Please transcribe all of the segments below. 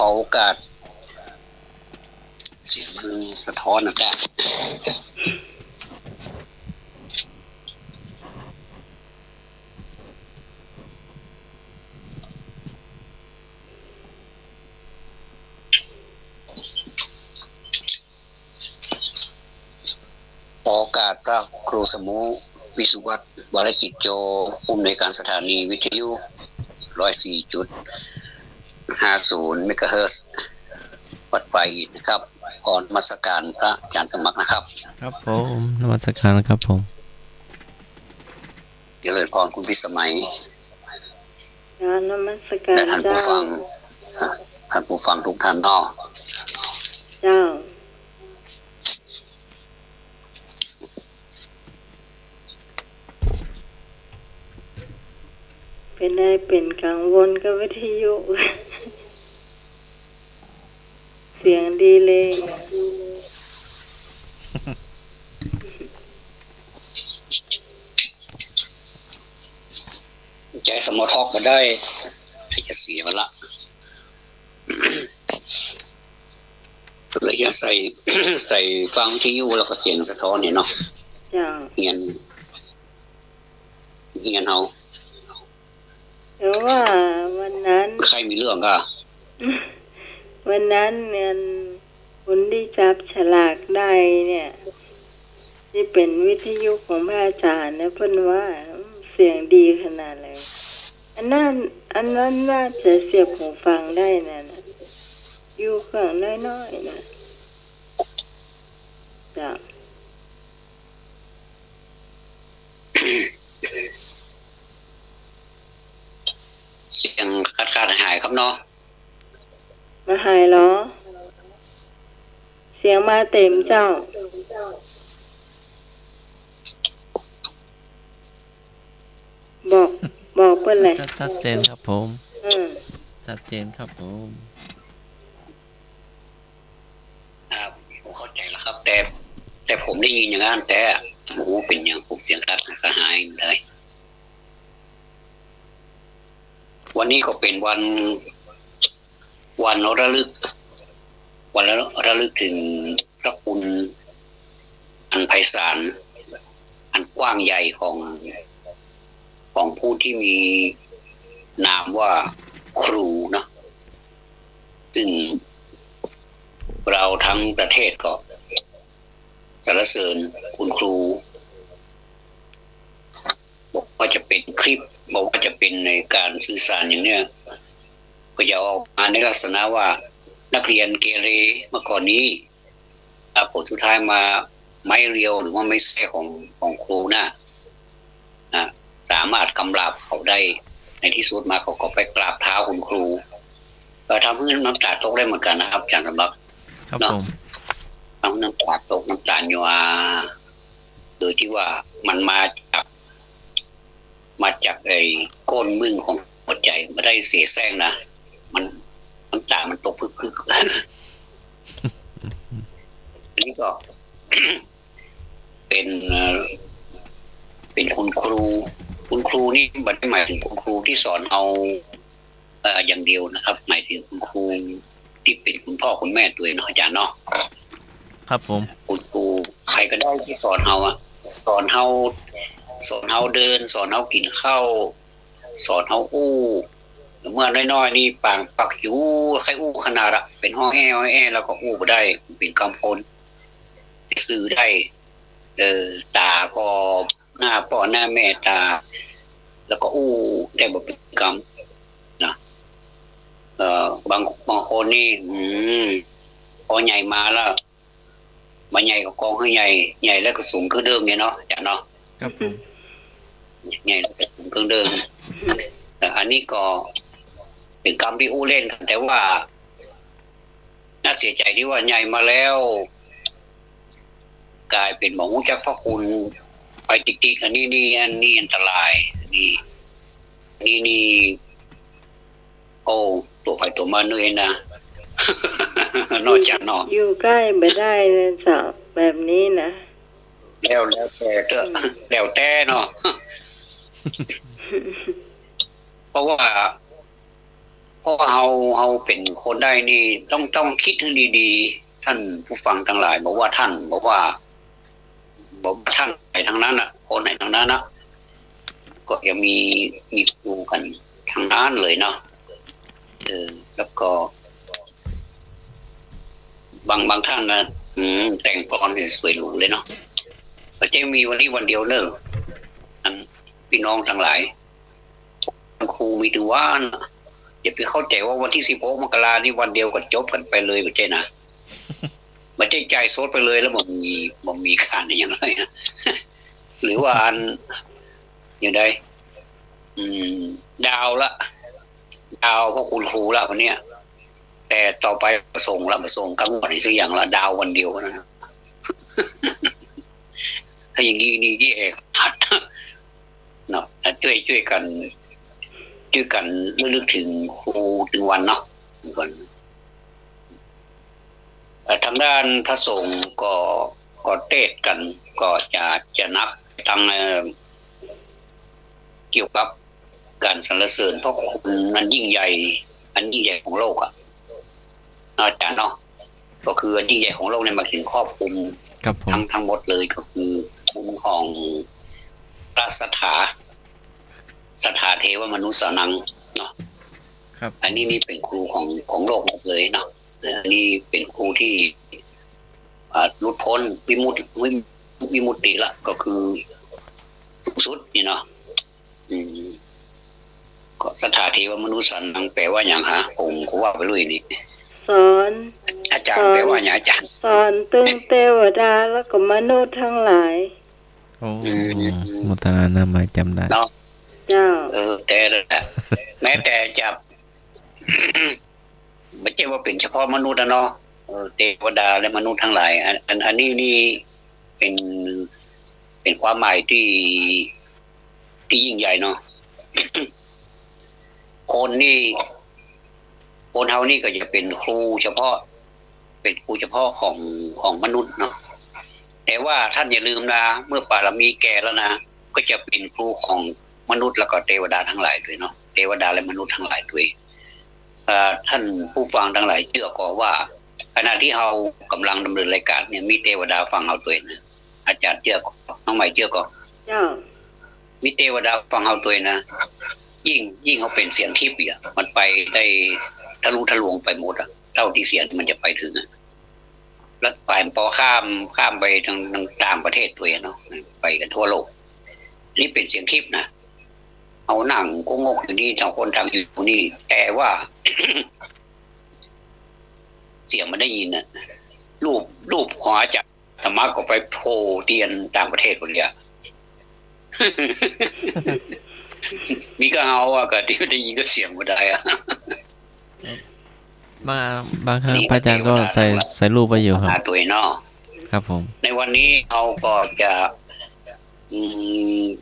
ขอโอกาสเสียงมันสะท้อนนะแกขอโอกาสพระครูสมุวิสุวัตรวรกิจโจผู้อำนวยการสถานีวิทยุ 104.50 เมกะเฮิรตซ์วัดไฟนะครับก่อนนมัสการพระอาจารย์สมัครนะครับครับผมนมัสการครับผมเจริญพรคุณพิสมัยนมัสการและท่านผู้ฟังทุกท่านเนาะเจ้าเป็นได้เป็นกังวลกับวิทยุ เสียงดีเลยใจสมอทอกมาได้จะเสียมาละเลยจะใส่ฟังที่อยู่แล้วก็เสียงสะท้อนเนี่ยเนาะเงียนเอาแต่ว่าวันนั้นใครมีเรื่องก็วันนั้นเนี่ยคนที่จับฉลากได้เนี่ยที่เป็นวิทยุของพระอาจารย์นะเพิ่นว่าเสียงดีขนาดเลยอันนั้นน่าจะเสียบหูฟังได้นะอยู่เครื่องน้อยๆนะจ้ะเสียงขาดหายครับเนาะมาหายเหรอเสียงมาเต็มเจ้าบอกเพิ่นเลยชัดเจนครับผมชัดเจนครับผมผมเข้าใจแล้วครับแต่ผมได้ยินอย่างนั้นแต่โอ้เป็นอย่างผมเสียงขาดหายเลยวันนี้ก็เป็นวันระลึกถึงพระคุณอันไพศาลอันกว้างใหญ่ของผู้ที่มีนามว่าครูนะซึ่งเราทั้งประเทศก็สรรเสริญคุณครูบอกว่าจะเป็นคลิปบอกว่าจะเป็นในการสื่อสารอย่างเนี้ยก็จะออกมาในลักษณะว่านักเรียนเกเรเมื่อก่อนนี้ผลสุดท้ายมาไม้เรียวหรือว่าไม้แส้ของครูนะสามารถกำราบเขาได้ในที่สุดมาเขาก็ไปกราบเท้าคุณครูทำให้น้ำตาตกได้เหมือนกันนะครับอาจารย์สมบัติครับผมทำให้น้ำตาตกน้ำตาหยาโดยที่ว่ามันมาจากไอ้ก้นมึงของหัวใจไม่ได้เสียแซงนะมันน้ำตามันตกพึกอันนี้ก็ เป็นคุณครูนี่ไม่ได้หมายถึงคุณครูที่สอนเอาอย่างเดียวนะครับหมายถึงคุณครูที่เป็นคุณพ่อคุณแม่ตัวเองเนาะอาจารย์เนาะครับผมคุณครูใครก็ได้ที่สอนเฮาสอนเฮาเดินสอนเฮากินข้าวสอนเฮาอู้เมื่อน้อยๆนี่ปักอยู่ใครอู้ขนาดเป็นห้องแอแล้วก็อู้บ่ได้เป็นกำพลสื่อได้ตาพอหน้าพ่อหน้าแม่ตาแล้วก็อู้ได้บ่เป็นกรรมนะบางคนนี่พอใหญ่มาแล้วมาใหญ่ก็กองให้ใหญ่แล้วก็สูงขึ้นเดิมไงเนาะอาจารย์เนาะครับผมใหญ่แล้วก็สูงขึ้นเดิมแต่อันนี้ก็เป็นกรรมที่อู้เล่นแต่ว่าน่าเสียใจที่ว่าใหญ่มาแล้วกลายเป็นหมอหูจักพระคุณไปติ๊กๆอันนี้อันตรายนี่โอ้ตัวไปตัวมาเหนื่อยนะ นอกจากนอกอยู่ใกล้ไม่ได้นะจ๊ะแบบนี้นะแล้วแต่เนาะ เพราะว่า ราะว่าเฮาเป็นคนได้นี่ต้องคิดให้ดีๆท่านผู้ฟังทั้งหลายบอกว่าท่านไปทางนั้นน่ะคนไหนทางนั้นน่ะก็ยังมีครูกันทางนั้นเลยเนาะแล้วก็บางท่านนะแต่งกลอนสวยหรูเลยเนาะก็จะมีวันนี้วันเดียวเนอะอันพี่น้องทั้งหลายครูมีถึงว่าอย่าไปเข้าใจว่าวันที่16 มกรานี่วันเดียวก็จบกันไปเลยไม่ใช่นะไม่ใช่ใจโซดไปเลยแล้วมันมีการอย่างไรนะหรือว่าอันอย่างใดดาวเพราะคุณครูละวันเนี้ยแต่ต่อไปมาส่งกลางวันอีกสักอย่างละดาววันเดียวนะถ้าอย่างนี้นี่แย่ขัดเนาะช่วยกันลึกถึงครูถึงวันเนาะวันทางด้านพระสงฆ์ก็เทศกันก็จะนับทั้งเกี่ยวกับการสรรเสริญเพราะคุณนั้นยิ่งใหญ่อันยิ่งใหญ่ของโลกอ่ะอาจารย์เนาะก็คืออันยิ่งใหญ่ของโลกในมาถึงครอบคลุมทั้งหมดเลยก็คือมุมของพระสถาเทวมนุษย์สานังเนาะครับอันนี้นี่เป็นครูของโลกหมดเลยเนาะอันนี้เป็นครูที่หลุดพ้นวิมุตติละก็คือสุดนี่เนาะก็สถาเทวมนุษย์สานังแปลว่าอย่างฮะผมก็ว่าไปเลยนี่สอนอาจารย์แปลว่าอย่างอาจารย์สอนตึงเทวดาแล้วก็มนุษย์ทั้งหลายโอ้มุตนานามาจำได้เจ้าแต่แม้แต่จะไม่ใช่ว่าเป็นเฉพาะมนุษย์นะเนาะเทวดาและมนุษย์ทั้งหลายอันนี้นี่เป็นความหมายที่ยิ่งใหญ่เนาะคนเฮานี่ก็จะเป็นครูเฉพาะของมนุษย์เนาะแต่ว่าท่านอย่าลืมนะเมื่อปารมีแก่แล้วนะก็จะเป็นครูของมนุษย์แล้วก็เทวดาทั้งหลายด้วยเนาะเทวดาและมนุษย์ทั้งหลายด้วยท่านผู้ฟังทั้งหลายเชื่อก็ว่าขณะที่เรากำลังดำเนินรายการเนี่ยมีเทวดาฟังเราด้วยนะอาจารย์เชื่อก็น้องใหม่เชื่อก็มีเทวดาฟังเราด้วยนะยิ่งเขาเป็นเสียงทิพย์อ่ะมันไปได้ทะลุทะลวงไปหมดอ่ะเท่าที่เสียงมันจะไปถึงอ่ะแล้วไปพอข้ามไปทางต่างประเทศด้วยเนาะไปกันทั่วโลกนี่เป็นเสียงทิพย์นะเอานั่งก็งกอยู่นี่ทางคนทำอยู่นี่แต่ว่า เสียงมันได้ยินน่ะรูปของอาจารย์ธรรมะก็ไปโผล่เตียนต่างประเทศคนเดียว มีก็เอาอ่ะก็ที่ได้ยินก็เสียงบ่ได้อ่ะบางครั้งพระอาจารย์ก็ใส่รูปไปอยู่ครับตัวเนาะครับผมในวันนี้เขาก็จะ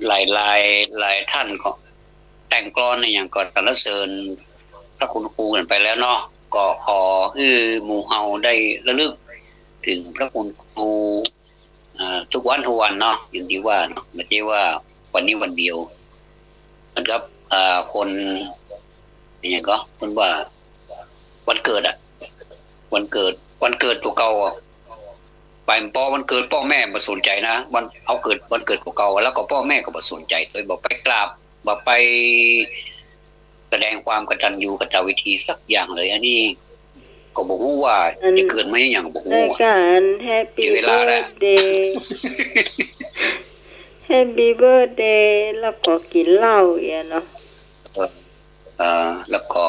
หลายท่านก็แต่งกลอนในอย่างก่อนสรรเสริญพระคุณครูกันไปแล้วเนาะก็ขอหมู่เฮาได้ระลึกถึงพระคุณครูทุกวันเนาะอย่างที่ว่าเนาะไม่ใช่ว่าวันนี้วันเดียวนะครับคนอย่างก็คนว่าวันเกิดวันเกิดตัวเก่าไปพอวันเกิดพ่อแม่มาสนใจนะวันเกิดวันเกิดตัวเก่าแล้วก็พ่อแม่ก็มาสนใจเลยบอกไปกราบบอกไปแสดงความกตัญญูกตเวทีสักอย่างเลยอันนี้ก็บอกว่าจะเกิดไหมอย่างบอกว่าการแฮปปี้เบิร์ธเดย์แฮปปี้เบิร์ธเดย์แล้วก็กินเหล้าอย่างเนาะแล้วก็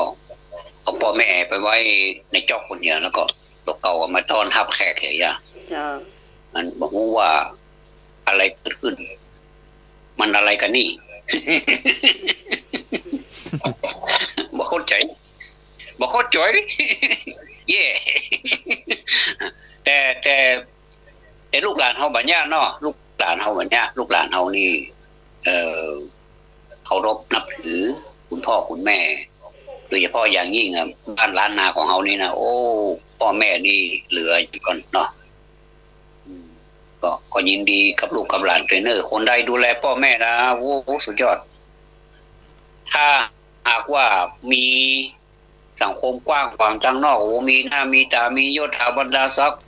เอาพ่อแม่ไปไว้ในจอกคนเดียวแล้วก็ตัวเก่ามาต้อนรับแขกอย่างเงี้ยมันบอกว่าอะไรเกิดขึ้นมันอะไรกันนี่ บอกเข้าใจเย่แต่ลูกหลานเฮาบัดเนี้ยเนาะลูกหลานเฮาบัดเนี้ยลูกหลานเฮานี่เคารพนับถือคุณพ่อคุณแม่โดยเฉพาะอย่างยิ่งบ้านล้านนาของเฮานี่นะโอ้พ่อแม่นี่เหลืออยู่ก่อนเนาะก็ยินดีกับลูกกับหลานเทรนเนอร์คนใดดูแลพ่อแม่นะโอ้สุดยอดถ้าหากว่ามี สังคมกว้างขวางทางนอกโอ้มีหน้ามีตามียศถาบรรดาศักดิ์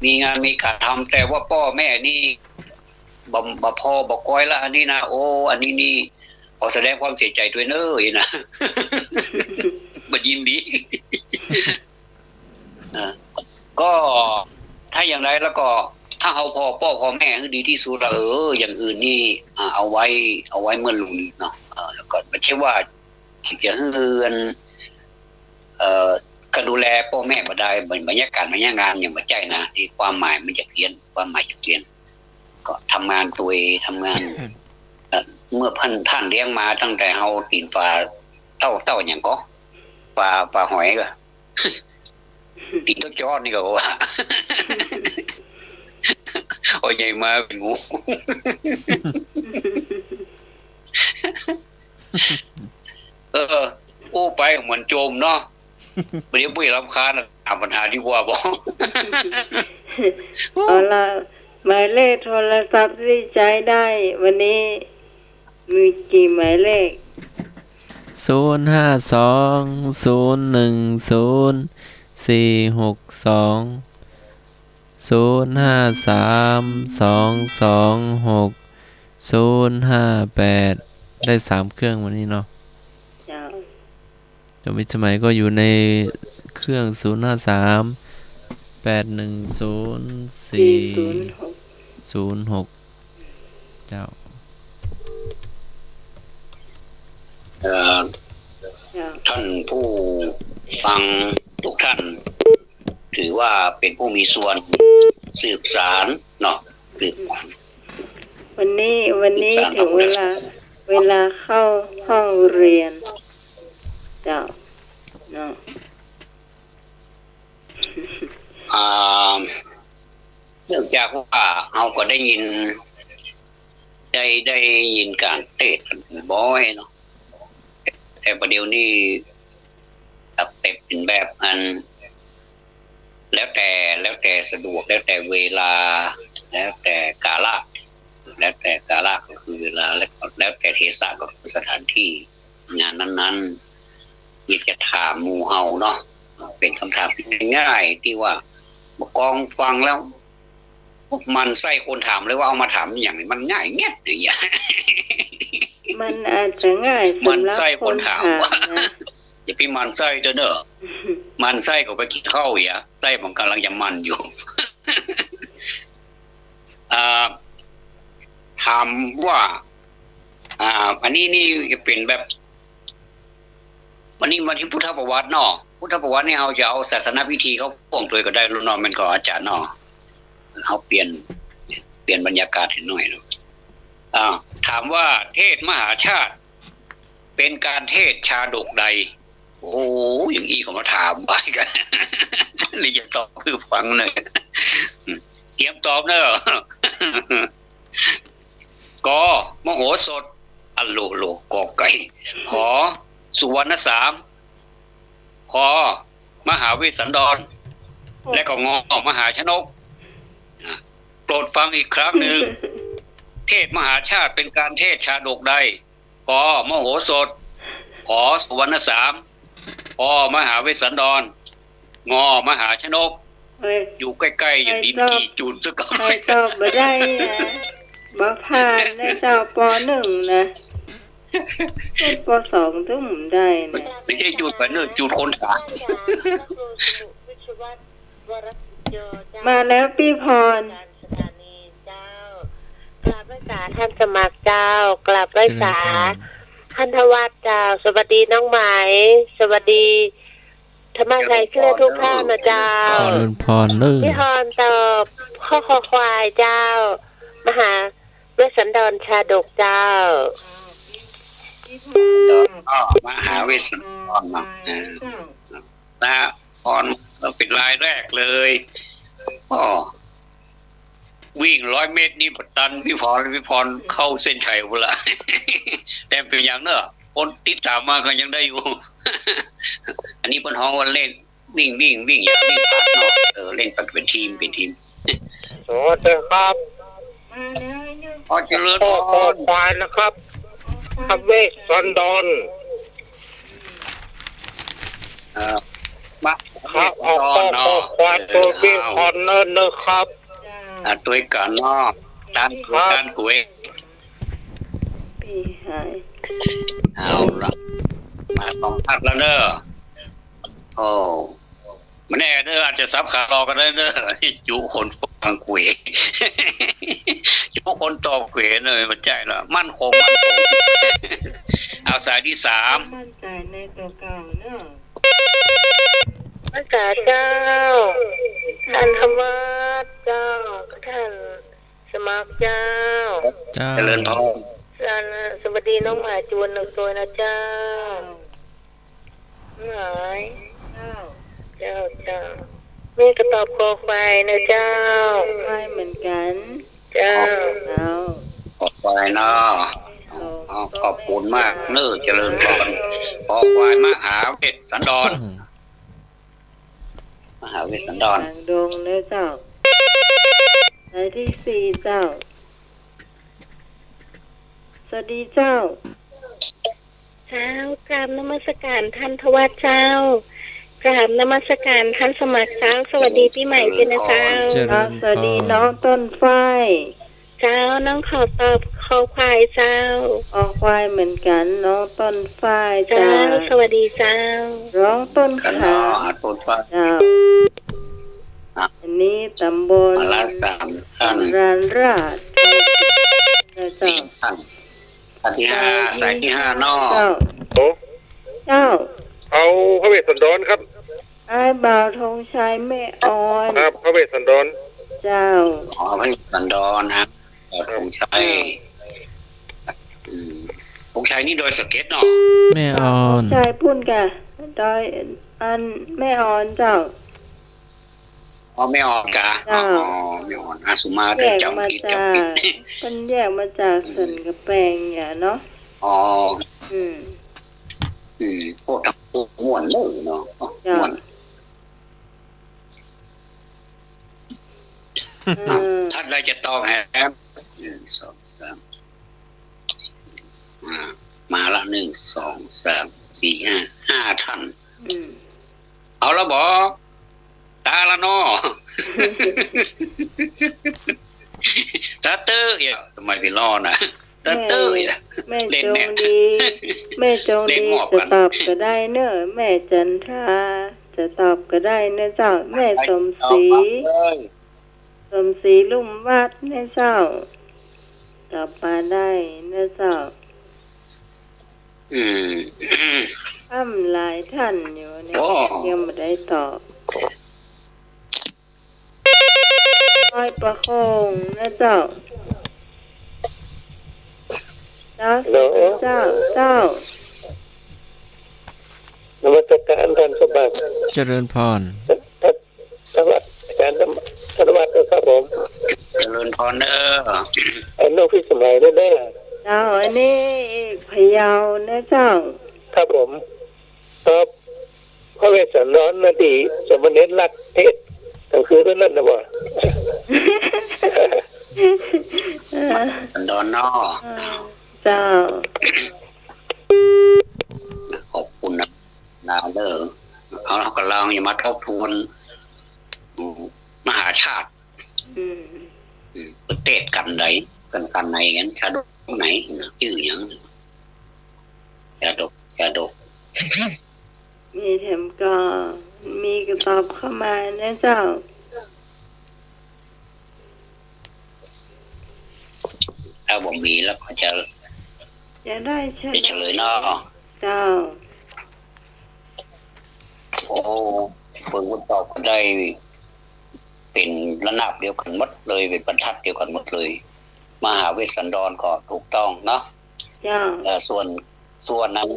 มีงานมีการทำแต่ว่าพ่อแม่นี่บ่พอบ่ก้อยละอันนี้นะโอ้อันนี้นี่ขอแสดงความเสียใจด้วยเนอะนะ บ่ยินดี ก็ถ้าอย่างไรแล้วก็ถ้าเอาพ่อแม่คือดีที่สุดแล้วอย่างอื่นนี่เอาไว้เมื่อลุงเนาะแล้วก็ไม่ใช่ว่าจะเฮือนก็ดูแลพ่อแม่บ่ได้บรรยากาศบรรยางานอย่างบ่ใจนะที่ความหมายมันจะเปลี่ยนก็ทำงานตัวเองทำงาน เมื่อท่านเลี้ยงมาตั้งแต่เฮาตีนฟ้าเต้าอย่างก็ปลาหอยก็ ตีนต้นจอดนี่ก็ว่า โอ้ยใหญ่มาเป็นงู โอ้ไปเหมือนโจมเนาะเดี๋ยวปุ้ยรำคาญปัญหาที่ว่าบอก เอาละหมายเลขโทรศัพท์ที่ใช้ได้ วันนี้มีกี่หมายเลข 05201022528ได้3เครื่องวันนี้เนาะจมิสมัยก็อยู่ในเครื่อง053810406เจ้าท่านผู้ฟังทุกท่านถือว่าเป็นผู้มีส่วนสืบสารเนาะสืบสารวันนี้ถึงเวลาเข้าห้องเรียนเจ้าเนาะเนื่องจากว่าเราก็ได้ยินการเทศน์กันบ่อยเนาะแต่ประเดี๋ยวนี้ตับเต็มเป็นแบบอันแล้วแต่สะดวกแล้วแต่เวลาแล้วแต่กาลก็คือเวลาแล้วแต่เทศะก็คือสถานที่งานนั้นๆมีจะถามหมู่เฮาเนาะเป็นคำถามง่ายๆที่ว่าบกองฟังแล้วมันใส่คนถามเลยว่าเอามาถามอย่างนี้มันง่ายเงี้ยอย่างเงี้ยมันอาจจะง่ายมันใส่คนถามว่าอย่าพี่มันใส่เด้อมันใส่ก็ไปกินข้าวอย่าใส่มันกำลังจะมันอยู่ ถามว่าอันนี้นี่จะเป็นแบบวันนี้มาที่พุทธประวัติเนาะพุทธประวัตินี่เอาจะเอาศาสนาพิธีเขาพ่วงตัวก็ได้รุ่นน้องมันก็อาจารย์เนาะเขาเปลี่ยนบรรยากาศให้หน่อยเนาะถามว่าเทศมหาชาติเป็นการเทศชาดกใดโอ้อย่างอีเขามาถามไปกันนี่จะตอบคือฟังเลยเตรียมตอบเนอะกมโหสถอัลโลกอไก่ขอสุวรรณสามขอมหาเวสสันดรและก็งอมหาชนกโปรดฟังอีกครั้งหนึ่งเทศมหาชาติเป็นการเทศชาดกใดกมโหสถขอสุวรรณสามขอมหาเวสสันดรงอมหาชนกอยู่ใกล้ๆอย่างดินกี่จุดสักก่อนไม่ตอบไม่ได้นะบ่ผ่านได้เจ้าป.1 นะป.2 ถึงได้นะไม่ใช่จุดไปเนิ่นจุดคนถามมาแล้วพี่พรกราบไหว้สาท่านสมัครเจ้ากราบไหว้สาท่านทวัฒน์เจ้าสวัสดีน้องไหมสวัสดีธรรมชัยเชื่อทุกท่านนะเจ้าพี่พรตอบข้อคอควายเจ้ามหาเวสสันดรชาดกเจ้ามหาเวสสันดรนะพรเราเป็นรายแรกเลยวิ่ง100 เมตรนี่ตันพี่พรเข้าเส้นชัยหมดละแต่เป็นอย่างเนอะคนติดตามมาก็ยังได้อยู่ อันนี้เพิ่นฮ้องว่าเล่นวิ่งอย่าวิ่งผ่านเนาะเล่นเป็นทีมสวัสดีครับพอเจริญพรควายนะครับเวสสันดร มา ครับเอาข้อควายตัวพี่คอนเนอร์ครับ ตัวกันเนาะการกุย พี่หาย เอาละมาต้องพักแล้วเนอะโอ้มันแน่เนอะอาจจะซับขาเราก็ได้เนอะจุคนฟังกุยจุคนตอบกุยเนอะมันใจละมั่นคงเอาสายที่3มั่นใจในตัวเก่าเนอะ พระเจ้าท่านธรรมะเจ้าท่านสมัครเจ้า เจ้า เจริญพร สวัสดีน้องหมาจวนหนึ่งตัวนะเจ้าหายเจ้าแม่กระตอบคอควายนะเจ้า ไม่เหมือนกัน เจ้า เอา ขอบใจเนาะขอบคุณมากเนอะเจริญพรขอควายมหาเวสสันดรมหาเวสสันดร ทางดงเนอะเจ้าสายที่4เจ้าสวัสดีเจ้า เจ้ากราบนมัสการท่านทวัชเจ้ากราบนมัสการท่านสมัครเจ้าสวัสดีปีใหม่เจ้านะเจ้า เจริญ สวัสดีน้องต้นฝ้าย เจ้าน้องขอตอบคอควายเจ้า ออกควายเหมือนกันน้องต้นฝ้าย เจ้า จ้า สวัสดีเจ้า ร้องต้น กัน ขา เนาะต้นฟ้า เจ้าอันนี้ตำบล มาละ3ท่าน รานราชเจ้า 4ท่านอันที่5สายที่5เนาะ เจ้า โอ้ เจ้า เอาพระเวสสันดรครับ ไอ้บ่าวธงชัยแม่ออน ครับพระเวสสันดร เจ้า ขอให้สันดรนะธงชัยธงชัยนี่โดยสเก็ตเนาะ แม่ออน ชายพุ่นกะดอยอันแม่ออนเจ้า ไม่ออกกะไม่ออกอาสุมา แย ได้ ก จำ มา ผิด จากมันแยกมาจากสันกระแปงเนี่ยเนาะ อ๋อ อืม พวกทั้งพวกม่วนเลยเนาะ จ้า ม่วน ท่านใดจะตอบแฮม1 2 3มาละ1 2 3 4 5ท่าน อืม เอาละบอกตาละเนาะตาเตอร์อย่าสมัยพี่รอนะตาเตอร์อย่า แม่จงดีแม่จงดีจะตอบก็ได้เนอะแม่จันทราจะตอบก็ได้เนอะเจ้าแม่สมศรีลุ่มวัดเนอะเจ้าตอบมาได้เนอะเจ้าหลายท่านอยู่เนี่ยยังไม่ได้ตอบอ้อยประโคงนะเจ้าเจ้านมัสการท่านสมัคร เจริญพร สวัสดีอาจารย์ธนวัฒน์ครับผม เจริญพรเด้อ ไอ้น้องพี่สมัยได้ไหม เจ้าอันนี้พะเยานะเจ้า ครับผมครับพระเวสสันดรนาดีสมณเณรรักเทศกลางคืนนั่นนะบ่ สันดอนนอ เจ้า ขอบคุณนะนาวเด้อเอาเราก็ลองอย่ามาทบทวนมหาชาติประเทศกันไหนกันไหนงั้นชาดกไหนชื่ออย่างชาดก มีแถมก็มีกระตอบเข้ามานะเจ้า ถ้าผมมีแล้วก็จะ ได้เฉลยเนาะ เจ้า โอ้เปิดวุฒิตอบก็ได้เป็นระนาบเดียวกันหมดเลยเป็นบรรทัดเดียวกันหมดเลย มหาเวสสันดรก็ถูกต้องเนาะ เจ้า ส่วนนั้น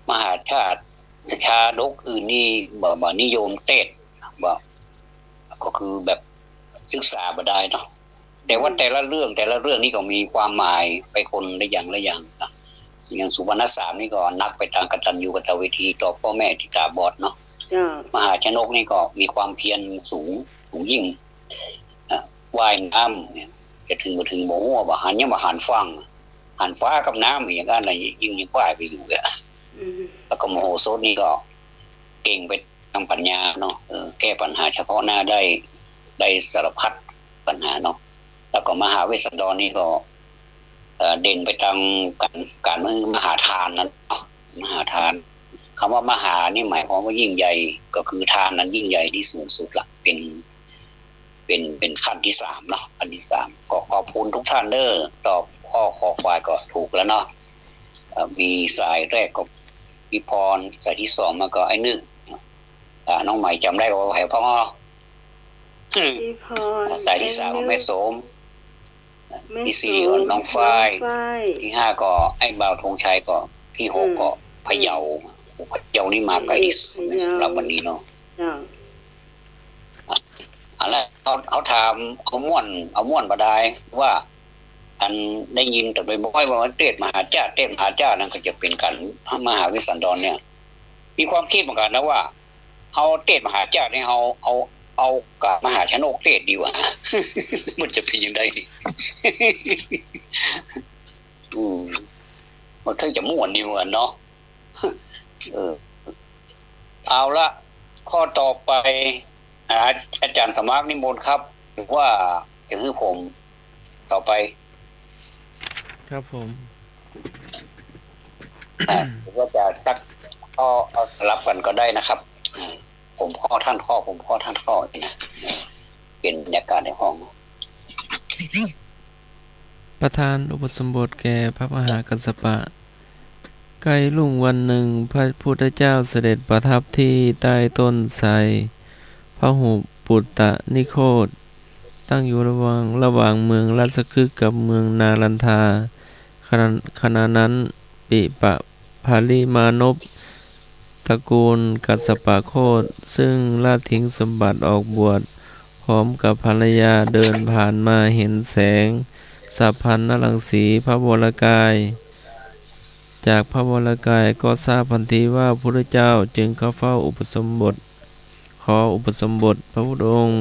มหาชาติชาดกอื่นนี่บ่นิยมเทศบ่ก็คือแบบศึกษาบ่ได้เนาะแต่ว่าแต่ละเรื่องนี่ก็มีความหมายไปคนละอย่างนะอย่างสุวรรณสามนี่ก็นักไปทางกตัญญูกตเวทีต่อพ่อแม่ที่ตาบอดเนาะ เจ้าม หาชนกนี่ก็มีความเพียรสูงยิ่งว่ายน้ำเนี่ยจะถึงบ่ฮู้ว่าหันยังบ่หันฟังหันฟ้ากับน้ำอย่างนั้นอะไรยิ่งว่ายไปอยู่แล้วก็มโหสถนี่ก็ เก่งไปทางปัญญาเนาะแก้ปัญหาเฉพาะหน้าได้สารพัดปัญหาเนาะแล้วก็มหาเวสสันดรนี่ก็เด่นไปทางการมหาทานนั้นมหาทานคำว่ามหานี่หมายความว่ายิ่งใหญ่ก็คือทานนั้นยิ่งใหญ่ที่สูงสุดละเป็นขั้นที่3เนาะขั้นที่3ก็ขอบคุณทุกท่านเด้อตอบข้อคอควายก็ถูกแล้วเนาะมีสายแรกก็พี่พรสายที่2มาก็ไอ้นึกน้องใหม่จำได้ว่าไผ่พ่อพี่พรสายที่3แม่โสมที่4ก็น้องฝ้ายที่5ก็ไอ้บ่าวธงชัยก็ที่6ก็พะเยานี่มาไกลที่สุดสำหรับวันนี้เนาะอะไรเขาถามเอาม่วนบ่ได้ว่าอันได้ยินแต่ไปบ่อยว่าเทศมหาเจ้านั่นก็จะเป็นกันมหาวิสันดรเนี่ยมีความคิดเหมือนกันนะว่าเอาเทศมหาเจ้าเนี่ยเอากับมหาชนกเทศดีกว่า มันจะเป็นยังไงมันถึงจะม่วนนี่เหมือนเนาะเอาละข้อต่อไปอาจารย์สมัครนิมนต์ครับหรือว่าจะให้ผมต่อไปครับผมหรือว่าจะสักข้อเอาสลับกันก็ได้นะครับผมข้อท่านข้อนะเป็นบรรยากาศในห้องประธานอุปสมบทแก่พระมหากัสสปะใกล้รุ่งวันหนึ่งพระพุทธเจ้าเสด็จประทับที่ใต้ต้นไทรพหุปุตตนิโคตตั้งอยู่ระหว่างเมืองราชคฤห์กับเมืองนาลันทาขณะนั้นปิปะภาลิมานพตระกูลกัสสปะโคตซึ่งละทิ้งสมบัติออกบวชพร้อมกับภรรยาเดินผ่านมาเห็นแสงสัพพันนรังสีพระวรกายจากพระวรกายก็ทราบทันทีว่าพระพุทธเจ้าจึงเข้าเฝ้าอุปสมบทขออุปสมบทพระพุทธองค์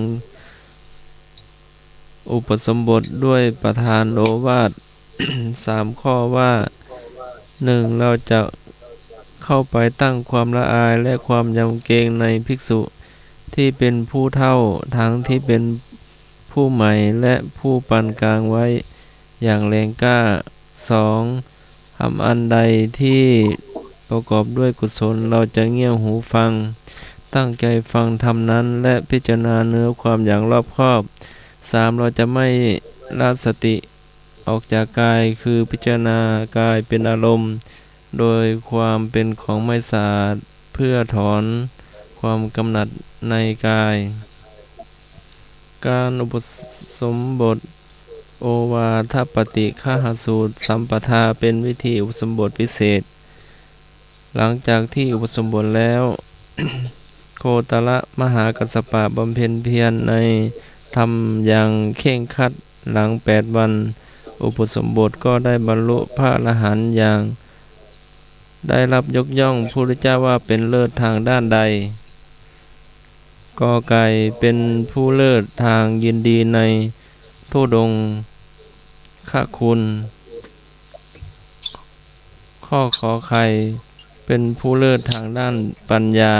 อุปสมบทด้วยประทานโอวาท 3 ข้อว่า 1. เราจะเข้าไปตั้งความละอายและความยำเกรงในภิกษุที่เป็นผู้เฒ่าทั้งที่เป็นผู้ใหม่และผู้ปานกลางไว้อย่างแรงกล้า 2. ทำอันใดที่ประกอบด้วยกุศลเราจะเงี่ยวหูฟังตั้งใจฟังธรรมนั้นและพิจารณาเนื้อความอย่างรอบคอบ 3. เราจะไม่ละสติออกจากกายคือพิจารณากายเป็นอารมณ์โดยความเป็นของไม่สะอาดเพื่อถอนความกำหนัดในกายการอุปสมบทโอวาทปฏิฆหสูตรสัมปทาเป็นวิธีอุปสมบทพิเศษหลังจากที่อุปสมบทแล้ว โคตละมหากัสสปะบำเพ็ญเพียรในธรรมอย่างเคร่งครัดหลัง8 วันอุปสมบทก็ได้บรรลุพระอรหันต์อย่างได้รับยกย่องพระพุทธเจ้าว่าเป็นเลิศทางด้านใดกอไก่เป็นผู้เลิศทางยินดีในธุดงคคุณข้อขอไข่เป็นผู้เลิศทางด้านปัญญา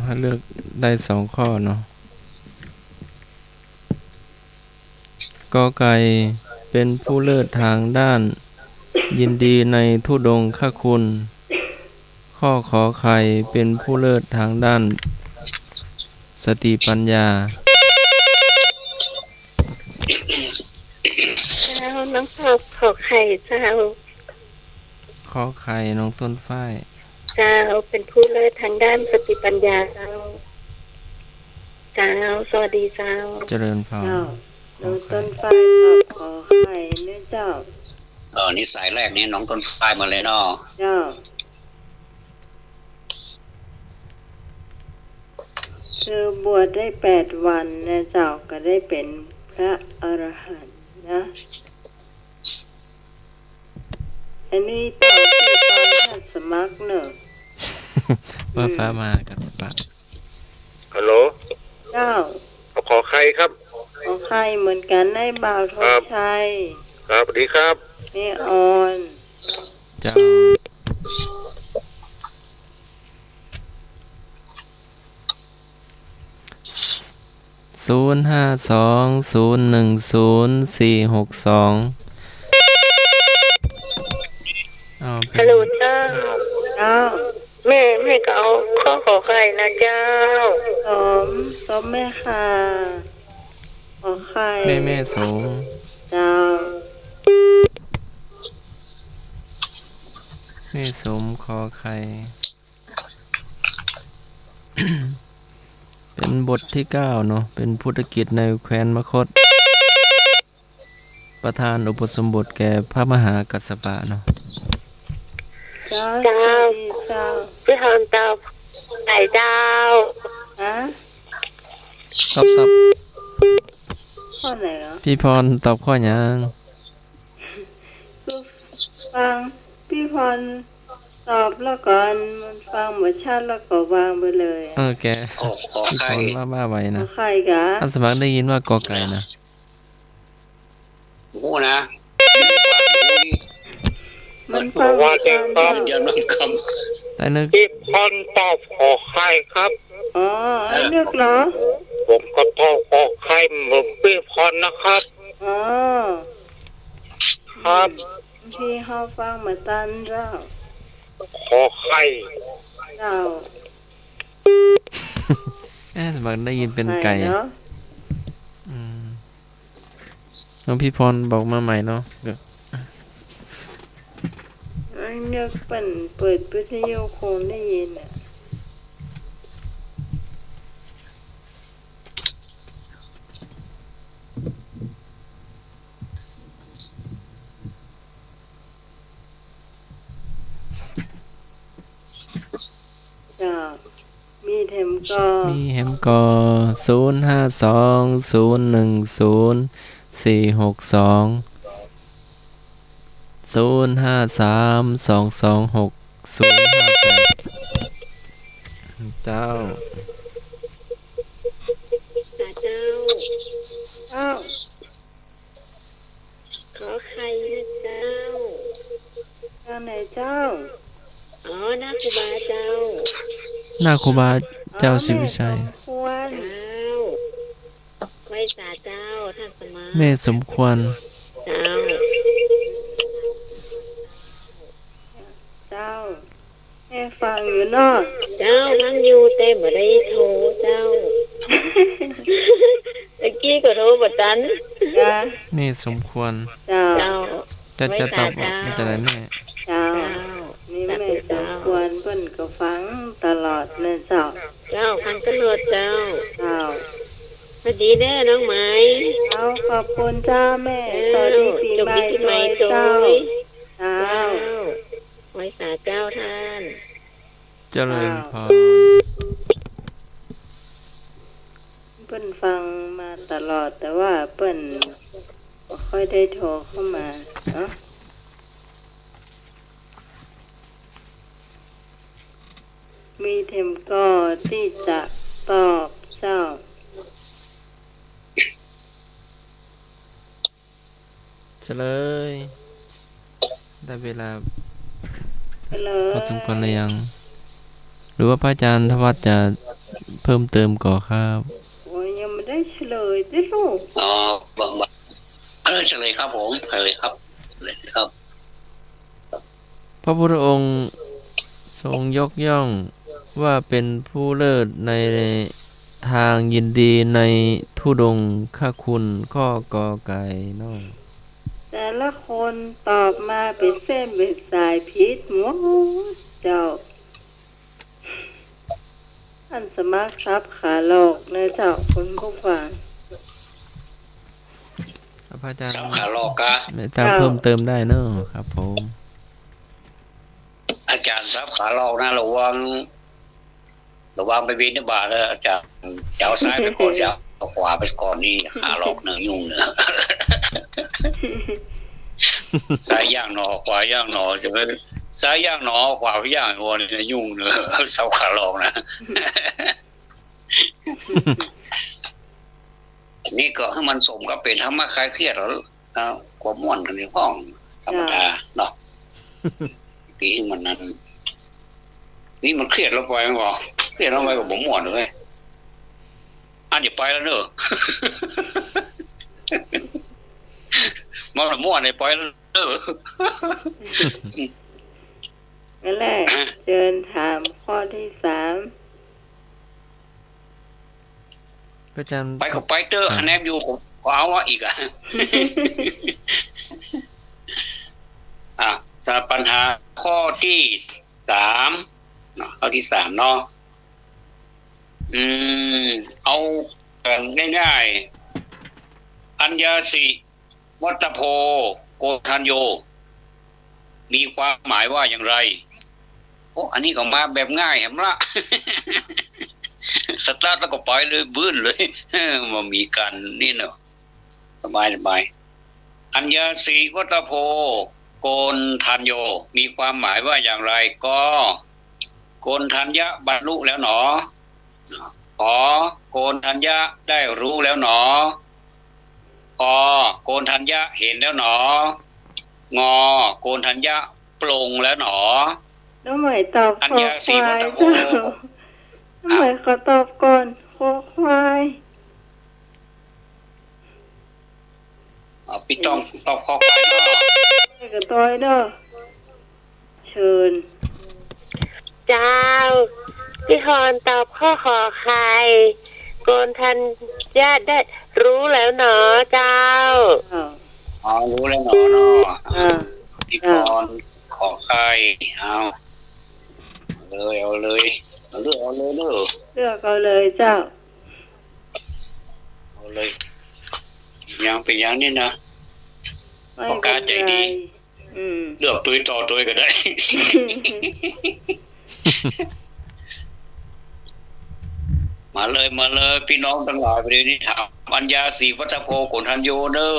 ให้เลือกได้2 ข้อเนาะกอไก่เป็นผู้เลิศทางด้านยินดีในธุดงคคุณข้อขอไข่เป็นผู้เลิศทางด้านสติปัญญาเจ้าน้องขอไข่เจ้าขอไข่น้องต้นฝ้ายเจ้าเป็นผู้เลิศทางด้านสติปัญญาเจ้าสวัสดีเจ้าเจริญพรน้องต้นฝ้ายขอไข่เนี่ยเจ้านี่สายแรกนี้น้องต้นฝ้ายมาเลยเนาะเจ้าคือบวชได้8 วันนะเจ้าก็ได้เป็นพระอรหันต์นะอันนี้ตอนที่ตอนท่านสมัครเนอะว่าพระมหากัสสปะฮัลโหลเจ้าขอใครครับขอใครเหมือนกันในบ่าวทองชัย ครับสวัสดีครับ แม่ออน เจ้า052010462อ้าว ฮัลโหลเจ้า เจ้า แม่ก็เอาข้อขอไข่นะเจ้า สมแม่ค่ะขอไข่ แม่สม เจ้า แม่สมขอไข่ เป็นบทที่9เนาะเป็นพุทธกิจในแคว้นมคธประธานอุปสมบทแก่พระมหากัสสปะเนาะ เจ้า เจ้า เจ้า พี่ทอนเจ้าไข่เจ้า ฮะ ตอบ ข้อไหนเหรอ พี่พรตอบข้อหยัง คือฟังพี่พรตอบแล้วก่อนมันฟังหมดชาติแล้วก็วางไปเลย แก ขอ พี่ ไข่ พรว่าไว้ ขอ นะ ไข่กะ อันสมัครได้ยินว่ากอไก่นะ หมูนะฟังหมูนี่ มันฟัง ว่าเด็กครับ ยืนยันว่าค แต่นึก พี่พรตอบขอไข่ครับ อ๋อไอ้เลือกเหรอ ผมก็ตอบขอไข่เหมือนพี่พรนะครับ อ๋อ ครับ พี่เขาฟังมาตันเจ้า ขอไข่ เจ้า สมัครได้ยินเป็นไก่ เนาะ น้องพี่พรบอกมาใหม่เนาะ ไอ้เลือกเปิดวิทยุคงได้ยินอ่ะเจ้ามีเทมก็ มีแฮมกอ0520104622053226058เจ้า เจ้า เจ้า ขอไข่นะเจ้า เจ้าไหนเจ้า อ๋อหน้าครูบาเจ้า หน้าครูบาเจ้าศิวิชัย ควร เจ้าไว้สาเจ้าท่านสมา แม่สมควร เจ้า เจ้าให้ฟังอยู่เนอก เจ้าทั้งอยู่แต่บ่ได้โทรเจ้า ตะกี้ก็โทรบ่ทัน จ้า แม่สมควร เจ้า เจ้า จะตอบไม่จะได้แม่ เจ้า เจ้า นี่แม่สมควรเพิ่นก็ฟังตลอดนะเจ้า เจ้าพันกระโดดเจ้า เจ้า สวัสดีแน่น้องไหม เอาขอบคุณเจ้าแม่สวัสดีปี จบ ใหม่ ปีใหม่ ด้วย โด เจ้าย เจ้า เจ้าไว้สาเจ้าท่าน เจริญพร เพิ่นฟังมาตลอดแต่ว่าเพิ่นบ่ค่อยได้โทรเข้ามาเนาะมีเทมก็ที่จะตอบเจ้า เฉลยได้เวลา ไปเลย พอสมควรหรือยัง หรือว่าพระอาจารย์ทวัฒน์จะเพิ่มเติมก่อครับ โอ้ยยังไม่ได้เฉลยสิลูก ำอ๋อบอกเฉลยครับผมเฉลยครับเฉลยครับ พระพุทธองค์ทรงยกย่องว่าเป็นผู้เลิศในทางยินดีในธุดงคคุณข้อกอไก่เนาะ แต่ละคนตอบมาเป็นเส้นเป็นสายพิษหมดเจ้าอันสมัครทรัพย์ขาโลกนะเจ้าคุณผู้ฟัง พระอาจารย์ สำคัญลอกกะ ไม่ตามเพิ่มเติมได้เนาะครับผม อาจารย์ทรัพย์ขาลอกนะระวังไปบินบาตแล้วอาจารย์จะเอาซ้ายไปก่อนจะเอาขวาไปก่อนนี่ขาลอกเนื้ยุ่งเนื้อ ซ้ายย่างหนอขวาย่างหนอจะเป็นซ้ายย่างหนอขวาย่างหัวนี่ยุ่งเนื้อเสาขาลอกนะ นี่ก็ให้มันสมกับเป็นธรรมะคลายเครียดแล้ว ความม่วนกันในห้องธรรมดาเนาะปีมันนั้นนี่มันเครียดแล้วไปมั้งบ่เครียดแล้วไปก็บ่ม่วนเลยอันอย่าไปแล้วเด้อมันม่วนให้ไปแล้วเด้อ นั่นแหละเชิญถามข้อที่3พระอาจารย์ไปก็ไปเตอร์คะแนนอยู่ผมก็เอาว่าอีกสำหรับปัญหาข้อที่3เนาะข้อที่3เนาะเอาง่ายๆอัญญาสิวัตโพโกทัญโยมีความหมายว่าอย่างไรอันนี้ก็มาแบบง่ายเห็นละ สตาร์ทแล้วก็ปล่อยเลยบื้นเลยมันมีกันนี่เนาะสบายอัญญาสีวัตโพโกนทัญโยมีความหมายว่าอย่างไรก็โกนทัญญะบรรลุแล้วหนอขอโกนทัญญะได้รู้แล้วหนอโกนทัญญะเห็นแล้วหนองอโกนทัญญะปลงแล้วหนอน้องใหม่ตอบขอควายจ้าน้องใหม่ขอตอบก่อนขอควายพี่ต้องตอบขอควายเนาะกระต้อยเนาะเชิญเจ้าพี่ฮอนตอบข้อขอไข่โกนทัญญะได้รู้แล้วหนอเจ้ารู้แล้วหนอเนาะพี่ฮอนขอไข่เอาเลยเลือกเอาเลยเจ้าเอาเลยยังเป็นอย่างนี้นะปากกาใจดีเลือกตัวต่อตัวก็ได้ มาเลยพี่น้องทั้งหลายประเดี๋ยวนี้ถามปัญญาสีวัฏโพโกนทัญโยเด้อ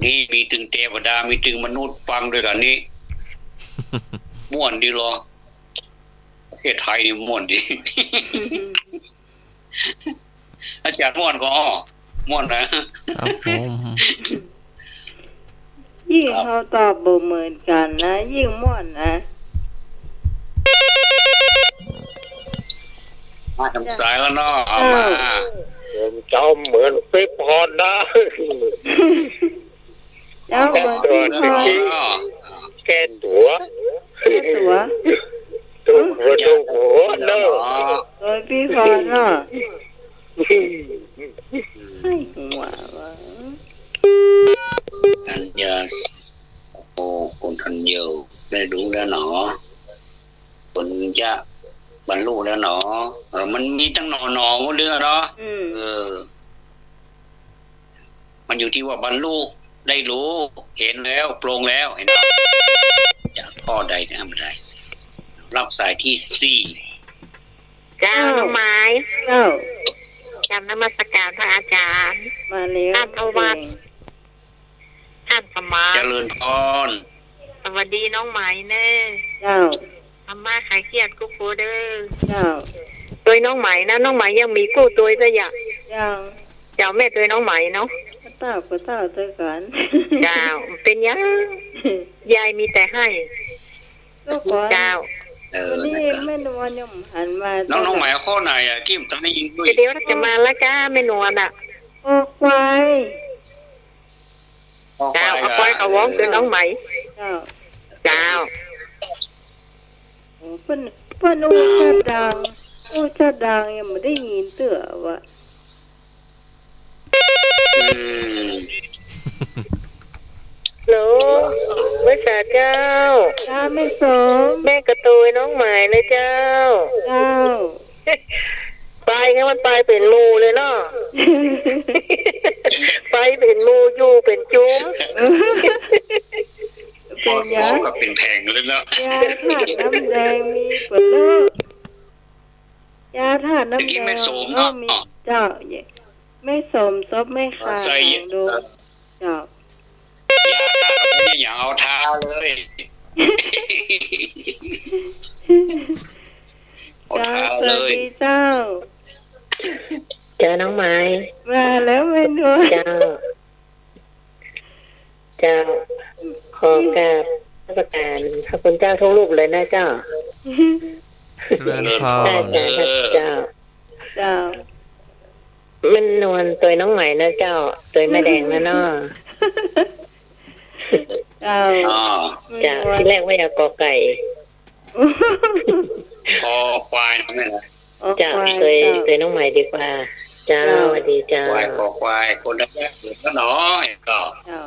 นี่มีถึงเทวดามีถึงมนุษย์ฟังด้วยกันนี้ ม่วนดีหรอประเทศไทยนี่ม่วนดี อาจารย์ม่วนก็ม่วนนะครับผมยิ่งเขาตอบบ่เหมือนกันนะยิ่งม่วนนะมาทำสายแล้วเนาะเอามาเจ้าเหมือนฟิปฮอนนะเจ้าเหมือนฟิปฮอนแก้ตัวถูกหัวเนาะโดยฟิปฮอนเนาะให้หัวว่าอัญญาโอคนทันโยได้รู้แล้วหนอคนจะบรรลุแล้วหนอมันมีตั้งหนอเรื่องเนาะมันอยู่ที่ว่าบรรลุได้รู้เห็นแล้วโปร่งแล้วเห็นไหมจากพ่อใดทำได้รับสายที่4เจ้าน้องไม้เจ้าจำนมัสการพระอาจารย์มาแล้วท่านอวัดท่านสมาเจริญพรสวัสดีน้องไม้เน่เจ้าอาม่าขายเครียดกุ๊กโคเด้อเจ้าตัวน้องไหมนะน้องไหมยังมีกู้ตัวซะอย่างเจ้าแม่ตัวน้องไหมเนาะก็เต้าเจอกันเจ้าเป็นยังยายมีแต่ให้เจ้าวันนี้แม่นวลยังหันมาน้องไหมข้อไหนกิ้มตอนนี้ยิงด้วยเดี๋ยวจะมาแล้วจ้าแม่นวลควายเจ้าเอาควายเอาว้องคือน้องไหมเจ้าเพิ่นอู้จะดังยังไม่ได้ยินเตื้อว่าโหลไม่สาเจ้าไม่สมแม่กระตุยน้องใหม่เลยเจ้าไปงั้นมันไปเป็นมูเลยเนาะไปเป็นมูอยู่เป็นจุ้มเป็นยังก็เป็นแผงเลยเนาะยาธาตุน้ำแดงมีเปลือกยาธาตุน้ำแดงไม่สมมีเจ้าไม่สมซบไม่ขาดดูเจ้ายาธาตุไม่อย่างเอาท้าเลยเจ้าสวัสดีเจ้า เจอน้องไม้ มาแล้วแม่นวล เจ้าขอกราบนมัสการพระคุณเจ้าทุกรูปเลยนะเจ้า เจริญพ ใช่ ร จ้ะพระเจ้า เจ้า มันนวลตัวน้องใหม่นะเจ้าตัวแม่แดงนะเนาะ เจ้า อ๋อ จ้าที่แรกว่าอยากกอไก่ คอควายนั่นแหละ จ้าตัวน้องใหม่ดีกว่าเจ้าสวัสดีเจ้า ควายคอควายคนละแยกหรือก็หนอก็ เจ้า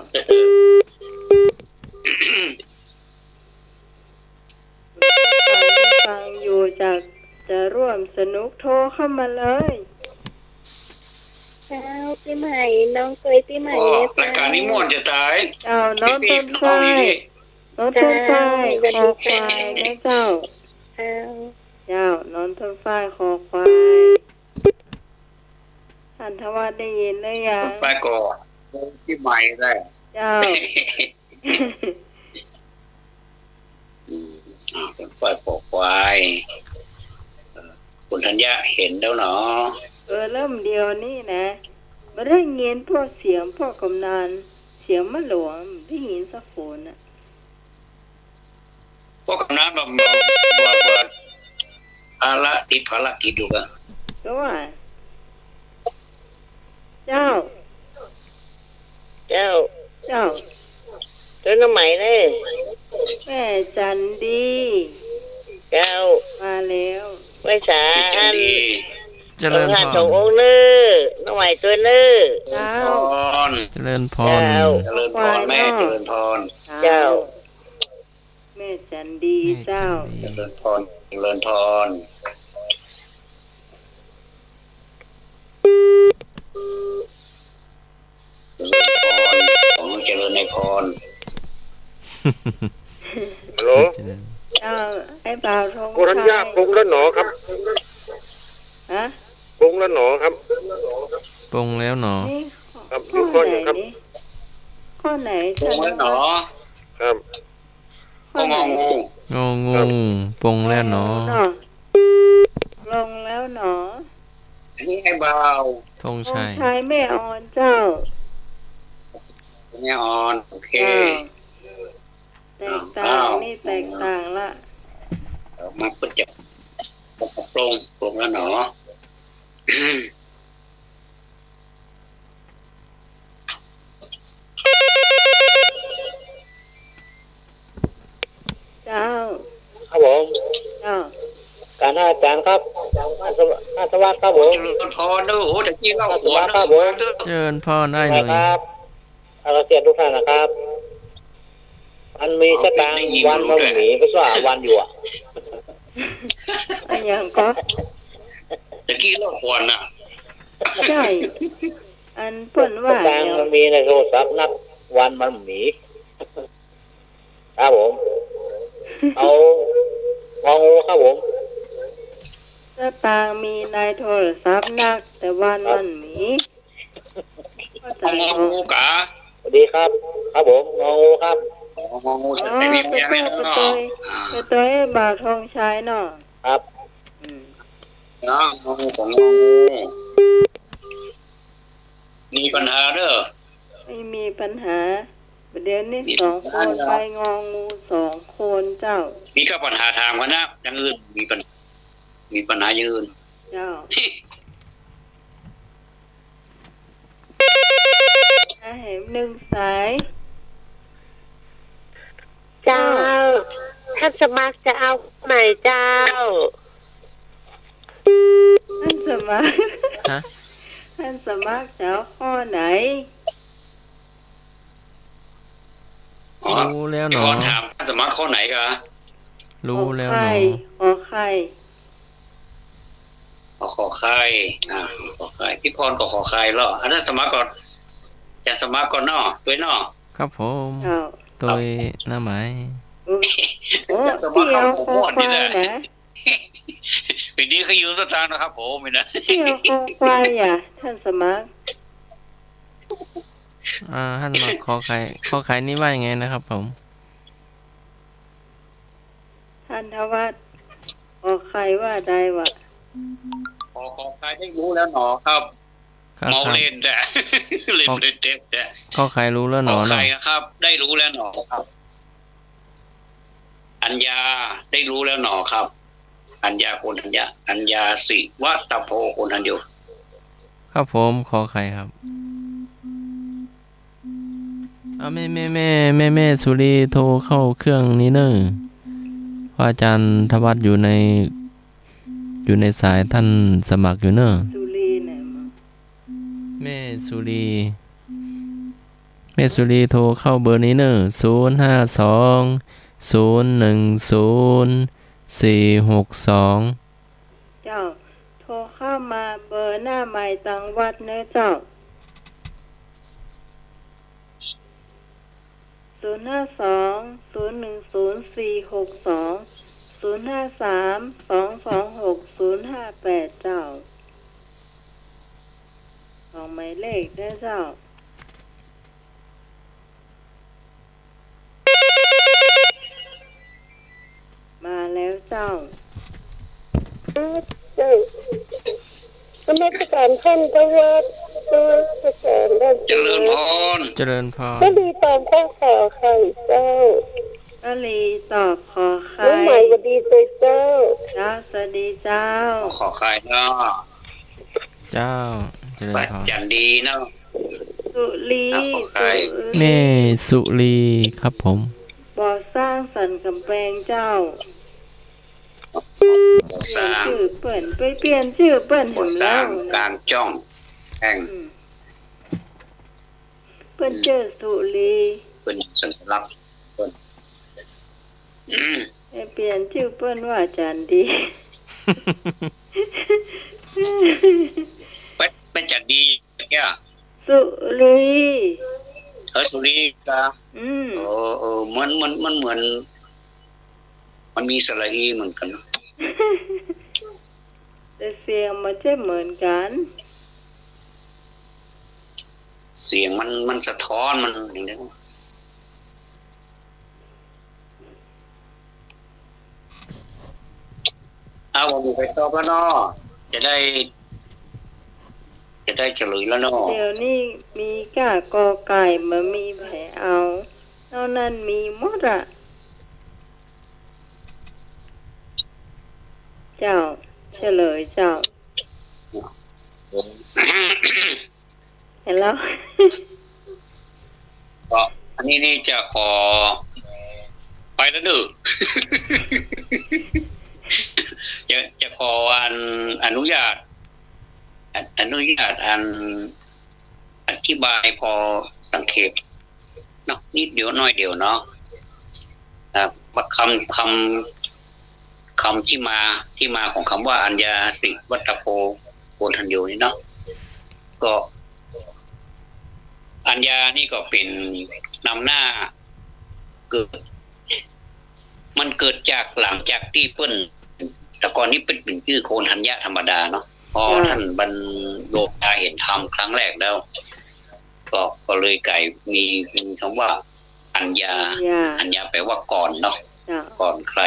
ฟังอยู่จากจะร่วมสนุกโทรเข้ามาเลย เจ้าปีใหม่น้องเคยปีใหม่ อ๋อรายการนี้ม่วนจะตาย เจ้าน้องต้น น้อ ฟ้าง นี่ ย ดิ น้องต้นฟ้ายคอควายนะเจ้า เจ้า เจ้าน้องต้นฟ้ายคอควายท่านทวัดได้ยินหรือยัง ไปก่อนที่ใหม่ได้ เจ้า เป็นควายคอควายคุณธัญญาเห็นแล้วเนาะ เริ่มเดียวนี่นะไม่ได้ยินพวกเสียงพวกกำนันเสียงมะหลวมได้ยินสักคนน่ะ พวกกำนันแบบภารกิจอยู่กัน ก็ว่าเจ้า เจ้า เจ้า ตัวน้องใหม่เลย แม่จันดี เจ้า มาแล้ว ไว้สา จันดี เจริญพ ผ่าน ร สององค์เนื้อน้องใหม่ตัวเนื้อ เจ้า พร เจริญพร เจ้า เจริญพรแม่เจริญพร เจ้า แม่จันดีเจ้า เจริญพรเจริญพรของเจริญในพร ฮัลโหล เจริญ เจ้าไอ้บ่าวทง โกรัญญาปรุงแล้วหนอครับ ฮะ ปรุงแล้วหนอครับ ปรงแล้วหนอ นี่ ครับอ ข้ ยู่ อ ข้อ ไหน ยังครับ นี่ข้อไหน ปรุงแล้วหนอ ครับ ก็งองู งองูปรงแล้วหนอ ลงแล้วหนอ อันนี้ไอ้เบา ธง อง ชัย ค์ชายแม่อ่อนเจ้า เนี่ยอ่อนโอเค แตกต่างนี่แตกต่างละ มาปุ๊บจะปรุงแล้วหนอ เจ้า ครับผม เจ้า การอาจารย์ครับอาสวัสดิ์ครับผม เจริญพรนะโอ้โหแต่กี้เล่าหัวนะ เจริญพรได้เลย ครับอาเซียนทุกท่านนะครับ มันมีสตางค์วันมันหนีก็สว่าวันอยู่อ่ะ อันยังก็ แต่กี้เล่าหัวน่ะ ใช่อันเพิ่น ส ว่า ตางค์ แล้ว มันมีในโทรศัพท์นับวันมันหนีครับผม เอางองูครับผม สตางค์มีในโทรศัพท์นัก แต่วันมันหมีก็ เอา จะ งองูกะ สวัสดีครับ ครับผมงองูครับ งองูแต่มีเมียไม่รู้เนาะ ไปตัวไอ้บ่าวทองชายเนาะ ครับ อืม งองูของงองูมีปัญหาเด้อ ไม่มีปัญหาเดี๋ยวนี้สองคนไปงองูสองคนเจ้า มีก็ปัญหาทางกันนะอย่างอื่นมีปัญหาอย่างอื่น เจ้าอาเห็นหนึ่งสาย เจ้าท่านสมัครจะเอาใหม่เจ้า ท่านสมัคร ฮะ ท่านสมัครจะเอาข้อไหน อ๋อ รู้แล้วหนอ ก่อนถามสมัครข้อไหนกะ รู้แล้วหนอ ขอไข่ ขอไข่ขอไข่พี่พรก็ขอไข่แล้วอันนั้นสมัครก่อนจะสมัครก่อนเนาะด้วยเนาะ ครับผม เจ้า โดยหน้าหมาย โอ้พี่เอาคอควายนะ ปีนี้เขาอยู่สตางค์นะครับผมไม่นะ พี่เอาคอควายอ่ะท่านสมัคร ท่านมาขอไข่นี่ว่ายังไงนะครับผม ท่านทวัดขอไข่ว่าใดวะ ขอไข่ได้รู้แล้วหนอครับ ครับ เมา ครับ เล่นจ้ะ เล่นเล่นเต็มจ้ะ ก็ใครรู้แล้วหน ข อ อใคร เนาะ ครับ ได้รู้แล้วหนอครับ อัญญาได้รู้แล้วหนอครับ อัญญาโกณทัญญาอัญญาสิวัตโพโกณทัญโย ครับผมขอใครครับแม่สุรีโทรเข้าเครื่องนี้เนอะพระอาจารย์ธวัฒน์อยู่ในสายท่านสมัครอยู่เนอะ สุรีเนี่ยมั้ง แม่สุรีโทรเข้าเบอร์นี้เนอะ052010462เจ้า โทรเข้ามาเบอร์หน้าใหม่ตังวัดเนื้อเจ้า052010462 053226058เจ้าของหมายเลขเนื้อเจ้า มาแล้วเจ้า เจ้านมัสการท่านพระวัดนมัสการท่าน เจริญพร เจริญพร ก็ดีตามข้อข่าวค่ะเจ้า ก็ลีตอบขอใคร น้องใหม่สวัสดีเจ้า เจ้าสวัสดีเจ้า ขอใครเนาะ เจ้าเจริญ ปัจ พร จันดีเนาะ สุรี ขอใคร แม่สุรีครับผม บ่อสร้างสันกำแพงเจ้า เปลี่ ส ยน ร้าง ชื่อเปิ้นไปเปลี่ยนชื่อเปิ้น บ เห็ ท น สร้า แล้ ง ว กลางจ้องแห่ง เปิ้นชื่อสุรี เป็นสัญลักษณ์อืม ไปเปลี่ยนชื่อเปิ้นว่าจันดี เป็นจันดีแก่ สุรี สุรีกะ มันเหมือนมันมีสระอีเหมือนกันเนอะ แต่เสียงมันจะเหมือนกัน เสียงมันสะท้อนมันอย่างนี้เอาผมไปตอบแล้วเนาะจะได้เฉลยแล้วเนาะ เดี๋ยวนี้มีกากอไก่มามีแผลเอาเท่านั้นมีหมดอ่ะ เจ้า เฉลยเจ้า เห็นแล้ว ก็อันนี้นี่จะขอไปแล้วดื้อ จะขออนุญาตอธิบายพอสังเกตเนาะนิดเดียวน้อยเดียวเนาะว่าคำที่มาของคำว่าอัญญาสิวัตโพโกณทัญโยนี่เนาะก็อัญญานี่ก็เป็นนำหน้ามันเกิดจากหลังจากที่เปิ้นแต่ก่อนนี้เป็นชื่อโกณทัญญะธรรมดาเนาะพอท่านบรรโลกาเห็นธรรมครั้งแรกแล้ว ก็เลยไก่มีคำว่าอัญญาแปลว่าก่อนเนาะก่อนใคร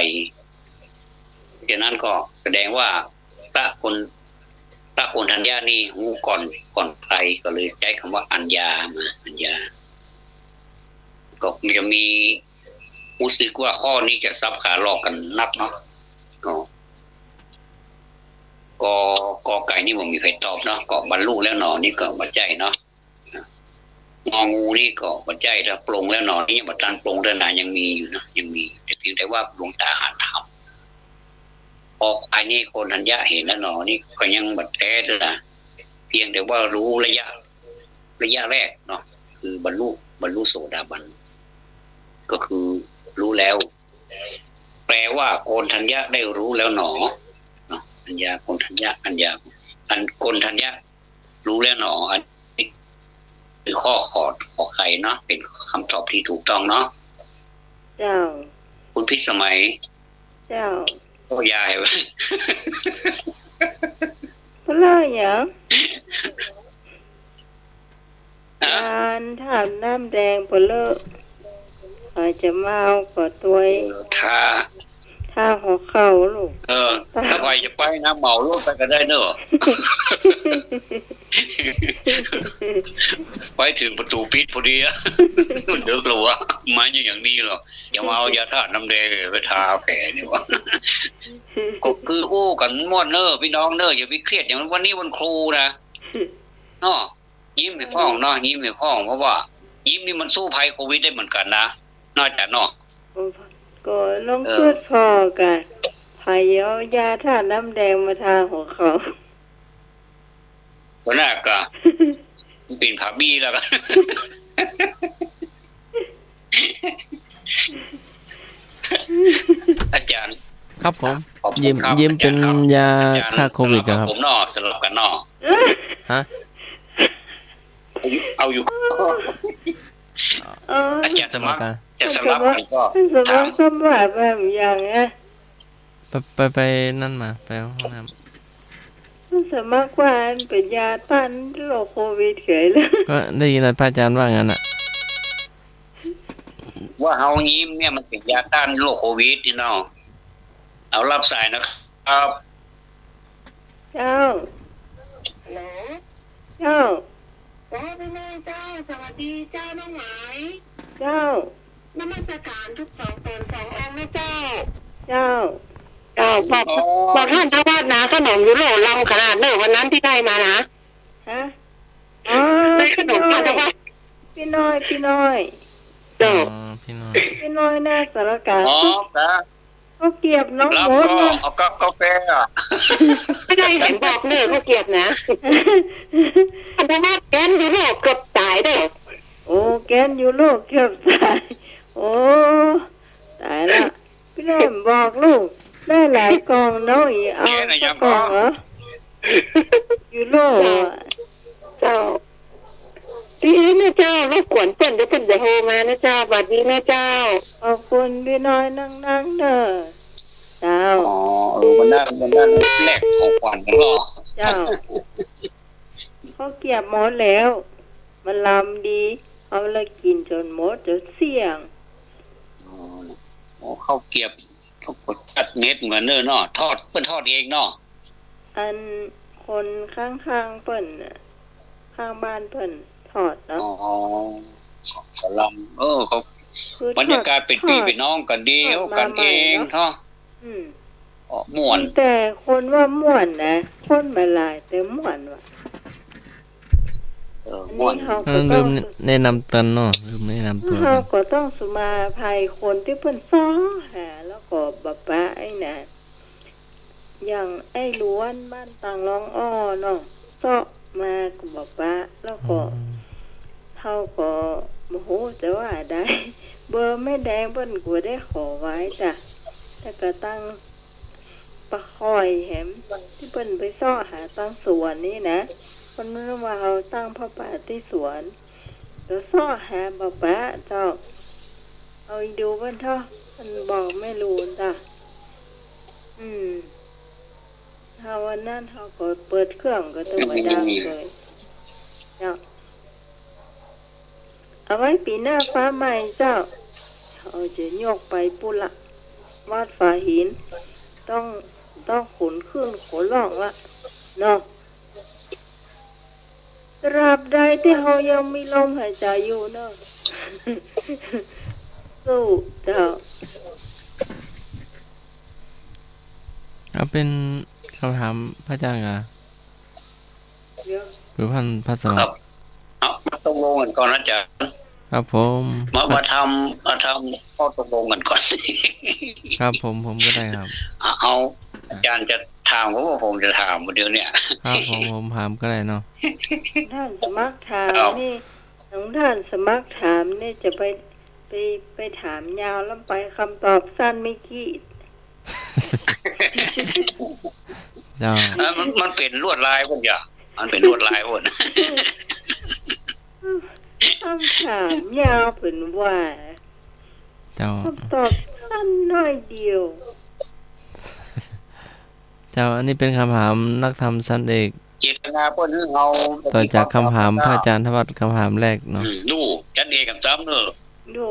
ดังนั้นก็แสดงว่าพระโกณทัญญานี่หูก่อนใครก็เลยใช้คำว่าอัญญามาอัญญาก็จะมีรู้สึกว่าข้อนี้จะซับขาหลอกกันนักเนาะก็ไก่นี่ผมมีใครตอบเนาะก็บรรลุแล้วหนอนี่ก็บัดใจเนาะงองูนี่ก็บัดใจถ้าปลงแล้วหนอนี่ยังบัดตันปลงเดินหนายังมีอยู่นะยังมีแต่เพียงแต่ว่าหลวงตาหาทำพอควายนี่โกณทัญญะเห็นแล้วหนอนี่ก็ยังบัดแท้ด้วยนะเพียงแต่ว่ารู้ระยะแรกเนาะคือบรรลุโสดาบันก็คือรู้แล้ว แปลว่าโกณทัญญะได้รู้แล้วหนออัญญาโกณทัญญะอัญญาโกณทัญญะรู้แล้วหนออันนี้คือข้อไขเนาะเป็นคำตอบที่ถูกต้องเนาะ เจ้า คุณพิสมัย เจ้า ก็ยายไว้ เพราะอะไรอย่าง ฮะ การถามน้ำแดงเปลือกอาจจะเมาก็ตัว ถ้า ท่าหัวเข่าลูก ถ้าใครจะไปนะเหมารถไปก็ได้เนอะไปถึงประตูปิดพอดีอะเดือดกลัวมาอย่างนี้หรออย่ามาเอายาธาตุน้ำแดงไปทาแผลนี่วะก็คืออู้กันม่วนเนอะพี่น้องเนอะอย่าไปเครียดอย่างวันนี้วันครูนะเนาะยิ้มให้พ่องเนาะยิ้มให้พ่องเพราะว่ายิ้มนี่มันสู้ภัยโควิดได้เหมือนกันนะน่าจะเนาะก็ลองเพื่อพอกันพายเอายาธาตุน้ำแดงมาทาหัวเขาก็น่าก็เป็นผาบี้แล้วกันอาจารย์ครับผมยิ้มเป็นยาฆ่าโควิดครับผมเนาะสลับกันเนาะฮะเอาอยู่อาจารย์สมัครจะสลับกันก็ถามคำว่าแบบอย่างเงี้ยไปนั่นมาไปห้องน้ำสมัครว่าเป็นยาต้านโรคโควิดเฉยเลยก็ได้ยินพระอาจารย์ว่างั้นอ่ะว่าเฮายิ้มเนี่ยมันเป็นยาต้านโรคโควิดนี่เนาะเอารับสายนะครับเจ้าเจ้าพี่น้องเจ้าสวัสดีเจ้าน้องหมายเจ้านมัสการทุก2 ตน 2 องค์นะเจ้าบอกท่านทวาสนะขนมยุโรปลำขนาดเนอะวันนั้นที่ได้มานะฮะได้ขนมท่านทวาสพี่น้อยพี่น้อยน่าสารกาเขาเกียบน้องโมดเอากาแฟไม่ได้เห็นบอกเนอะเขาเกียบนะท่านทวาสแกนยุโรปเกือบตายเด้อโอ้แกนยุโรปเกือบตายโอ้ตายละพี่น้อยบอกลูกได้หลายกองเนาะอีเอากองเหรอยูโรเจ้าพี่นะเจ้ารบกวนเปิ้นเดี๋ยวเปิ้นจะโทรมานะเจ้าสวัสดีนะเจ้าขอบคุณพี่น้อยนั่งเด้อเจ้ามันนั่นแลกของขวัญกันเหรอเจ้าเขาเก็บหมดแล้วมันลำดีเอาเลยกินจนหมดจนเสี่ยงเขาเก็บเขากดตัดเม็ดเหมือนเนาะทอดเปิ้นทอดเองเนาะอันคนข้างเปิ้นข้างบ้านเปิ้นทอดเนาะกำลังเขาบรรยากาศเป็นพี่เป็นน้องกันเดียวกันเองเนาะม่วนแต่คนว่าม่วนนะคนมาหลายแต่ม่วนว่ะม่วนลืมแนะนำตนเนาะลืมแนะนำตัวเราก็ต้องสุมาภัยคนที่เพิ่นซ้อหาแล้วก็บับป้าไอ้น่ะอย่างไอ้ล้วนบ้านต่างรองอ้อเนาะซ้อมากับบับป้าแล้วก็เท่าก็โมโหจะว่าได้เบอร์ไม่แดงเพิ่นก็ได้ขอไว้จ้ะแต่ก็ตั้งปะคอยแหมที่เพิ่นไปซ้อหาตั้งสวนนี่นะเพิ่นว่าเอาตั้งพระป่าที่สวนแล้วซ้อหาบับป้าเจ้าเอาดูเพิ่นเถอะมันบอกไม่รู้จ้ะถ้าวันนั้นเขาก็เปิดเครื่องก็ต้องมาดังเลยเจ้าเอาไว้ปีหน้าฟ้าใหม่เจ้าเขาจะยกไปปุละวาดฝาหินต้องขนขึ้นขนล่องละเนาะตราบใดที่เขายังมีลมหายใจอยู่เนาะสู้เจ้าเอาเป็นคำถามพระอาจารย์อ่ะหรือพระสวัสดิ์เอาตกลงกันก่อนนะจ๊ะครับผมมาทำข้อตกลงกันก่อนครับผมก็ได้ครับเอาอาจารย์จะถามว่าผมจะถามเดี๋ยวเนี่ยครับผมถามก็ได้เนาะท่านสมัครถามนี่น้องท่านสมัครถามนี่จะไปถามยาวแล้วไปคำตอบสั้นไม่กี่มันเป็นลวดลายพุ่นอย่ามันเป็นลวดลายพุ่นคำถามยาวเป็นว่าคำตอบสั้นน้อยเดียวเจ้าอันนี้เป็นคำถามนักธรรมสั้นเอกเจตนาเพิ่นคือเฮาต่อจากคำถามพระอาจารย์ทวัฒน์คำถามแรกเนาะดูจันเอกกับซ้ำเนอะดู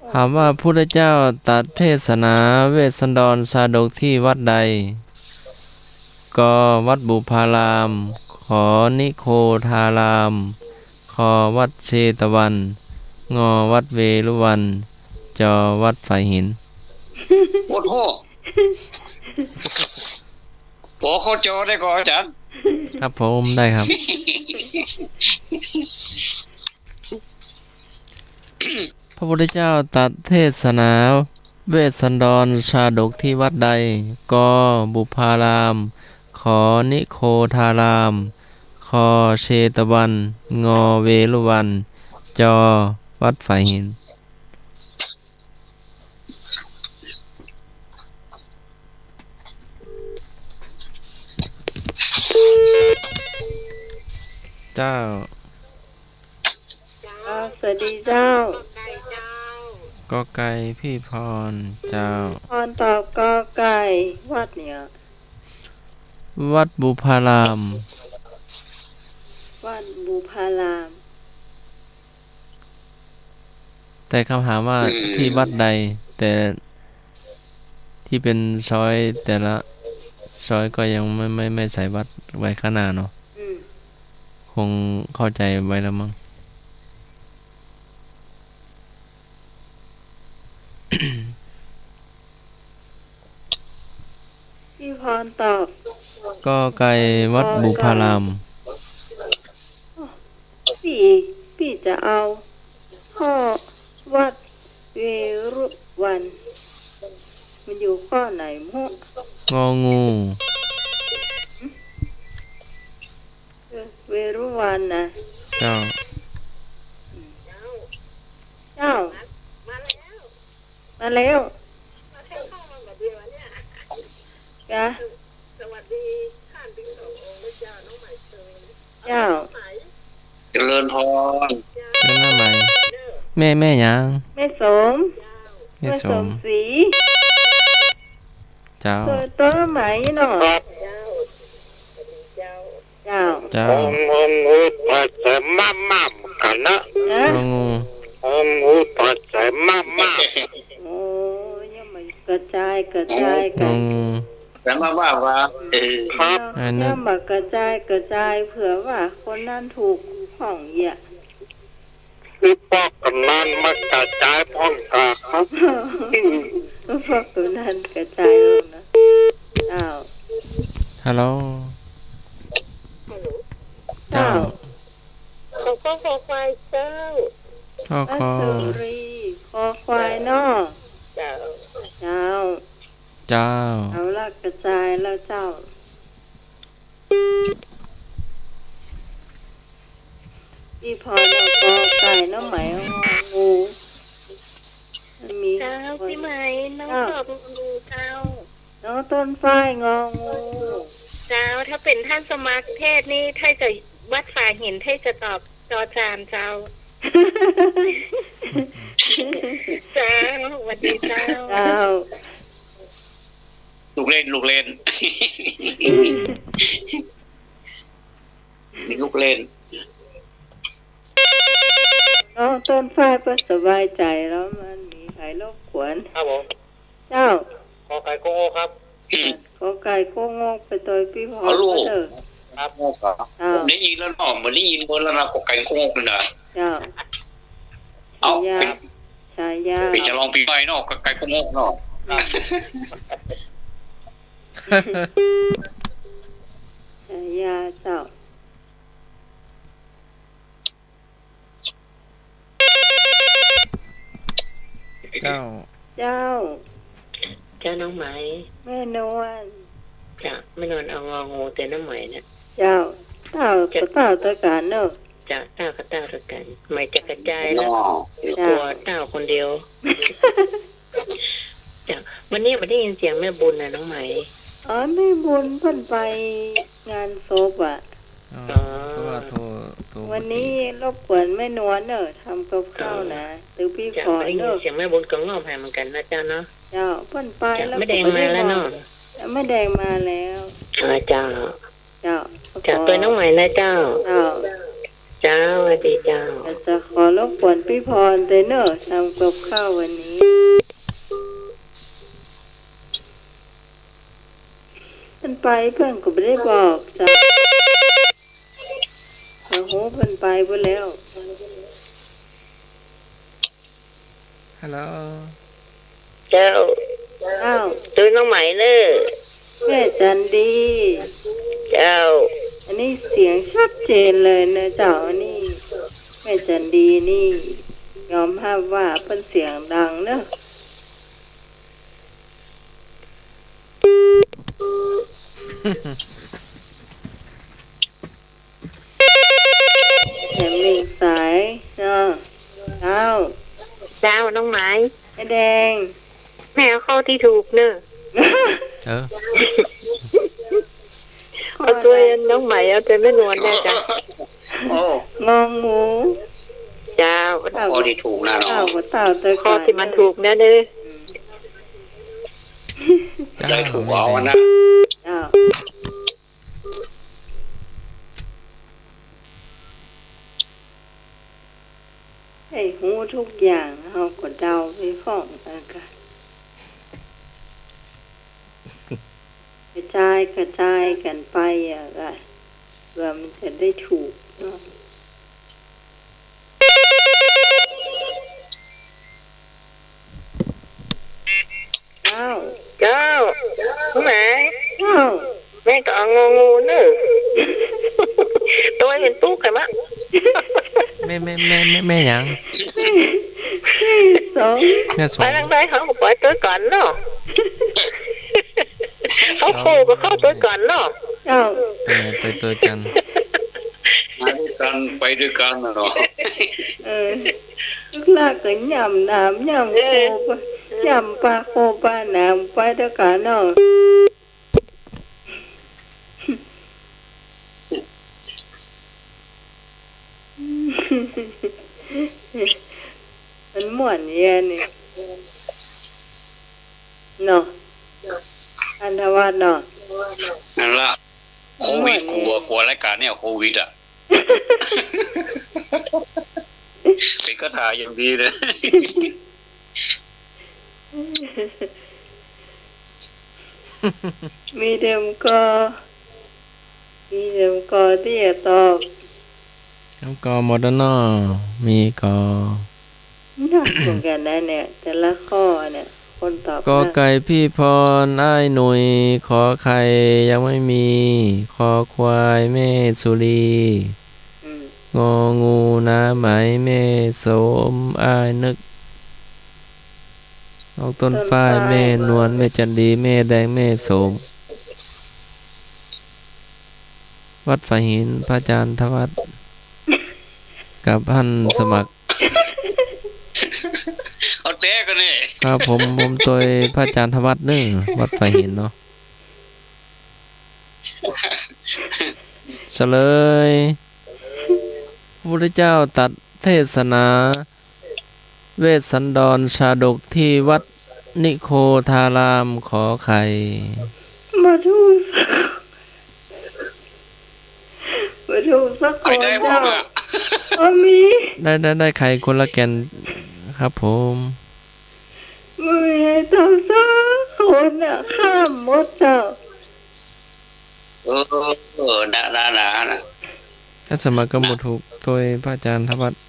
ถามว่าพุทธเจ้าตรัสเทศนาเวสสันดรชาดกที่วัดใดก็วัดบุพาราม ขอนิโคธาราม คอวัดเชตวัน งอวัดเวรุวัน จอวัดฝ่ายหิน โอ้โหปอเข้าจอได้ก่อนอาจารย์ ครับผมได้ครับ พระพุทธเจ้าตรัสเทศนาเวสสันดรชาดกที่วัดใดก็บุพาราม ขอนิโคธาราม คอเชตวัน งอเวรุวัน จอวัดฝ่ายหิน เจ้า สวัสดีเจ้า กอไก่พี่พร เจ้า พรตอบกอไก่วัดเนี่ย วัดบุพาราม วัดบุพาราม แต่คำถามว่าที่วัดใด แต่ที่เป็นซอยแต่ละซอยก็ยังไม่ใส่วัดไว้ข้างหน้าเนาะ คงเข้าใจไว้แล้วมั้ง พี่พรตอบ ก็ไกลวัดบุพาราม พี่จะเอาข้อวัดเวรุวัน มันอยู่ข้อไหนมั่ว งองู เวรุวันนะ เจ้า เจ้า มาแล้วจ้ะสวัสดีท่านทั้งสององค์เจ้าน้องใหม่เชิญเจ้า เจริญพร เป็นหน้าใหม่แม่ยัง แม่สม แม่สม ศรี เจ้า ตัวไหมหน่อย เจ้า เจ้า องอุปัสสะมะมะกันนะ นะ งองู องอุปัสสะมะมะ โอ้ยังไม่กระจายกระจาย ง กั อน งู แต่ว่าครับ อันนั้ แล้ น วมากระจายกระจายเผื่อว่าคนนั้นถูกของเหยีย คือพวกกำนันมากระจายพ้องกาครับ พวกตัวนั้นกระจายลงนะเจ้า ฮัลโหล เจ้า ขอควายเจ้า ข้อ อั คอ ศรีคอควายนอ เจ้า เจ้า เจ้า เอาละกระจายแล้วเจ้า พี่พรเอากอไก่น้องไหมเอางูมันมี เจ้าพี่ไหมน้องตอบงูเจ้า น้องต้นฝ้ายงองู เจ้าถ้าเป็นท่านสมัครเทศนี่ถ้าจะวัดฝ่ายหินถ้าจะตอบจอจานเจ้า เจ้าสวัสดีเจ้า เจ้า ลูกเล่นลูกเล่น น้องต้นฝ้ายก็สบายใจแล้วมันมีใครรบกวน ครับผม เจ้า ขอไก่โกโอครับ ขอไก่โก้งอกไปต่อยพี่พร เอาลูก ก็เถอะ ครับ เจ้า ได้ยินแล้วเนาะมันได้ยินเบอร์แล้วนะกไก่โค้งเลยนะ เจ้า เอา ฉายา ไปจะลองปีใหม่เนาะกไก่โค้งเนาะ ฉายาเจ้า เจ้า เจ้า เจ้าน้องไหม แม่นวล จะไม่นอนเอางองูแต่น้ำไหมนะ เจ้าเต้าตะการเนอะ จะเต้ากับเต้าด้วยกันไม่จะกระจายแล้ว เนาะ กลัวเต้าคนเดียวจะวันนี้ไม่ได้ยินเสียงแม่บุญนะน้องไหม อ๋อไม่บุญเพิ่นไปงานศพอ่ะ อ๋อเพราะว่าโทร วันนี้รบกวนแม่นวลเนอะทำกับข้าวนะหรือพี่ จะ พร ไม่ได้ เน ยิน อะ เสียงแม่บุญก็งอบหายเหมือนกันนะเจ้าเนาะ เจ้าเพิ่นไป จะ แล้ว ไม่แดงมาแล้วเนาะ แม่แดงมาแล้ว เจ้า เจ้า จะตัวน้องไหมนะเจ้า เจ้า เจ้าสวัสดีเจ้า จะขอรบกวนพี่พรเตเนอร์ทำกับข้าววันนี้มันไปเพื่อนก็ไม่ได้บอกจ้ะโอ้โหเพื่อนไปไปแล้ว ฮัลโหล เจ้า อ้าว ตัวน้องไหมเนอะ แม่จันดี เจ้า อันนี้เสียงชัดเจนเลยนะเจ้าอันนี้แม่จันดีนี่ยอมรับว่าเป็นเสียงดังเนอะแถมมีสายเนาะเจ้า เจ้าน้องไหม ไอ้แดง แม่เอาข้อที่ถูกเนอะ เออ เอาตัวน้องไหมเอาตัวแม่นวลได้จ้ะ โอ้ งองู เจ้า ข้อที่ถูกนะเนาะ เต่ากับเต่าเตย ข้อที่มันถูกนะเด้อ ได้ถูกเอานะ เจ้าไอ้หูทุกอย่างเขาก็เดาไปฟ้องกันกระจายกันไปอ่ะก็เพื่อมันจะได้ถูกเนาะอ้าว เจ้าน้องไหม อ้าว แม่ก็เอางองูเนอะตัวเป็นตุ๊กกันมะ แม่หยัง สอง แม่ส ไป อง ทางใดเขาก็ปล่อยตัวก่อนเนาะเขาคู่ก็เข้าตัวก่อนเนาะ เจ้า ไปตัวกัน ไปด้วยกันเนาะ ลูกลากก็ย่ำน้ำย่ำโคปะย่ำปลาโคปลาน้ำไปเด้อกันเนาะมันม่วนเย็นนี่เนาะอันทวัฒน์เนาะ นั่นละโควิดกลัวรายการเนี่ยโควิดอ่ะเป็นก็ถ่ายอย่างดีเลย มีเดิมก็ที่จะตอบ แล้วก็โมเดอร์นอมีก็ หนักเหมือนกันนะเนี่ยแต่ละข้อเนี่ยคนตอบ กอ นะ ไก่พี่พรอ้ายหนุ่ยขอไข่ยังไม่มีคอควายแม่สุรี อืม งองูน้าไหมแม่โสมอ้ายนึกออกต้นฝ้ายแม่นวลแม่จันดีแม่แดงแม่โสม วัดฝายหินพระอาจารย์ทวัฒน์กับท่านสมัคร เอาเต้กันนี่ ครับผมตัวพระอาจารย์ทวัฒน์เด้อวัดฝายหินเนาะเฉลยพระพุทธเจ้าตรัสเทศนา เวสสันดรชาดกที่วัดนิโคธารามขอไข่ มาดูสักค ไป น ได้บ้า เจ้าง อ่ะ มี ได้ไข่คนละแกนครับผม มือให้เจ้าสักคนน่ะข้ามหมดเจ้า นะ ถ้าสมัครก็บ่ถูกตัวพระอาจารย์ทวัฒน์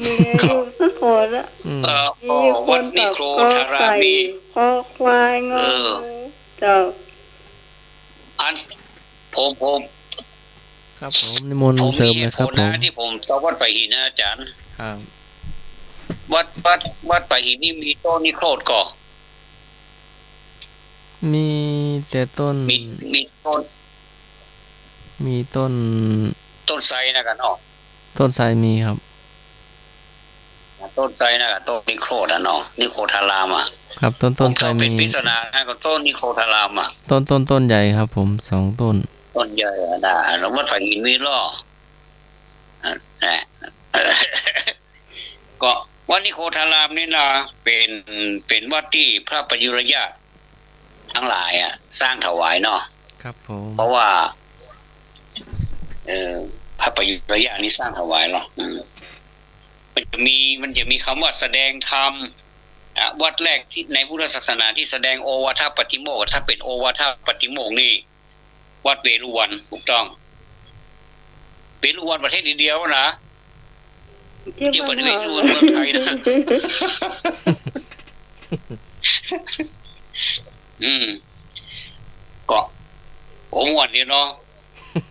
มีลูกสักคนละ อืม มีค วัด น นิ ตอบ โคร ก็ ธารา ใส่ มี คอควายงองูเจ้า อันผม ครับผมนิมนต์เสริมนะครับผม ที่ผมชอบวัดไฟหินนะอาจารย์ ครับ วัดไฟหินนี่มีต้นนิโครธก่อ มีแต่ต้น มีต้น มีต้น ต้นไทรนะกันเนาะ ต้นไทรมีครับ ต้นไทรนะกับต้นนิโครธอ่ะเนาะนิโครธารามอ่ะ ครับต้นไทร ผม มี เป็นปริศนากับต้นนิโครธารามอ่ะ ต้นใหญ่ครับผม2ต้น ต้นใหญ่อะนะแล้ววัดไฟหินมีล่อก็วัดนิโครธารามนี่นะเป็นวัดที่พระประยุรญาติทั้งหลายอ่ะ สร้างถวายเนาะ ครับผม เพราะว่า พระประยุระยะนี้สร้างถวายหรอมันจะมีคำว่าแสดงธรรมวัดแรกที่ในพุทธศาสนาที่แสดงโอวาทปฏิโมกข์ถ้าเป็นโอวาทปฏิโมกข์นี่วัดเวรุวันถูกต้องเวรุวันประเทศเดียวนะที่ประเทศเวรุวันเมืองไทยนะก็ผมวันนี้เนาะ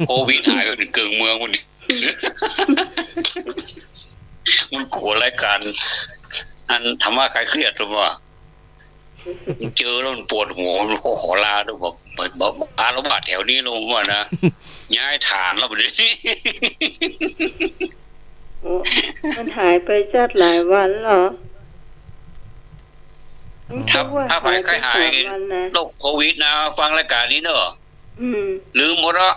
โควิดหายไปถึงเกิงเมืองวันนี้มันโกรธรายการอันทำว่าใครเครียดหรือเปล่าเจอแล้วมันปวดหัวมันขอลาด้วยบอกอาระบาดแถวนี้ลงว่านะย้ายฐานแล้วแบบนี้มันหายไปจัดหลายวันเหรอถ้าไปใครหายโรคโควิดนะฟังรายการนี้เนอะลืมหมดละ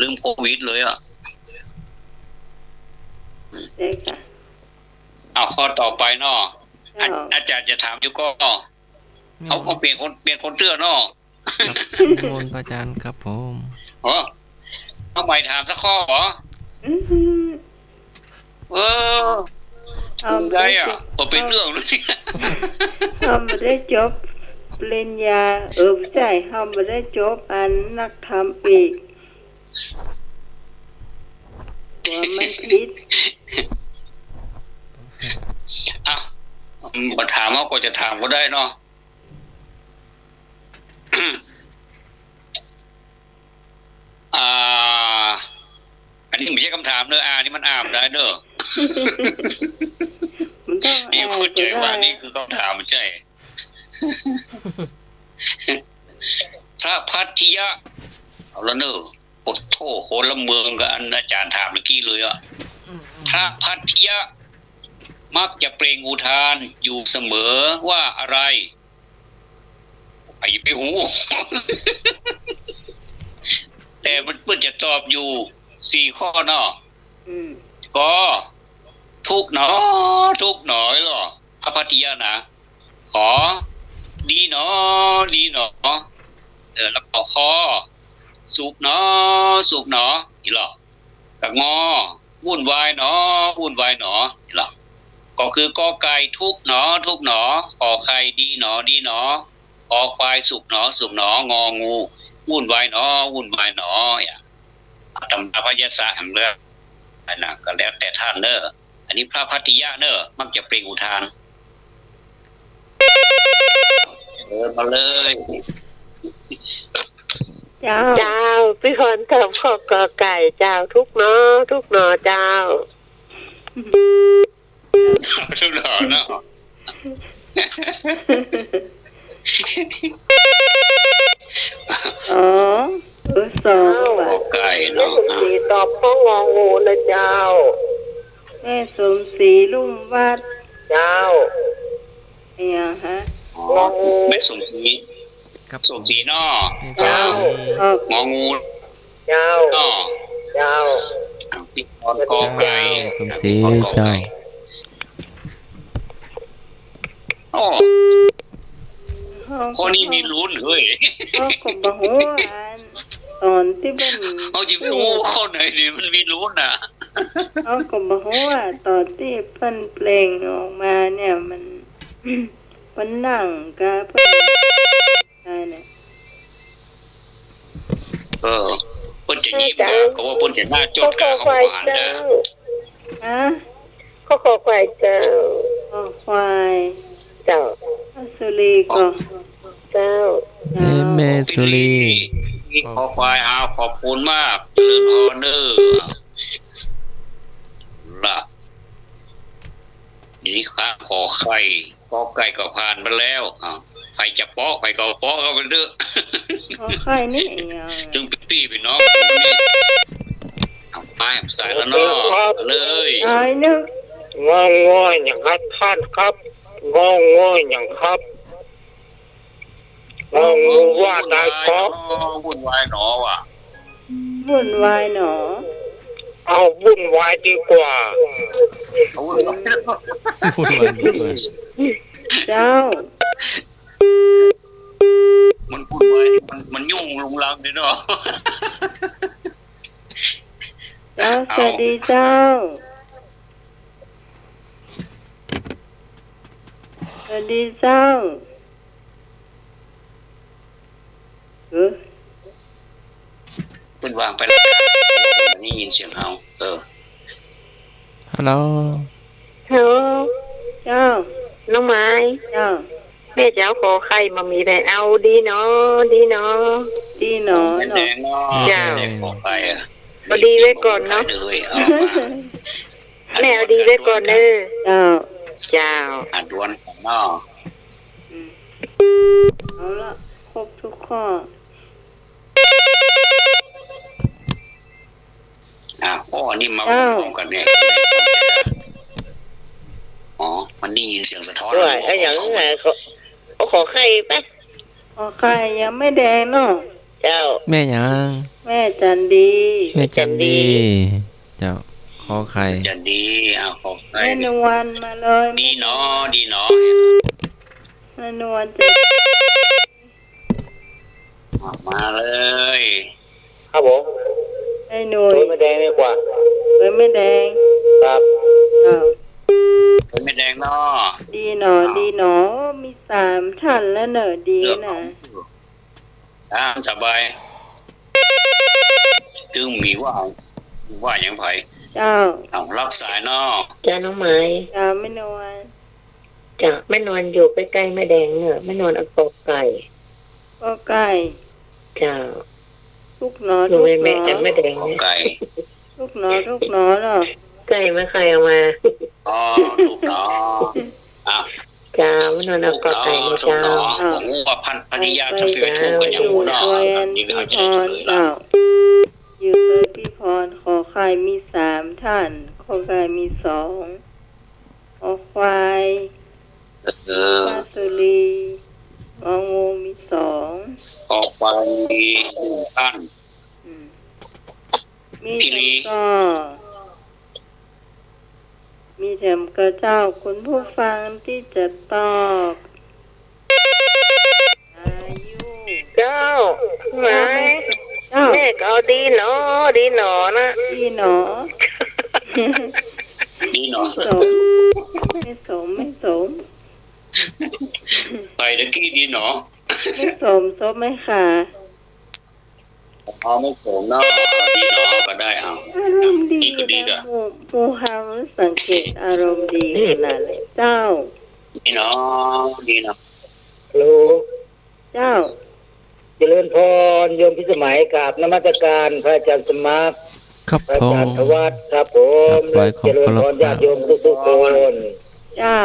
ลืมโควิดเลยอ่ะใช่ค่ะเอาข้อต่อไปเนาะอาจารย์จะถามอยู่ก็เขาเปลี่ยนคนเตื้อเนาะมนต์พระอาจารย์ครับผมเอาใหม่ถามสักข้อเหรอได้อ่ะก็เป็นเรื่องเลยเขาไม่ได้จบปริญญาใช่เขาไม่ได้จบอันนักธรรมอีกว่ามันผิดมาถามเขาก็จะถามก็ได้เนาะอันนี้ไม่ใช่คำถามเนอะนี่มันอ่านได้เนอะนี่เข้าใจว่านี่คือคำถามไม่ใช่พระพัทยะเอาละเนอะปดโทษโคนละเมืองกันอาจารย์ถามเมื่อกี้เลยอ่ะพระพัทยะมักจะเปล่งอุทานอยู่เสมอว่าอะไรไปหูแต่มันเพื่อจะตอบอยู่4 ข้อเนาะก็ทุกหนอทุกหนอหรอพระพัทยานะขอดีหนอดีหนอแล้วก็ขอสุขหนอสุขหนออีหรอกับงอวุ่นวายหนอวุ่นวายหนออีหรอก็คือกอไก่ทุกหนอทุกหนอขอไข่ดีหนอดีหนอขอควายสุขหนอสุขหนององูวุ่นวายหนอวุ่นวายหนอตำราพยาศาสตร์แห่งเรื่องนะก็แล้วแต่ท่านเนอะอันนี้พระพัทยะเนอะมักจะเปล่งอุทานมาเลยเจ้าพี่คนเติมข้อกอไก่เจ้าทุกหนอทุกหนอเจ้าทุกหนอเนาะสองไก่เนาะสีตอบข้ององูนะเจ้าแม่สมศรีลุ่มวัดเจ้าเนี่ยฮะงองูแม่สมศรีกับสมศรีเนาะเจ้างองูเจ้าเนาะเจ้าพี่กรกอไก่สมศรีเจ้าคนนี้มีลุ้นเฮ้ยก็บอกว่าตอนที่เป็นเขาจะไม่รู้คนไหนนี่มันมีลุ้นอ่ะก็บอกว่าตอนที่เป็นเพลงออกมาเนี่ยมันนั่งกับเพื่อนเนี่ยเพิ่นจะยิ้มนะก็ว่าเพิ่นจะหน้าจดกาเขาหวานนะขอควายเจ้าควายเจ้าสุรีก็เจ้าแม่สุรีขอควายขอบคุณมากเลื่อนออเดอร์ล่ะนี่ค่ะขอไข่ขอไก่ก็ผ่านไปแล้วใครจะเปาะใครก็เปาะก็ไปเด้อขอไข่นี่ถึงพี่พี่น้องนี่เอาไปใส่แล้วเนาะเลยไอ้นึกงออย่างครับท่านครับงออย่างครับงองูว่าได้ครับวุ่นวายหนอว่ะวุ่นวายหนอเอาวุ่นวายดีกว่าวุ่นวายเจ้ามันวุ่นวายมันยุ่งลุงลังเลยเนาะ เจ้าสวัสดีเจ้าสวัสดีเจ้าขึ้นวางไปแล้วนี่ยินเสียงเฮาฮัลโหล ฮัลโหล เจ้า น้องไม้ เจ้า แม่จะเอาขอไข่มามีแต่เอาดีเนาะดีเนาะ ดีหนอ แดงเนาะ จ้า แดงขอไปอ่ะ เอาดีไว้ก่อนเนาะ แม่เอาดีไว้ก่อนเด้อ เจ้า เจ้า อัดดวนของเนาะ เอาละครบทุกข้อ โอ้นี่มาพร้อมกันเนี่ยอ๋อมันได้ยินเสียงสะท้อน ด้วยไอ้อย่างไงเขาขอไข่ไป ขอไข่ยังไม่แดงเนาะ เจ้า แม่หยัง แม่จันดี แม่จันดี เจ้าขอไข่ จะดีขอไป แม่นวลมาเลย ดีเนาะดีเนาะ แม่นวลจะ มาเลย ครับผม ไอ้หนุ่ย ตัวไม่แดงดีกว่า เลยไม่แดง ครับ อ้าว เป็นไม่แดงเนาะ ดีหนอดีหนอมี3ชั้นแล้วเนอะดีนะ สบายตึงมีว่าอย่างไผ เจ้า เอารักสายเนาะ จ้าน้องไม้ เจ้าไม่นวล จ้าแม่นอนอยู่ใกล้ๆแม่แดงเนอะแม่นอนเอากอไก่ ก็ไก่ เจ้า ลูกหนอ หนู ลูก เป็น หน แม่ อ จากแม่แดง ขอ เนี่ย ไก่ ลูกหนอลูกหนอเนาะ ไก่ไม่ใครเอามา อ๋อถูกเนาะ จ้าแม่นอนเอากอไก่นะ ถูก เจ้า เนาะผมว่าพันธิยาทำไปถูกกันอย่าง อยู่ เนาะ ซอย นี่ พี่ เอา พ จะได้ ร เฉลยละ เจ้าอยู่ซอยพี่พรขอไข่มี3ท่านขอไก่มี2ขอควาย เออ ปาสุรีงองูมี2 ออกไปท่าน มี พี่ลี ก็มีแถมกระเจ้าคุณผู้ฟังที่จะตอบอายุ เจ้าไม้ เจ้า แม่ก็เอาดีเนาะดีหนอนะ พี่หนอ นี่เนาะ ไม่สมไม่สม ไปตะกี้ดีเนาะ ไม่สมซบไหมค่ะ เอาไม่ผมเนาะดีเนาะก็ได้เอา อารมณ์ดี ดีก็ดี นะ อะ หมูเฮาสังเกตอารมณ์ดีขนาดเลยเจ้า ดีเนาะดีเนาะ ฮัลโหล เจ้า เจริญพรโยมพิสมัยกราบนมัสการพระอาจารย์สมัคร ครับ พระ ผ อาจาร ม ย์ธวัฒน์ครับผม ครับ เจริญพรญาติโยมทุกๆคน เจ้า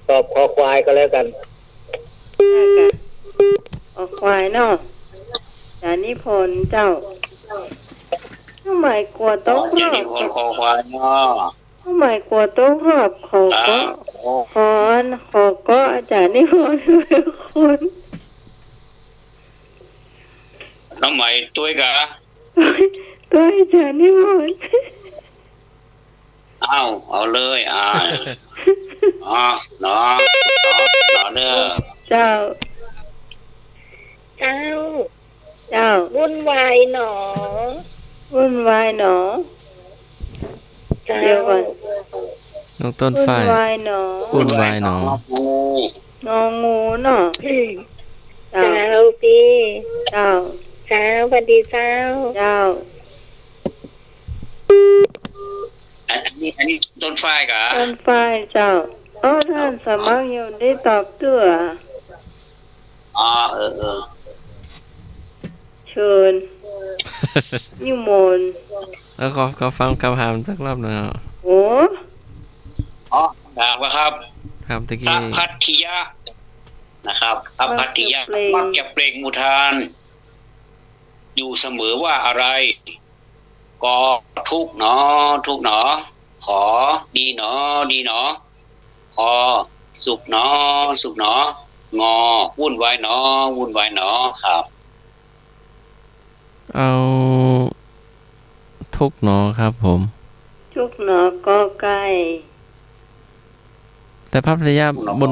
ตอบคอควายก็แล้วกัน น่ากะออกควายเนาะจานิพนธ์เจ้าทำไมกลัวโต๊ะร จะ อ มี บ คนคอควายเนาะ ทำไมกลัวโต๊ะรอบขอก็ขอก็อาจารย์นิพนธ์เป็นคน น้องใหม่ตุ้ยกะ ตัวอาจารย์นิพนธ์ เอาเลยเนาะเนาะเด้อ เจ้า เจ้า เจ้า วุ่นวายหนอ วุ่นวายหนอ เจ้า เดี๋ยวก่อน น้องต้น วุ่น ฝ้ายว ายหนอ วุ่นวายหนอ งองูเนาะ เจ้า เจ้าพี่ เจ้า เจ้าสวัสดีเจ้า เจ้า อันนี้ต้นฝ้ายกะ ท่านฝ่ายเจ้าท่านสมัครอยู่ได้ตอบตัว เออ เชิญ นิมนต์ แล้วก็ฟังคำถามสักรอบหนึงครับ โอ้ ดาบครับ ครับตะ พ กี้ ระพัทธิยะนะครับพระพัทธิยะมักจะเปล่งอุทาน อยู่เสมอว่าอะไร ก็ทุกหนอทุกหนอ ขอดีหนอดีหนอขอสุขหนอสุขหนองอวุ่นวายหนอวุ่นวายหนอครับ เอาทุกหนอครับผม ทุกหนอก็ไก่ แต่พระพยาบ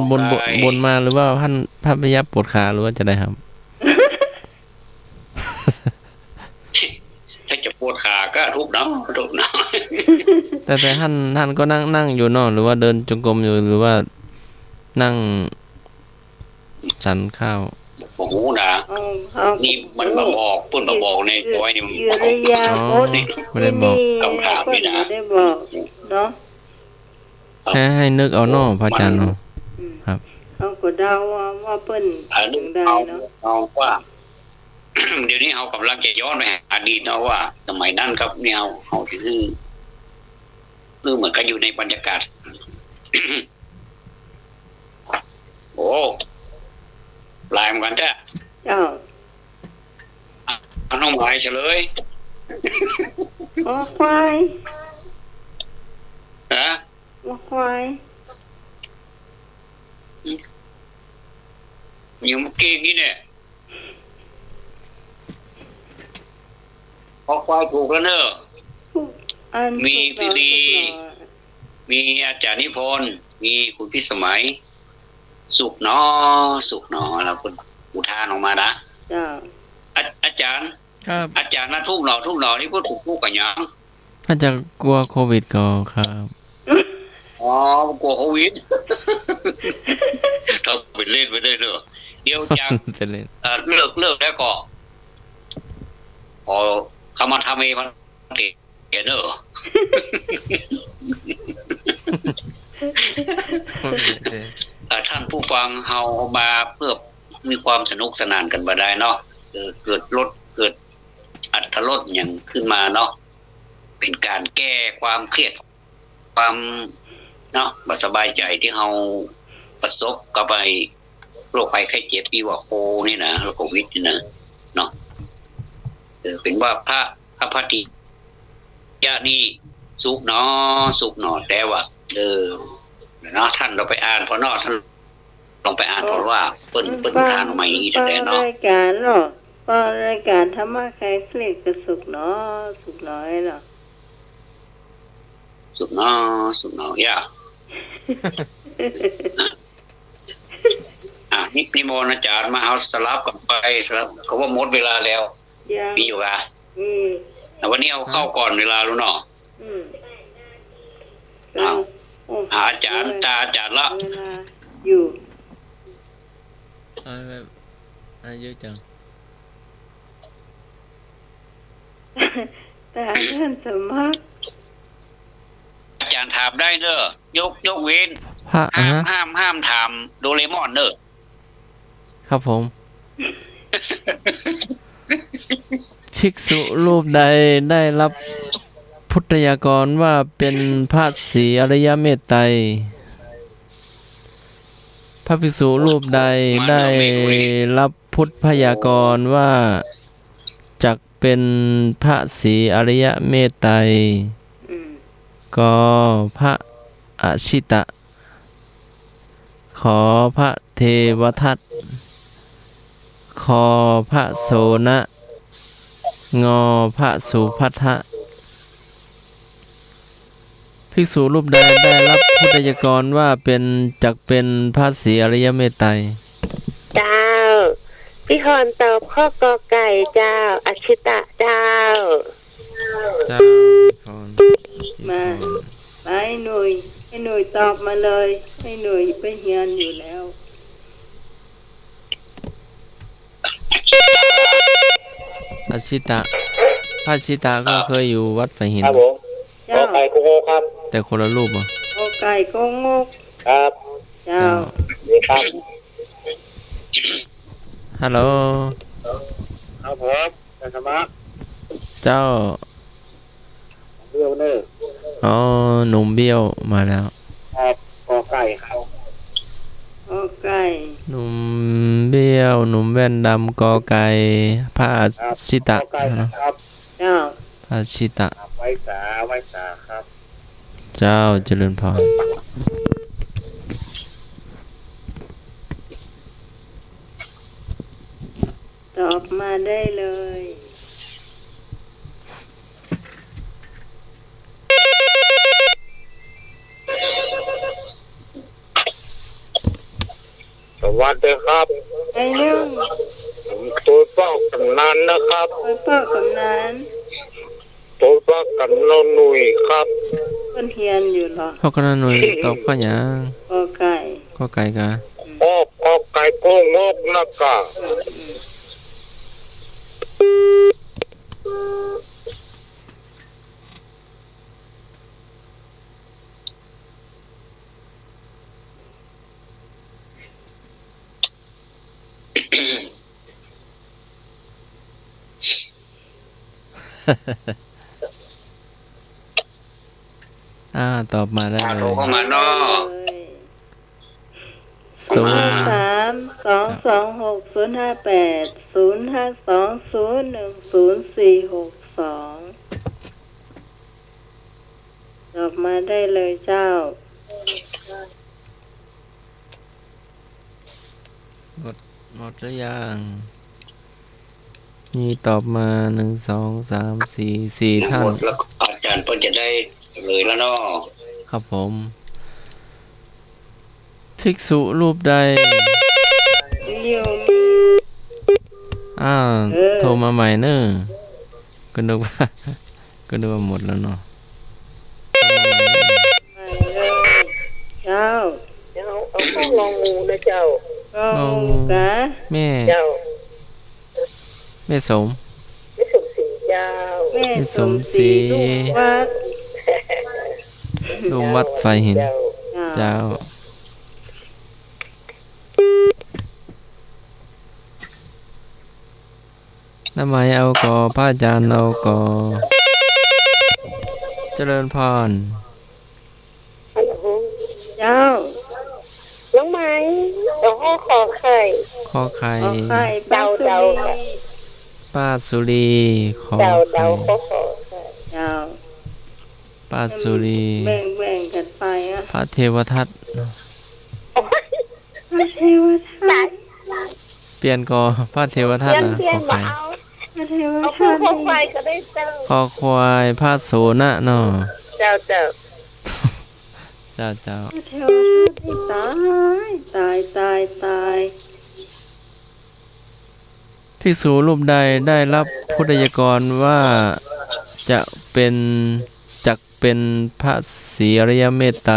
นมาหรือว่าพระพยาปวดขาหรือว่าจะได้ครับ ถ้าจะปวดขาก็ทุ ทุกข์เนาะทุกข์เนาะ แต่ท่านก็นั่งอยู่เนาะหรือว่าเดินจงกรมอยู่หรือว่านั่งฉันข้าว โอ้โหนะนี่มันมาบอกเพิ่นมาบอกในตัวนี่มัน อิริยาบถ ไม่ได้บอก คำถามนี่นะ ไม่ได้บอกเนาะ ให้นึกเอาเนาะพระอาจารย์เนาะ ครับ เขาก็เดาว่าเปิ้น อัน ถึ นี้ งได้ เอา เนาะ เอาว่า เดี๋ยวนี้เขากำลังจะย้อนไปหาอดีตเนาะว่า สมัยนั้นครับเนี่ยเขาคือเหมือนกันอยู่ในบรรยากาศ โอ้ลายเหมือนกันจ้ะ เจ้า เอาน้องหมายเฉลย ควาย ฮะ ควาย อยู่เมื่อกี้นี่เนี่ยพอควายถูกแล้วเนอะ อัน มีพี่ลี ถูกต้อง มีอาจารย์นิพนธ์มีคุณพิสมัย สุขหนอแล้วคุณอุทานออกมานะ เจ้า อาจารย์ ครับ อาจารย์นะทุ่งหนอนี่พูดถูกพูดกันยัง ถ้าจะกลัวโควิดก็ครับ อ๋อกลัวโควิด ถ้าไปเล่นไปได้เนอะเดี๋ยวจาก จะเล่น เลิกแล้วก็พอเขามาทำเองมันเกเนอะ ท่านผู้ฟังเฮาเอามาเพื่อมีความสนุกสนานกันบ่ได้เนาะเกิดอรรถรสอย่างขึ้นมาเนาะเป็นการแก้ความเครียดความเนาะบ่สบายใจที่เฮาประสบกับไอ้โรคภัยไข้เจ็บปีว่าโคนี่นะโควิดนี่นะเนาะเป็นว่าพระพัทธิยะนี่สุขเนาะแต่ว่าเนาะท่านเราไปอ่านพอเนาะท่านลองไปอ่านพอว่าเปิ้นทานออกมาอย่างนี้แต่เนาะ รายการเนาะฟังรายการธรรมะใครเครียดก็สุขเนาะสุขน้อยเนาะ สุขเนาะย่านิมนต์อาจารย์มาเอาสลับกันไปสลับเขาว่าหมดเวลาแล้ว ยัง มีอยู่อ่ะ อืม วันนี้เอาเข้าก่อนเวลารู้เนาะ อืม อ้าว โอ้ อาจารย์ละ เวลาอยู่ เยอะจัง แต่ท่านสมัคร อาจารย์ถามได้เนอะยกเว้น พระ ห้ามถามโดเรมอนเนอะ ครับผม ภิกษุรูปใดได้รับพุทธยากรว่าเป็นพระศรีอริยเมตไตรพระภิกษุรูปใดได้รับพุทธยากรว่าจักเป็นพระศรีอริยเมตไตร อืม ก็พระอชิตะ ขอพระเทวทัตขอพระโสนะงอพระสุภัททะภิกษุรูปใดได้รับพุทธยากรว่าจักเป็นพระศรีอริยเมตไตร เจ้า พี่ฮอนตอบข้อกอไก่เจ้าอชิตะเจ้า เจ้า มาให้หน่วยตอบมาเลยให้หน่วยไปเฮียนอยู่แล้ว พระชิตะพระชิตะก็เคยอยู่วัดไฟหิน ครับผมข เจ้า อไก่โกโก้ครับ แต่คนละรูปอ่ะ โอไก่โกงก ครับ เจ้า นี่ครับ ฮัลโหล ครับผมนายธรรมะ เจ้า เรื่องเนอร์ อ๋อหนุ่มเบี้ยวมาแล้ว ครับขอไก่ครับ โอไก่ หนุ่มเบี้ยวหนุ่มแว่นดำกอไก่พระชิตะ ขอไก่ เนาะ ครับ เจ้า พระชิตะ ไว้สาครับ เจ้าเจริญพร ตอบมาได้เลย สวัสดีครับ ไอ้เรื่อง ผมตัวเป้ากำนันนะครับ ไปพ่อกำนัน ตัวเป้าก กันน้องหนุ่ยครับ เพิ่นเฮียนอยู่เหรอ พ่อกันหน่อยตอบข้อหยัง กอไก่ ข้อไก่กะ ออกออกไก่โก้งอกนะกะ อืม ตอบมาได้เล โทร ย เข้ามาเนาะ ศูนย์ 3-226-058-0520-1042ตอบมาได้เลยเจ้า หมดหรือยังมีตอบมา4 ท่าน หมดแล้วอาจารย์เพิ่นจะได้เลยแล้วเนาะ ครับผม ภิกษุรูปใด โยม โทรมาใหม่เนอะก็นึกว่า ก็นึกว่าหมดแล้วเนาะ มาเลยเจ้า เดี๋ยวเอาข้องลองงูนะเจ้า ก็กะ แม่ เจ้า แม่สม ไม่สุขสีเจ้า แม่ ส ส ม ม ศรี ศรีลูกวัด รูปวัดไฟหิน เจ้า เจ้า น้ำไม้เอากอพระอาจารย์เอากอเจริญพร ฮัลโหล เจ้า น้องไม้เดี๋ยวขอไข่ ขอไข่ ขอไข่ป้าสุ เดา รี ค่ะ ป้าสุรีขอ เดา ไข่ ขอไข่ เจ้า ป้าสุรี แบ่งกันไปอ่ะ พระเทวทัต โอ้ย พระเทวทัต เปลี่ยนกอพระเทวทัต เพี้ยน ขอ มา ไข่ เอา พระเทว เอา ทัต ข้อไฟก็ได้เจ้า คอควายพระโสนะเนาะ เจ้า เจ้าเจ้า พระเทวทัตที่ตาย ภิกษุรูปใดได้รับพุทธยากรว่าจะเป็นจักเป็นพระศรีอริยเมตไตร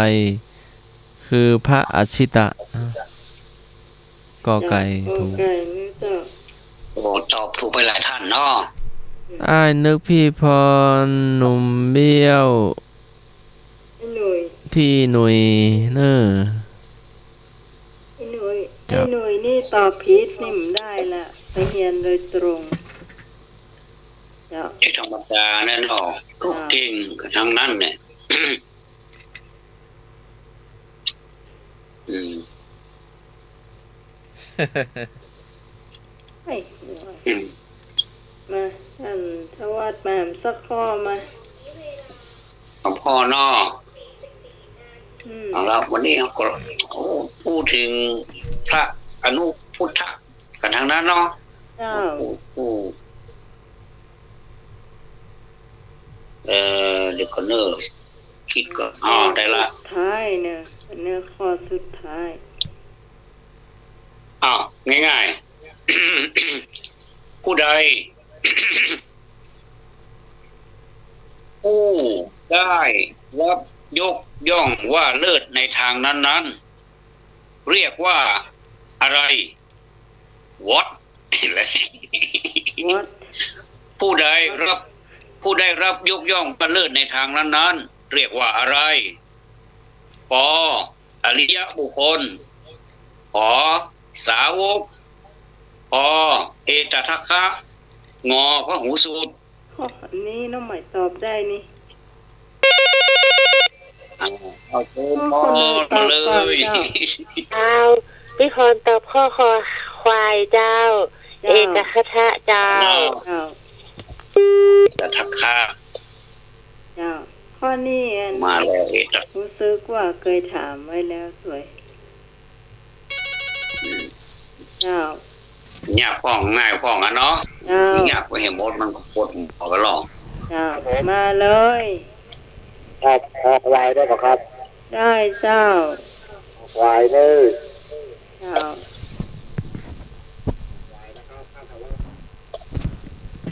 คือพระอชิตะกอไก่ กอ ถูก ไก่นี่เจ้า โอ้ตอบถูกไปหลายท่านเนาะ อ้ายนึกพี่พรหนุ่มเบี้ยว ไอ้หนุ่ย พี่หนุ่ยเนอ ไอ้หนุ่ย เจ้า ไอ้หนุ่ยนี่ตอบผิดนี่มันได้ละไปเรียนโดยตรงเจ้า ที่ธรรมดาแน่นอนก็เก่งกันทั้งนั้นเนี่ย อืม เฮ้ย อืม มาท่านทวัดมาสักข้อมา ของพ่อเนาะ เอาละวันนี้เราก็พูดถึงพระอนุพุทธะกันทางนั้นเนาะ เจ้า เดี๋ยวก็เนอร์คิดก็ได้ละ สุดท้ายเนี่ยเนื้อข้อสุดท้าย อ้าวง่ายๆ ผู้ใด ผู้ได้รับยกย่องว่าเลิศในทางนั้นๆ เรียกว่าอะไร what วัด ผู้ใดรับยกย่องว่าเลิศในทางนั้นๆ เรียกว่าอะไรปอริยบุคคลขอสาวกพเอตทัคคะงอพระหูสูตร ข้อนี้น้องใหม่ตอบได้นี่ เอาเชิญพอมาเลย อ้าวพี่พรตอบข้อคอควายเจ้า เอกคทะเจ้า เจ้า ตทัคคะ เจ้าข้อนี้อัน มาแล้วเอต รู้สึกว่าเคยถามไว้แล้วสวยเจ้า หยาบฟ้องง่ายฟ้องอ่ะเนาะ เจ้า หยาบก็เห็นหมดมันก็ปวดหัวก็ลอง เจ้ามาเลย ครับควายได้ปะครับ ได้เจ้า ควายเลย เจ้า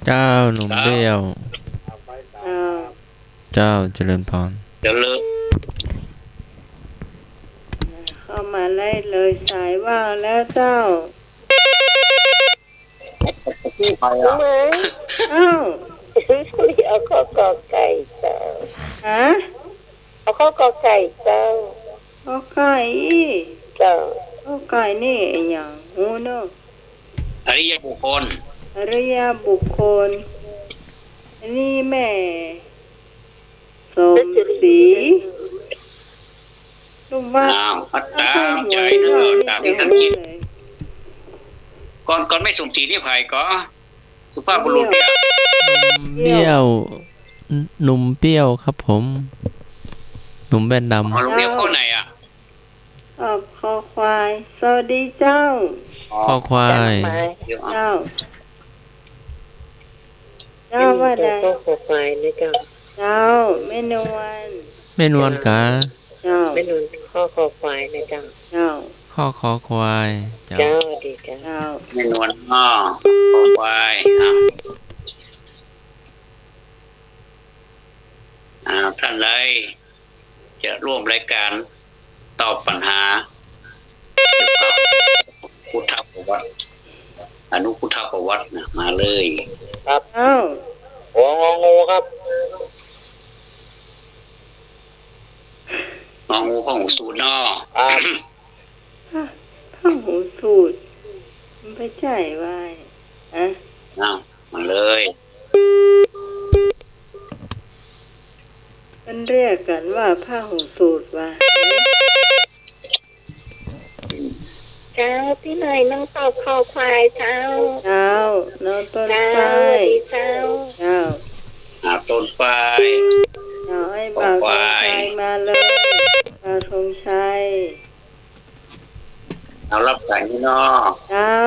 เจ้าหนุ่มเบี้ยว เจ้า เจ้าเจริญพร เดี๋ยวเลิก เข้ามาไล่เลยสายว่างแล้วเจ้า ที่ไป น้องไหม อ้าว เอาข้อกอไก่เจ้า ฮะ เอาข้อกอไก่เจ้า ข้อไก่ เจ้า ข้อไก่นี่ไอ้หยังหูเนาะ อริยบุคคล อริยบุคคลอันนี้แม่สมศรีลูกว่า อ้าวพัดตามใจเนอะตามที่ท่านคิดก่อนไม่สมศรีนี่ไผก็สุภาพบุรุษเนี่ย เปรี้ยวหนุ่มเปรี้ยวครับผมหนุ่มแว่นดำ มาโรงเรียนข้อไหนอ่ะ ออกคอควายสวัสดีเจ้า ข้อควาย เดี๋ยว เจ้า เจ้าว่าใด ข้อควายนะเจ้า เจ้าแม่นวล แม่นวลกา เจ้า ไม่นุนข้อควายนะเจ้า เจ้า ข้อคอควายเจ้า เจ้าดีเจ้า เจ้า ไม่นวลอ้อขอควายท่านใดจะร่วมรายการตอบปัญหาเกี่ยวกับพุทธประวัติอนุพุทธประวัตินะมาเลย เจ้า หัวงองูครับ งองูของสูตรนอ ผ้าหูสูตรมันไปใจไว้อะ มาเลย มันเรียกกันว่าผ้าหูสูตรว่า เจ้าพี่หน่อยน้องตอบข้อควายเจ้า เจ้าน้องต้น เจ้า ไม้ ดีเจ้า เจ้า ต้นไฟ เจ้าให้บ่าวธงชัยมาเลยบ่าวธงชัย เอารับสายนี่นอ เจ้า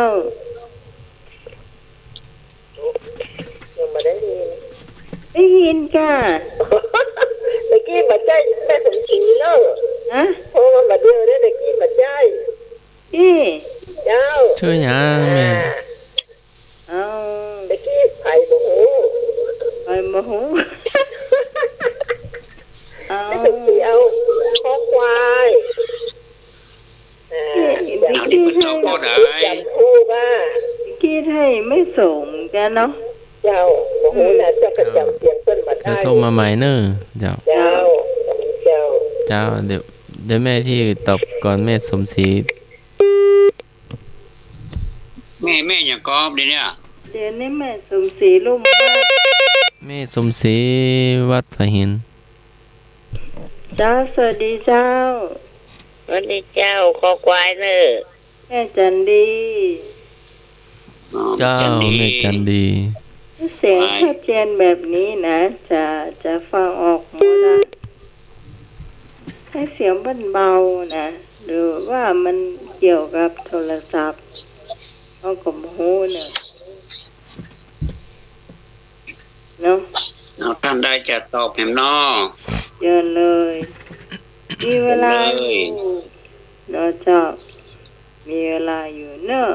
ยังมาได้ยิน ได้ยินก่ะ ตะกี้มาใจแม่สมศรีเนาะ ฮะ เพราะว่ามาเดียวได้ตะกี้มาใจ พี่ เจ้า ชื่อหยังแม่ เอา ตะกี้ไผ่โมโห ไปมาหูเอา แม่สมศรีเอาข้อควายเอาที่เป็นเจ้าก็ได้ จำคู่ว่า กี้ให้ไม่สมกันเนาะ เจ้าโมโหนะเจ้ากระจำเสียงเพิ่นมา เดี๋ยวได้โทรมาใหม่เนอะเจ้า เจ้าเจ้า เจ้าเดี๋ยวแม่ที่ตอบก่อนแม่สมศรี แม่อย่างกอบเดี๋ยวนี้ เดี๋ยวนี้แม่สมศรีลูกมาก แม่สมศรีวัดพระหิน เจ้าสวัสดีเจ้า วันนี้เจ้าคอควายเนอะ แม่จันดี เจ้าแม่จันดี เสียงชัดเจนแบบนี้นะจะฟังออกหมดนะให้เสียงเบาๆนะหรือว่ามันเกี่ยวกับโทรศัพท์เอากับหูเนี่ยเนาะ เอาท่านได้จะตอบแหมนอ เชิญเลยมีเวลาอยู่เนาะเจ้ามีเวลาอยู่เนอะ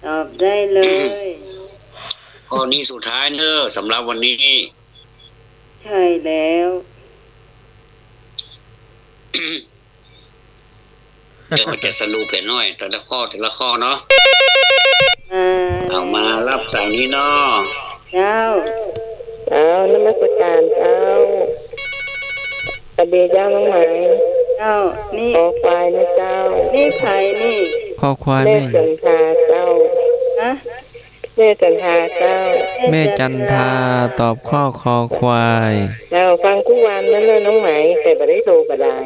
ตอบได้เลย ข้อนี้สุดท้ายเนอะสำหรับวันนี้ ใช่แล้ว เดี๋ยวมันจะสรุปให้หน่อยแต่ละข้อเนาะ มา เอามารับสายนี้เนาะ เจ้า เจ้านมัสการเจ้าสวัสดีเจ้าน้องไหม เจ้านี่ คอควายนะเจ้า นี่ไผ่นี่ ข้อควาย แม่ แม่ จันทาเจ้า ฮะ แม่จันทาเจ้า แม่จันทาตอบข้อคอควาย เจ้าฟังทุกวันนั่นเลยน้องไหมแต่ไม่ได้โทรก็ได้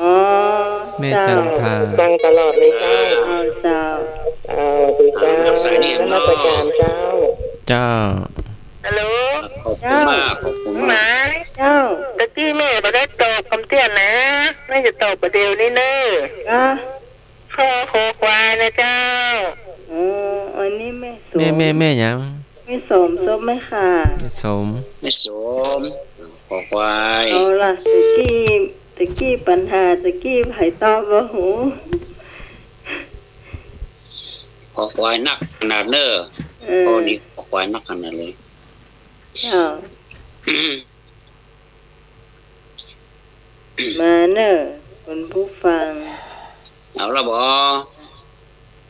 อ๋อ แม่ เจ้า จันทา ฟังตลอดเลยเจ้า เอาเจ้า ดีเจ้านมัสการเจ้า เจ้า ฮัลโหล ขอบคุณมากขอบคุณ น้องไหม มาก เจ้า ตะกี้แม่ไม่ได้ตอบคำเตือนนะแม่จะตอบประเดี๋ยวนี้เนอะ อ่ะ ข้อคอควายนะเจ้า อ๋ออันนี้ไม่สม แม่หยัง ไม่สมซบไหมค่ะ ไม่สม ไม่สมขอควาย เอาล่ะตะกี้ปัญหาตะกี้ไผ่ตอบว่าหู ขอควายนักขนาดเนอะ เออ ข้อนี้ขอ ควายนักขนาดเลย เจ้ามาเนอะคุณผู้ฟัง เอาละบ่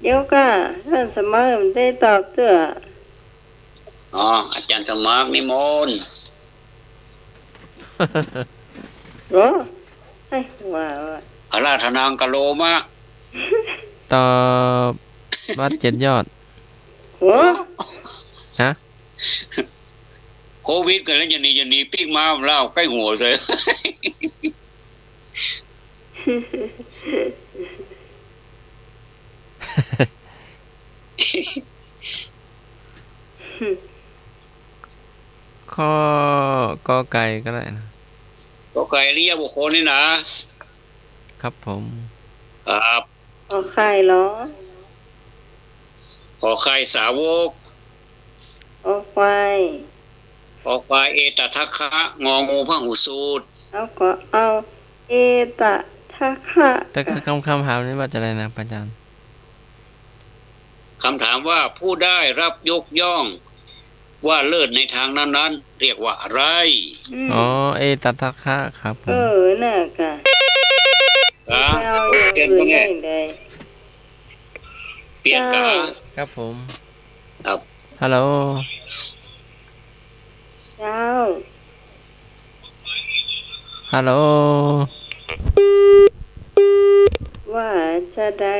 เดี๋ยวก็ท่านสมัครได้ตอบเตื้อ อ๋ออาจารย์สมัครนิมนต์ เหรอไอ้ว่า อาราธนางกะโลมะ ตอบวัด7 ยอด หัว ฮะ โควิดกันแล้วอย่าหนีปิ๊กมาเล่าใกล้หัวเลย ข้อกอไก่ก็ได้นะ ก็ไก่อริยบุคคลนี่นะครับ ผม ครับ เอาไข่เหรอ ขอไข่สาวก เอาควาย ขอควายเอตทัคคะงองูพหูสูตร เอาก็เอาเอตะทะคะ แต่คำถามนี้ว่าจะอะไรนะอาจารย์ คำถามว่าผู้ได้รับยกย่อง ว่าเลิศในทางนั้นๆเรียกว่าอะไร อ๋อเอตทัคคะครับผม น่ะกะ อ่ะ ไม่เอาอย่าง เปลี่ยน อื่ ก็ น ไง ได้เลย เปลี่ยนกะ ครับผม ครับ ฮัลโหล เจ้า ฮัลโหล ว่าจะได้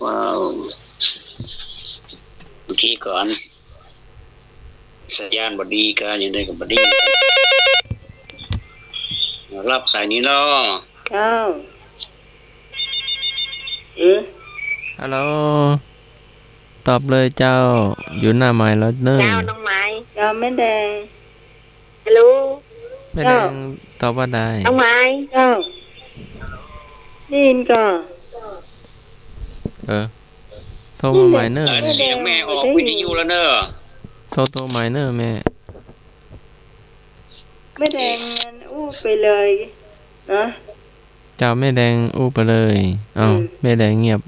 ว้าวบางทีก่อนสัญญาณบดีก็ยังได้กับบดีรับสายนี้เนาะ เจ้าฮัลโหลตอบเลยเจ้าอยู่หน้าไม้แล้วเนิ่ง เจ้าน้องไม้ เจ้าไม่แดง ฮัลโหล ไม่ได้ตอบว่าได้ น้องไม้ เจ้าได้ยินก่อน โทรมาใหม่เนอะ เสียงแม่ออกวิทยุแล้วเนอะ โทรใหม่เนอะแม่ ไม่แดงงั้นอู้ไปเลยนะ เจ้าแม่แดงอู้ไปเลยอ้าวแม่แดงเงียบ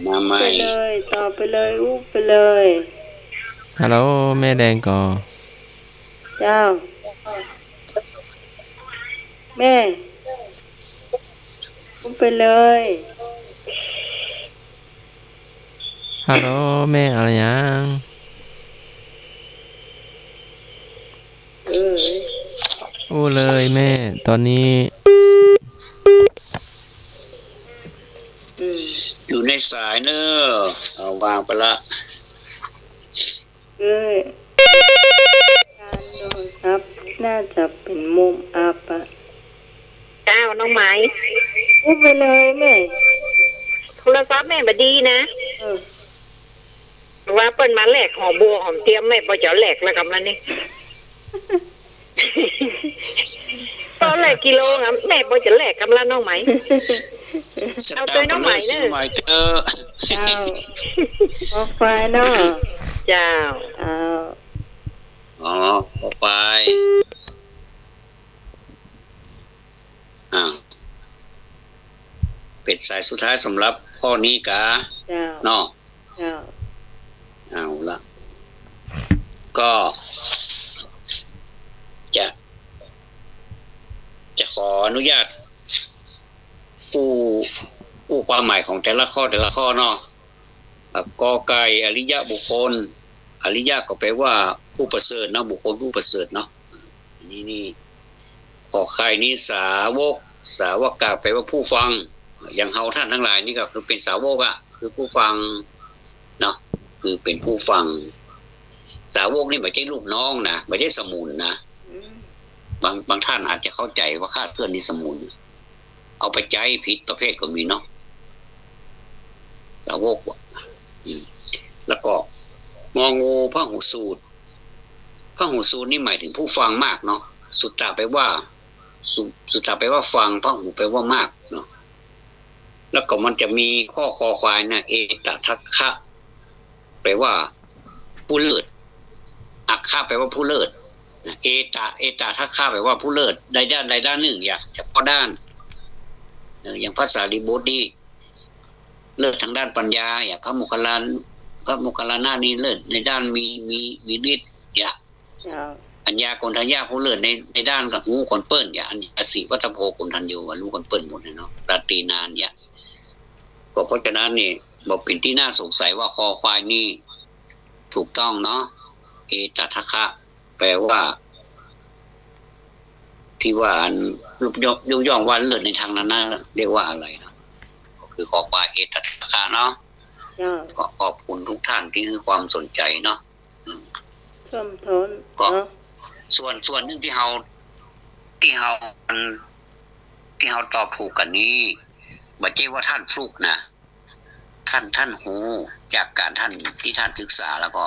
มาใหม่ ไปเลยต่อไปเลยอู้ไปเลย ฮัลโหลแม่แดงก่อ เจ้าแม่อู้ไปเลย ฮัลโหลแม่อะไรยัง อู้เลยแม่ตอนนี้ อยู่ในสายเนอะเอาวางไปละ การโดนครับน่าจะเป็นมุมอับอะ เจ้าน้องไม้ อู้ไปเลยแม่ โทรศัพท์แม่บดีนะ เออ ว่าเปิ้นมาแหลกหอบัวหอมเตรียมแม่พอจะแหลกแล้วกับมันนี่ ตอนแหลกกิโลครับแม่พอจะแหลกกำลังน้องไหม เอาตัวน้องใหม่เนอะ ใหม่เถอะ เจ้าออกไปเนาะ เจ้า เอา อ๋อออกไปอ้าวเป็ดสายสุดท้ายสำหรับข้อนี้กะ เจ้า เนาะ เจ้า เอาละก็จะขออนุญาตผู้ความหมายของแต่ละข้อเนาะกอไก่อริยะบุคคลอริยะก็แปลว่าผู้ประเสริฐเนาะบุคคลผู้ประเสริฐเนาะนี่ขอไข่นี้สาวกกะแปลว่าผู้ฟังอย่างเฮาท่านทั้งหลายนี่ก็คือเป็นสาวกอะคือผู้ฟังเนาะคือเป็นผู้ฟังสาวกนี่ไม่ใช่ลูกน้องนะไม่ใช่สมุนนะบางท่านอาจจะเข้าใจว่าคาดเพื่อนนี่สมุนเอาไปใจผิดประเภทก็มีเนาะสาวกแล้วก็งองูพหูสูตรนี่หมายถึงผู้ฟังมากเนาะสุตตะแปลว่าฟังพหูแปลว่ามากเนาะแล้วก็มันจะมีข้อคอควายนะเอตทัคคะแปลว่าผู้เลิศอักขะแปลว่าผู้เลิศเอตทัคคะแปลว่าผู้เลิศใดด้านหนึ่งอย่างเฉพาะด้านอย่างภาษาลิบุตรนี่ เลิศทางด้านปัญญาอย่างพระโมคคัลลานะนี่เลิศในด้านมีฤทธิ์อย่าง เจ้า อัญญาโกณทัญญาผู้เลิศในด้านกับหูคนเปิ้นอย่างอัญญาสีวัตโพโกณทัญโยรู้คนเปิ้นหมดเลยเนาะราตรีนานอย่างก็เพราะฉะนั้นนี่บอกเป็นที่น่าสงสัยว่าคอควายนี่ถูกต้องเนาะเอตทัคคะแปลว่าที่ว่ายุย่องว่าเลิศในทางนั้นนะเรียกว่าอะไรนะก็คือคอควายเอตทัคคะเนาะ เจ้า ก็ขอบคุณทุกท่านที่ให้ความสนใจเนาะ ท่วมทน ก็ เนาะ ส่วนหนึ่งที่เราตอบถูกกันนี้บ่ใช่ว่าท่านฟลุกนะท่านหูจากการท่านที่ท่านศึกษาแล้วก็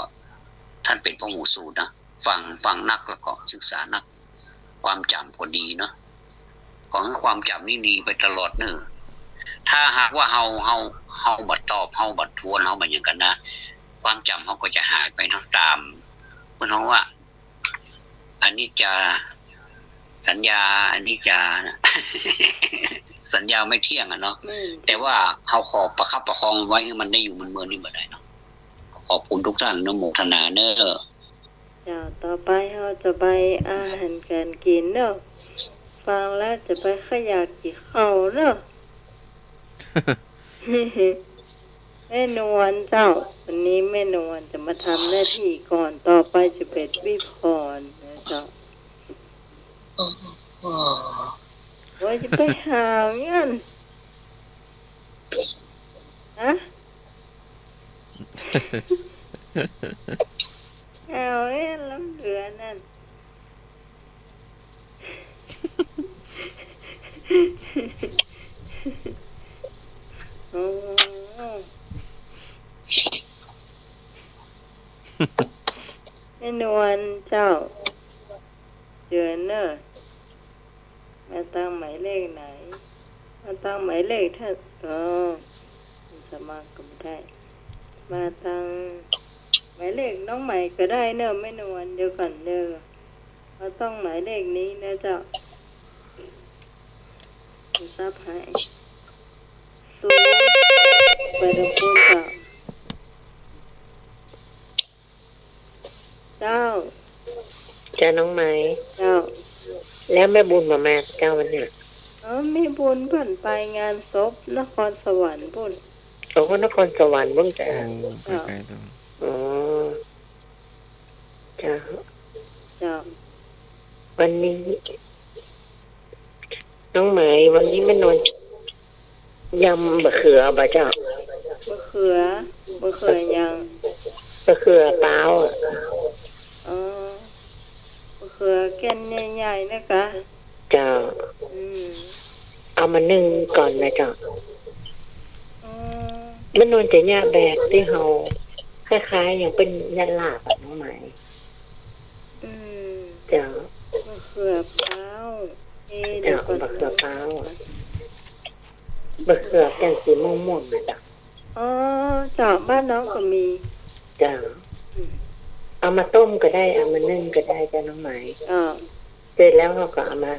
ท่านเป็นพหูสูตรนะฟังนักแล้วก็ศึกษานักความจำก็ดีเนาะขอให้ความจำนี่ดีไปตลอดเนอะถ้าหากว่าเฮาบัดตอบเฮาบัดทวนเฮาบัดอย่างกันนะความจำเฮาก็จะหายไปเนาะตามเพิ่นเฮาว่าอันนี้จะสัญญาอันนี้จะ สัญญาไม่เที่ยงอ่ะเนาะแต่ว่าเฮาขอประคับประคองไว้ให้มันได้อยู่มันเมือนี่บ่ได้เนาะขอบคุณทุกท่านอนุโมทนาเนอะ เจ้าต่อไปเราจะไปอาหารการกินเนาะฟังแล้วจะไปขยากกี่ข้าวเนาะ แม่นวลเจ้าวันนี้แม่นวลจะมาทำหน้าที่ก่อนต่อไปจะเป็นวิพรนะเจ้าว่าจะไปหาเงี้ยฮะ เอาล้ำเหลือนั่น โอ้แม่นวลเจ้าเดือนเนอะมาตั้งหมายเลขไหนมาตั้งหมายเลขถ้าสมัครก็ไม่ได้มาตั้งหมายเลขน้องใหม่ก็ได้เนอะไม่นวลเดี๋ยวก่อนเนอะเราต้องหมายเลขนี้นะเจ้าซับให้ศูนย์ไปดูพูนเจ้า จ้าน้องไม้ เจ้า แล้วแม่บุญมาเจ้าวันเนี่ย มีบุญเพิ่นไปงานศพนครสวรรค์พุ่น โอ้นครสวรรค์เบิ่งจ้า ไปไกลตรง อ๋อจ้า เจ้า วันนี้น้องไหมวันนี้แม่นอนยำบะเขือบ่เจ้ามะเขือยัง บะเขือเปล่าอ่ะ มะเขือแก่นใหญ่ๆนะคะ เจ้าเอามานึ่งก่อนนะเจ้าแม่นอนจะย่าแบกที่เฮาคล้ายๆอย่างเป็นยันลาบน้องไหมเจ้าม ะเขือเปล่าเจ้าบะเขือเปล่าบะเขือแก่นสีม่วงๆนะเจ้าจ้าบ้านน้องก็มีเจ้าเอามาต้มก็ได้เอามานึ่งก็ได้จ้าน้องไหมเสร็จแล้วเราก็เอามา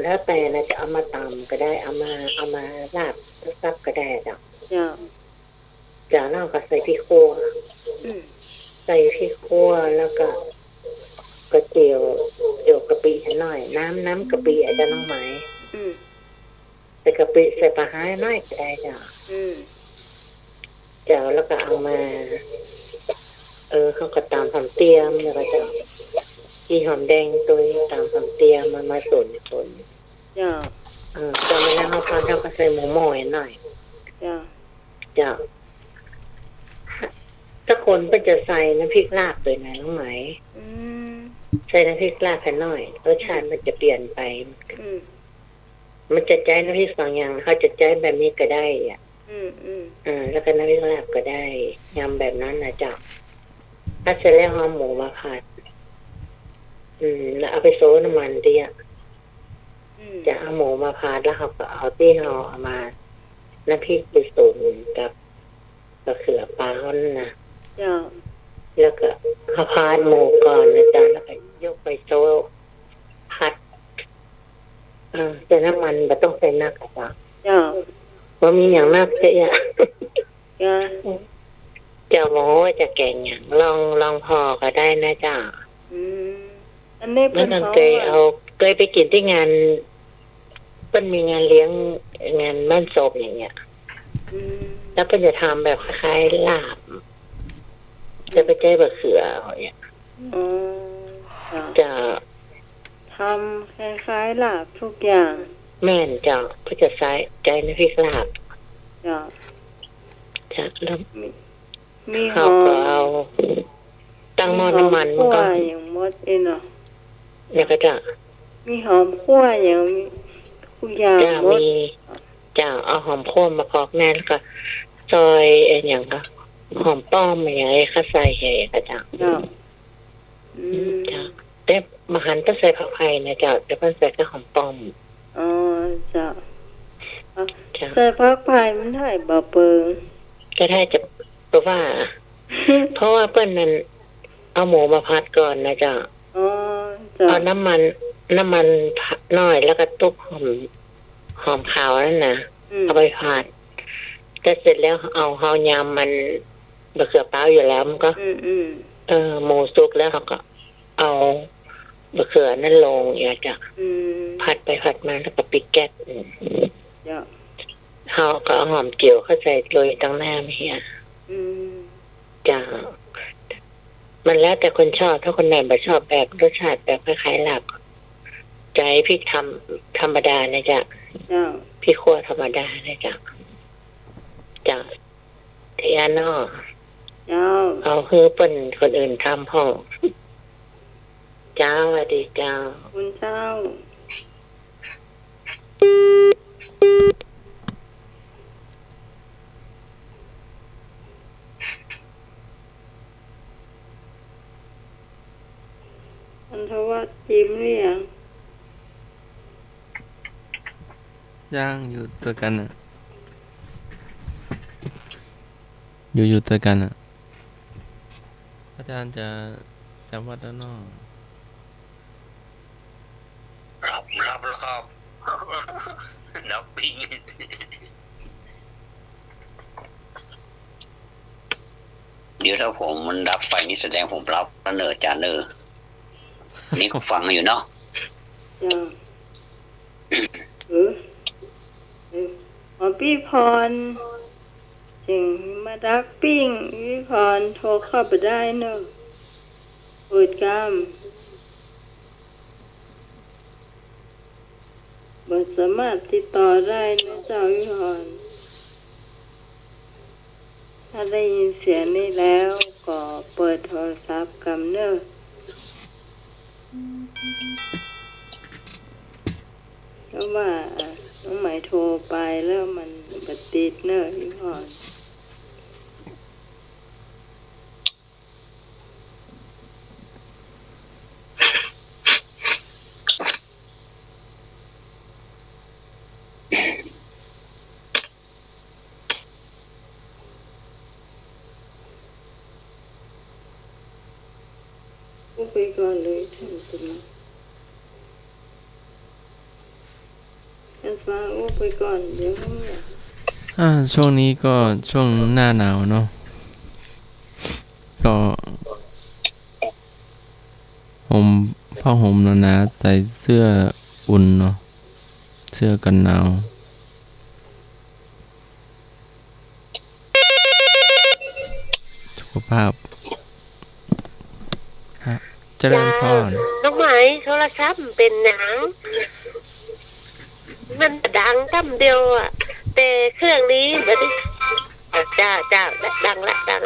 แล้วแต่นะจะเอามาตำก็ได้เอามาลาบซับก็ได้จ้ะจ้าเราก็ใส่พริกคั่วใส่พริกคั่วแล้วก็เจียวกะปิหน่อยน้ำกะปิอาจจะน้องไหมใส่กะปิใส่ปลาห้าน้อยก็ได้จ้ะจ้าแล้วก็เอามาเขาก็ตามทำเตียมแล้วก็จะที่หอมแดงตัวตามทำเตียมมาส่วนจ้าตอนนั้นเขาก็ใส่หมูหมอยหน่อยจ้าถ้าคนก็จะใส่น้ำพริกลาบเลยนะน้องไหมใส่น้ำพริกลาบแค่น้อยรสชาติมันจะเปลี่ยนไปมันจะใจน้ำพริกสองอย่างเขาจะใจแบบนี้ก็ได้อ่ะแล้วก็น้ำพริกลาบก็ได้ยำแบบนั้นนะจ้าถ้าเสร็จแล้วเอาหมูมาผัดแล้วเอาไปโซน้ำมันเดียวจะเอาหมูมาผัดแล้วเขาก็เอาที่เขาเอามาน้ำพริกไปตุ๋นกับมะเขือเปรานะแล้วก็เขาผัดหมูก่อนนะจ๊ะแล้วก็ยกไปโซผัดแต่น้ำมันไม่ต้องใส่นักจ้ะ ว่ามีอย่างมากเสีย จ้ะ เจ้าโมว่าจะแก่งอย่างลองพอก็ได้นะเจ้า อืมอันนี้ เมื่ เป็ อน ตอนเคยไปกินที่งานเปิ้นมีงานเลี้ยงงานบ้านศพอย่างเงี้ย อืม แล้วเปิ้นจะทำแบบคล้ายๆลาบจะไปใจบะเขืออย่างเงี้ย อ๋อจ้ะ จะ ทำคล้ายๆลาบทุกอย่าง แม่นเจ้าเพื่อจะใช้ใจน้ำพริกลาบ จ้ะ จะแล้ว มีห เขา อ ก็ ม เอาตั้งหม้อน้ำมันมัน คั่ว ก็ อย่างมดเองเนาะ เนี่ยก็จะ มีหอมคั่วอย่างทุกอย่าง จะ มด มีจะเอาหอมโค้มมาพอกแน่แล้วก็ซอยอย่างก็หอมป้อมอย่างไอ้ข้าใส่เหก็จะ จ้ะอืม จ้ะแต่มหันต้องใส่ผักไผ่นะจ้ะแต่เพิ่นใส่ก็หอมป้อม อ๋อจ้ะ จ้ะ ใส่ผักไผ่มันได้บ่เปิง ก็ได้จะเพราะว่า เพราะว่าเปิ้นนั้นเอาหมูมาพัดก่อนนะจ้ะ อ๋อจ้ะ เอาน้ำมันน้อยแล้วก็ตุกหอมขาวนั่นนะ อืม เอาไปผัดแต่เสร็จแล้วเอาเฮายำมันบะเขือเป้าอยู่แล้วมันก็ อืม หมูสุกแล้วเขาก็เอาบะเขือนั่นลงอย่างจ้ะ อืม ผัดไปผัดมาแล้วก็ปิดแก๊ส จ้ะ เขาก็เอาหอมเจียวเข้าใส่โรยตั้งหน้าไม่เฮีย อืม จ้ะมันแล้วแต่คนชอบถ้าคนไหนไม่ชอบแบบรสชาติแบบคล้ายๆลาบใจพริกธรรมดานะจ๊ะ จ้ะ พริกขั่วธรรมดานะจ๊ะจ้ะที่อันนอก เจ้า เอาคือเปิ้นคนอื่นทำห้องเจ้าสวัสดีเจ้า คุณเจ้าอันทวัดจิ้มหรือยัง ย่างอยู่ตัวกันอ่ะ อยู่ตัวกันอ่ะ อาจารย์จะจำวัดแล้วเนาะ ครับแล้วครับ ดับปิ้งเดี๋ยวถ้าผมมันดับไปนี่แสดงผมรับแล้วเนอจานเนอนี่ก็ฟังอยู่เนาะ จ้ะอ๋อพี่พรจึงมาดักปิ้งพี่พรโทรเข้าไปได้เนอะเปิดกล้ามบ่สามารถติดต่อได้นะเจ้าพี่พรถ้าได้ยินเสียงนี้แล้วก็เปิดโทรศัพท์กำเนอะเพราะว่าน้องหมายโทรไปแล้วมันบัดติดเนอะพี่พร พูดไปก่อนเลยท่านสมาท่านฟ้าพูดไปก่อนเดี๋ยวเขาเนี่ย ช่วงนี้ก็ช่วงหน้าหนาวเนาะ ก็ห่มผ้าห่มหนาๆใส่เสื้ออุ่นเนาะ เสื้อกันหนาว สุขภาพเจริญพร น้องไหมโทรศัพท์มันเป็นหนังมันดังตั้มเดียวอ่ะแต่เครื่องนี้แบบนี้จ้าดังละจ้า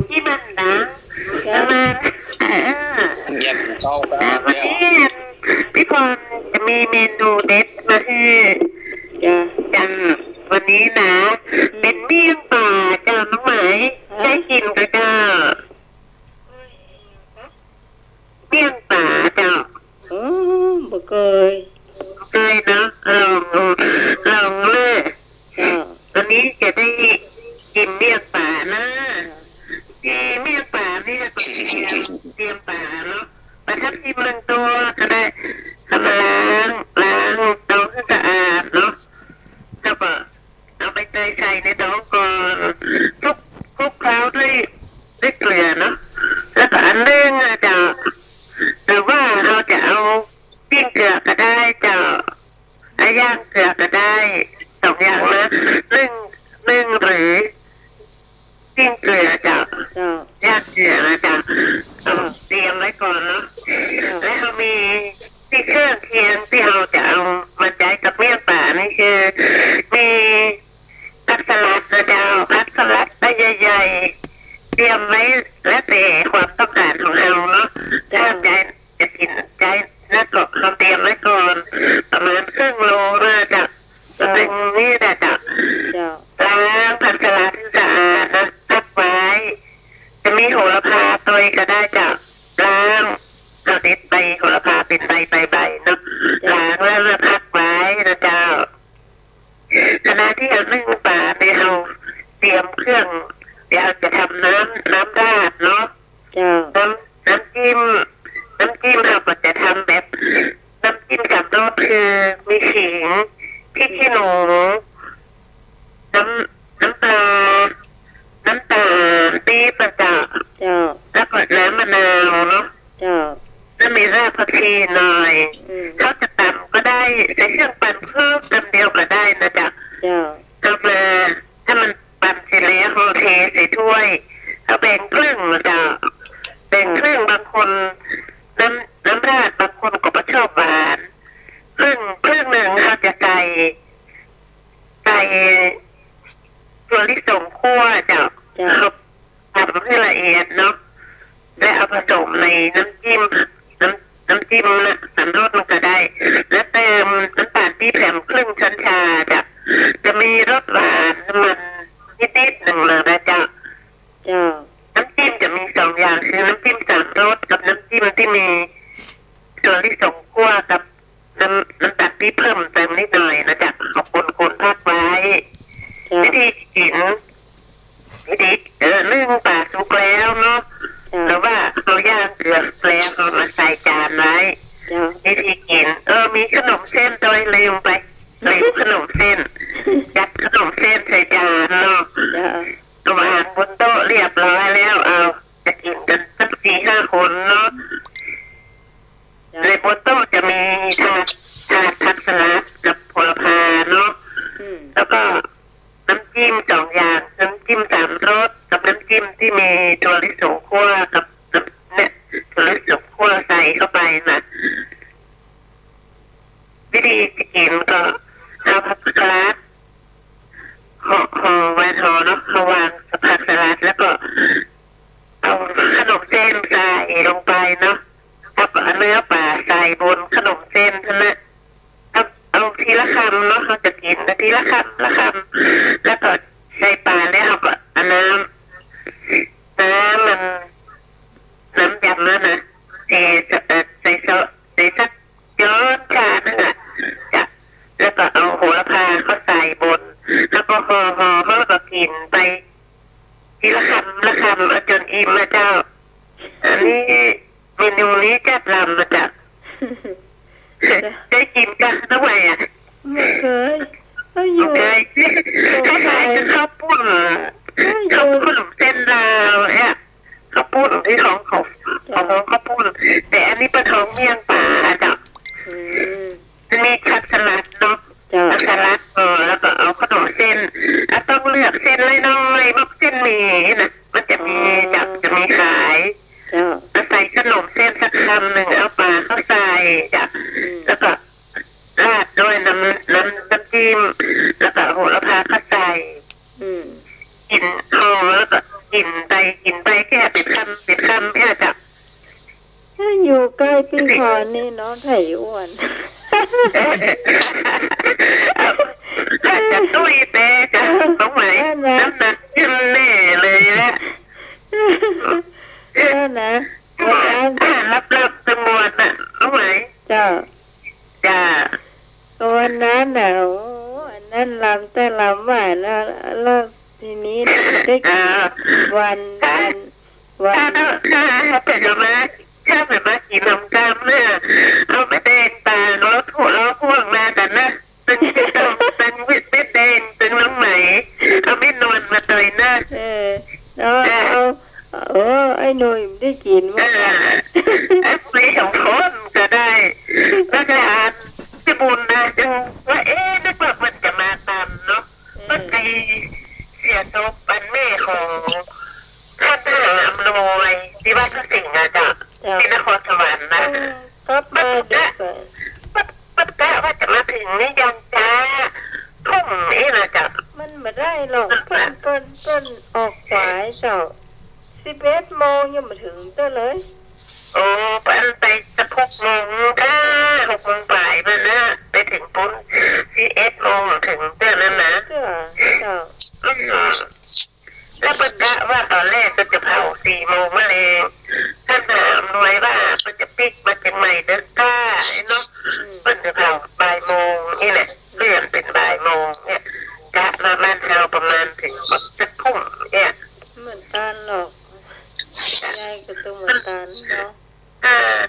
ที่มันดังแล้วมา เย็บเข้ากัน วันนี้พี่พรจะมีเมนูเด็ดมาให้จ้าวันนี้นะเป็นเมี่ยงป่าจ้าน้องไหมได้กินก็จ้าเมี่ยงป่าจ้า อ๋อบ่เคย เคยนะลองเลย จ้า วันนี้จะได้ เตรียมป่าเนาะประทับที่เมืองตัวก็ได้ทำมาล้างเตาให้สะอาดเนาะแล้วก็เอาไปเตยใส่ในดองก่อนคลุกเคล้าด้วยเกลือเนาะแล้วก็อันนึงจะหรือว่าเราจะเอาปิ้งเกลือก็ได้จะย่างเกลือก็ได้สองอย่างนะนึ่งหรือปิ้งเกลือจะย่างเกลือจะเตรียมไว้ก่อนเนาะแล้วเรามีที่เครื่องเคียงที่เราจะเอามาใช้กับเมี่ยงป่านี่คือมีผักสลัดนะเจ้าผักสลัดใหญ่ๆเตรียมไว้แล้วแต่ความต้องการของเราเนาะถ้าใจจะกินใจแล้วก็เราเตรียมไว้ก่อนประมาณครึ่งโลนะจ๊ะเป็นนี่นะจ๊ะล้างผักสลัดที่สะอาดนะพักไว้จะมีโหระพาตัวก็ได้จ๊ะล้างเราเด็ดใบโหระพาเป็นใบเนาะล้างแล้วพักไว้นะจ๊ะขณะที่เรานึ่งปลาเนี่ยเราเตรียมเครื่องเดี๋ยวจะทำน้ำราดเนาะน้ำจิ้มเราก็จะทำแบบน้ำจิ้มกับรสคือมีขิงพริกขี้หนูน้ำปลาน้ำตาลปี๊บประจับแล้วก็น้ำมะนาวเนาะแล้วมีรากผักชีหน่อยเขาจะตำก็ได้ใช้เครื่องปั่นเพิ่มกันเดียวก็ได้นะจ๊ะเอามาถ้ามันปั่นเสร็จแล้วโอเคใส่ถ้วยเอาแบ่งครึ่งนะจ๊ะแบ่งครึ่งบางคนน้ำราดบางคนก็ไม่ชอบหวานครึ่งหนึ่งเขาจะใส่ตัวลิสงคั่วจะเขาทำให้ละเอียดเนาะและเอาผสมในน้ำจิ้มนะสามรสมันก็ได้แล้วเติมน้ำตาลปี๊บแผ่นครึ่งช้อนชาจะมีรสหวานมันนิดๆหนึ่งเลยนะจ๊ะน้ำจิ้มจะมีสองอย่างคือน้ำจิ้มสามรสกับน้ำจิ้มที่มีตัวลิสงคั่วกับน้ำตาลปี๊บเพิ่มเติมนิดหน่อยนะจ๊ะเอาคนพักไว้วิธีกินนึ่งปลาสุกแล้วเนาะหรือว่าเราย่างเกลือแล้วเรามาใส่จานไว้วิธีกินมีขนมเส้นโดยลืมขนมเส้นจัดขนมเส้นใส่จานเนาะวางบนโต๊ะเรียบร้อยแล้วเอาจะกินกันสัก 4-5 คนเนาะในบนโต๊ะจะมีถาดผักสลัดกับโหระพาเนาะแล้วก็น้ำจิ้ม2 อย่างน้ำจิ้ม3 รสกับน้ำจิ้มที่มีถั่วลิสงคั่วกับเนี่ยถั่วลิสงคั่วใส่เข้าไปนะวิธีกินก็เอาผักสลัดห่อไว้เนาะวางผักสลัดแล้วก็เอาขนมเส้นใส่ลงไปเนาะแล้วก็เนื้อปลาใส่บนขนมเส้นนั่นแหละเอาทีละคำเนาะเขาจะกินทีละคำแล้วก็ใส่ปลาแล้วเอาก็น้ำยำนั่นนะใส่สักย้อนชานึงอ่ะจะแล้วก็เอาโหระพาเขาใส่บนแล้วก็ห่อแล้วก็กินไปทีละคำจนอิ่มนะเจ้าอันนี้เมนูนี้จัดลำมาจากได้กินกันทำไมอ่ะไม่เคยคล้ายๆข้าวปุ้นขนมเส้นลาวเนี่ยข้าวปุ้นที่ของข้าวปุ้นแต่อันนี้ปลาทองเมี่ยงป่าจ้ะมีผักสลัดเนาะผักสลัดแล้วก็เอาขนมเส้นต้องเลือกเส้นน้อยๆมักเส้นหมี่นะมันจะมีขายใส่ขนมเส้นสักคำหนึ่งเอาปลาเข้าใส่จ้ะแล้วก็ราดด้วยน้ำจิ้มแล้วก็โหระพาเข้าใส่กินแล้วก็กินไปแค่เป็นคำแค่จ้ะถ้าอยู่ใกล้พี่พรนี่น้องไข่อ้วนจะตุ้ยเต้จ้ะตรงไหนน้ำหนักขึ้นแน่เลยนะนะรับจำนวนน่ะตรงไหนจ้าวันนั้นน่ะอันนั้นลำว่าแล้วทีนี้ได้วัน ว่า ถ้าเป็นมาถ้าเป็นมากินน้ำกามเนี่ยเอาไปเดินตารถหัวล้อพ่วงมากันนะเป็นวิทย์ไม่เดินเป็นน้องไหมเอาไม่นอนมาต่อยหน้า แล้วไอ้หนุ่ยได้กินมั้ย ฟรีของคนก็ได้แล้วก็อ่านที่บุญนะจังว่านึกว่ามันจะมาตามเนาะมันไปเสียศพเป็นแม่ของท่านทหารอำนวยที่วัดพระสิงห์นะจ๊ะที่นครสวรรค์นะครับมันกะว่าจะมาถึงนี่ยังจ้าทุ่มนี่นะจ๊ะ มันไม่ได้หรอกเปิ้นออกสายเจ้า11 โมงยังไม่ถึงเต้อเลย โอ้ไปจะ6 โมงถ้า6 โมงบ่ายมันนะไปถึงปุ๊บ11 โมงถึงเต้อนั้นนะ เจ้าแล้วเปิดกะว่าตอนแรกก็จะเผา4 โมงมาเลยท่านถามหน่วยว่ามันจะปิดมาจากใหม่เด้อก้าเนาะมันจะเผาบ่ายโมงนี่แหละเลื่อนเป็นบ่ายโมงเนี่ยกะมาบ้านเราประมาณถึงจะทุ่มเนี่ย เหมือนกันหรอกยายก็ต้องเหมือนกันเนาะ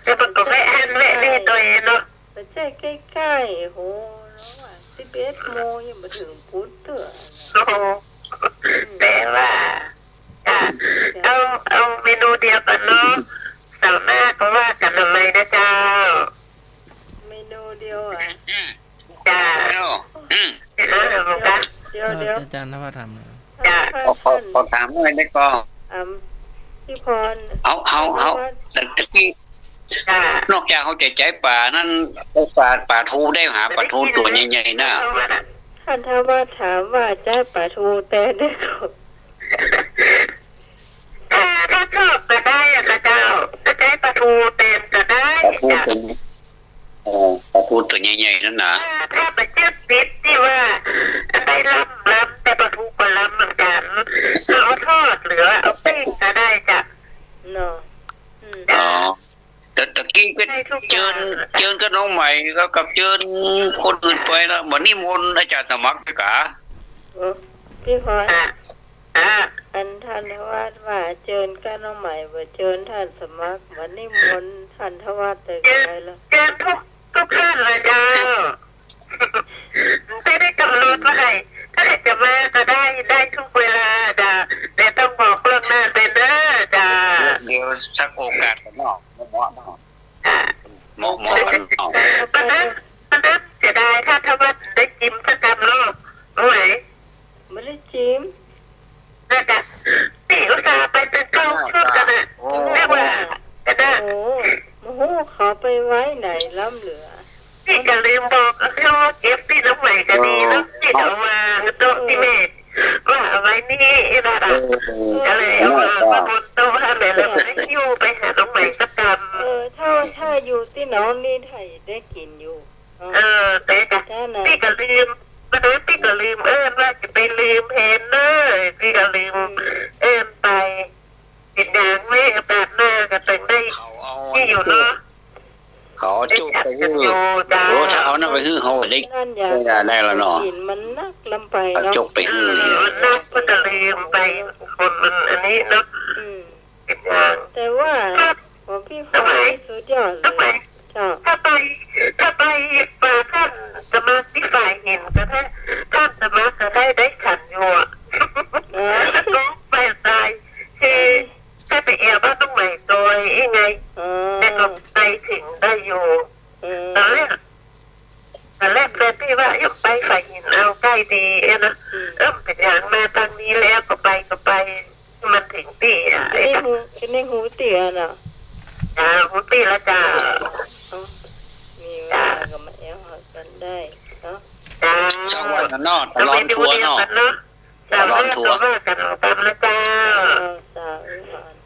จะประกอบแว่นแว่นี่ตัวเองเนาะ แต่ใช่ใกล้ๆโหแล้วว่า11 โมงยังไม่ถึงพุทธเต้อ โอ้แต่ว่าเอาเมนูเดียวกันเนาะสาวหน้าก็ว่ากันทำไมนะเจ้า เมนูเดียวจ้าเดี๋ยว เดี๋ยว อาจารย์นภธรรม จ้า ขอถามหน่อยได้ก็ พี่พร เอาแต่ตะกี้ จ้าน อกจากเขาใจป่านั่นป่าทูได้หาป่าทูตัวใหญ่ๆน่ะ ท่านถ้าว่าถามว่าจะปลาทูแต่ได้ก็ ถ้าชอบก็ได้อะค่ะเจ้าถ้าใช้ปลาทูเต็มก็ได้ ป่าทูตัวใหญ่ๆนั่นนะ ถ้าไปเจ็บปิดที่ว่าได้ล้ำแต่ปลาทูก็ล้ำเหมือนกันเอาทอดหรือเอาปิ้งก็ได้จ้ะ เนาะ อ๋อแต่ตะกี้ก็เจิญกับน้องใหม่ก็กับเจิญคนอื่นไปแล้วเหมือนนิมนต์อาจารย์สมัครไปกะ พี่พร อ่า อันท่านทว่าเจิญก็น้องใหม่ว่าเจิญท่านสมัครวันนี้มนต์ท่านทว่าแต่ไงแล้ว เจอทุกท่านเลยเจ้าไม่ได้กำหนดว่าใครถ้าใครจะมาก็ได้ทุกเวลาจ้ะแต่ต้องบอกเรื่องหน้าเป็นนะจ้ะ เดี๋ยวสักโอกาสกันเนาะเหมาะกันเนาะ ปันนั้นจะได้ถ้าว่าได้จิ้มสักกำโลกรู้ไหม ไม่ได้จิ้ม น่าจะตีอุตส่าห์ไปเป็นเก้าชุดกันนะเรียกว่าก็ได้ โอ้โหเขาไปไว้ไหนล้ำเหลือ ที่จะลืมบอกเขาเก็บที่น้ำใหม่ก็ดีแล้วที่เอามาโต๊ะที่เมฆว่าเอาไว้นี่นะก็เลยเอามาบนโต๊ะให้เลยแล้วให้คิวไปหาน้องใหม่สักกำ ถ้าอยู่ที่น้องนี่ไทยได้กินอยู่ แต่พี่ก็ลืมวันนั้นพี่ก็ลืมว่าจะไปลืมเห็นเลยพี่ก็ลืมไปเป็นอย่างไม่แบบหน้าก็ตึงได้ที่อยู่เนาะ เขาจุกไปฮื้อโอ้ถ้าเอานั่นไปฮื้อเขาได้ได้แล้วเนาะ กินมันนักลำไป เขา เนาะ จุกไปฮื้อ มันนักก็จะลืมไปคนมันอันนี้เนาะเป็นอย่าง แต่ว่าของพี่ฟ้าสุดยอดเลยจ้า ถ้าไปป่าท่านสมาธิฝ่ายเห็นก็ได้ท่านสมาธิได้ฉันอยู่ก็ไปตายคือถ้าไปแอบว่าต้องใหม่ตัวยังไงแต่ก็ไปถึงได้อยู่ตอนแรกเลยพี่ว่ายกไปฝ่ายหินเอาใกล้ดีนะเป็นอย่างมาทางนี้แล้วก็ไปมันถึงปีในหูเตี๋ยน่ะ หูปีแล้วจ้ามีเวลาก็มาแอลหากันได้เนาะ ช่องวันนอกตลอดทัวร์เนาะตลอดทัวร์ กันตามนะจ้า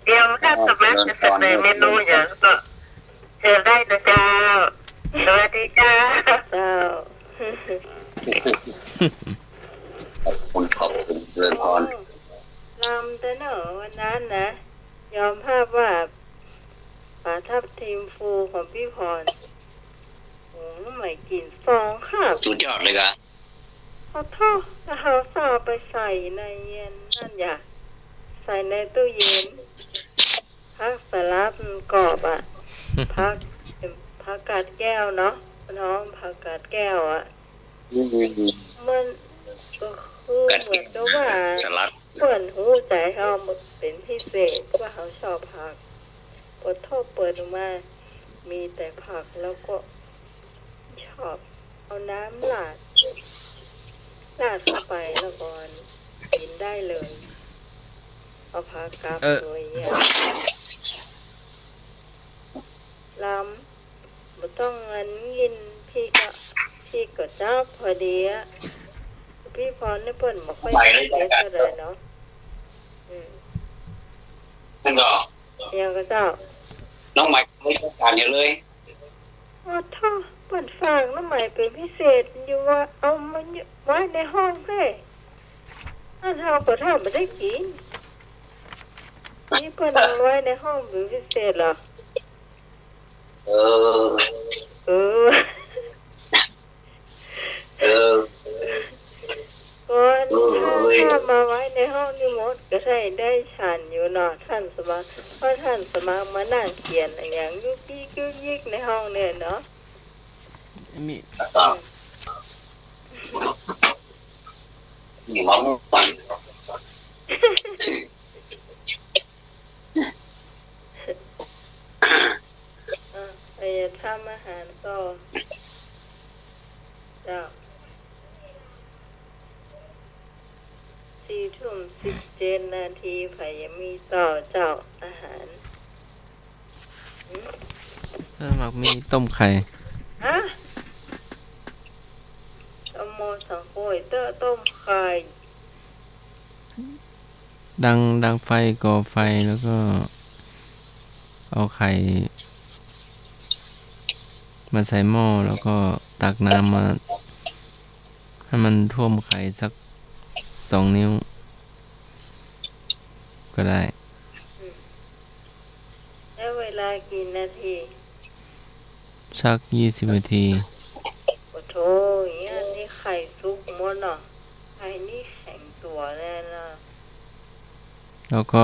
เดี๋ยวถ้าสมัครจะเสนอเมนูอย่างก็เชิญได้นะจ้าสวัสดีจ้า เจ้า ขอบคุณเรือนพร ลำแต่เนอะวันนั้นนะยอมภาพว่าป่าทับทีมฟูของพี่พรโอ้ใหม่กินฟองค่ะ สุดยอดเลยกะ เขาทอดแล้วเขาสอบไปใส่ในเย็นนั่นอย่าใส่ในตู้เย็น พักสลับกรอบอ่ะ พักกาดแก้วเนาะน้องผักกาดแก้วอ่ะมันก็คือเหมือนกับว่า สลัด เปิ่นหูใจเขาเป็นพิเศษว่าเขาชอบผักเปิดท่อเปิดออกมามีแต่ผักแล้วก็ชอบเอาน้ำราดเข้าไปแล้วก่อนกินได้เลยเอาผักกับเลยเนี่ยล้ำไม่ต้องเงินกินพี่ก็เจ้าพอดีอะพี่พรนี่เปิ่นบอกค่อยเยอะเท่าไหร่เนาะนั่นก็ ยังก็เจ้า น้องใหม่ไม่ต้องการอย่างเลย ถ้าเปิดฟังน้ำใหม่เป็นพิเศษอยู่ว่าเอามันไว้ในห้องเพ่ถ้าเราก็ถ้าไม่ได้กินนี่เปิดเอาไว้ในห้องเป็นพิเศษเหรอเออ ก่อนถ้ามาไว้ในห้องนี่มดก็ได้ฉันอยู่เนาะท่านสมัครเพราะท่านสมัครมานั่งเขียนอย่างยุกยิกในห้องเนี่ยเนาะมีมองฟังไปทำอาหารก็เจ้า4:17 นาทีไผยังมีต่อเจ้าอาหารถ้าหมักมีต้มไข่ฮะต้มโมสังโคยเตอต้มไข่ดังไฟก่อไฟแล้วก็เอาไข่มาใส่หม้อแล้วก็ตักน้ำมาให้มันท่วมไข่สัก2 นิ้วก็ได้แล้วเวลากี่นาทีสัก20 นาทีโอ้โธ่อย่างนี้นี่ไข่สุกหมดเนาะไข่นี่แข็งตัวแน่นะแล้วก็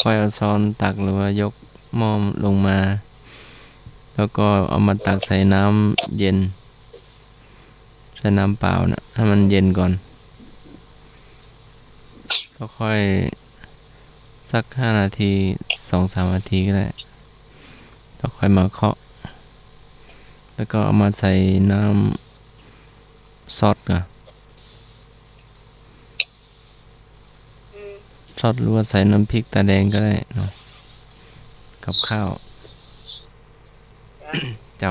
ค่อยเอาช้อนตักหรือว่ายกหม้อลงมาแล้วก็เอามาตักใส่น้ำเย็นใส่น้ำเปล่านะให้มันเย็นก่อนก็ค่อยสัก5 นาที 2-3 นาทีก็ได้แล้วค่อยมาเคาะแล้วก็เอามาใส่น้ำซอสก่อนซอสหรือว่าใส่น้ำพริกตาแดงก็ได้เนาะกับข้าวเจ้า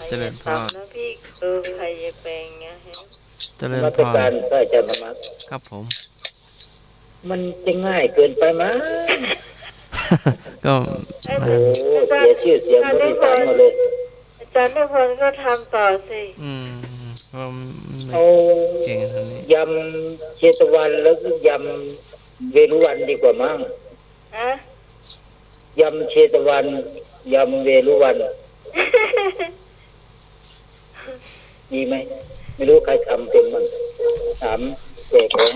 เจริญพรนะพี่ใครจะเป็นไงฮะเจริญพรครับผมมันจะง่ายเกินไปมั้ยก็โอ้เสียชื่อเสียงบริษัทหมดเลยอาจารย์ได้พลก็ทำต่อสิเอาเก่งทางนี้ยำเชตวันแล้วก็ยำเวรุวันดีกว่ามั้งยำเชตวันยำเวรุวันมีไหมไม่รู้ใครทำเป็นมั้งถามแต่ของ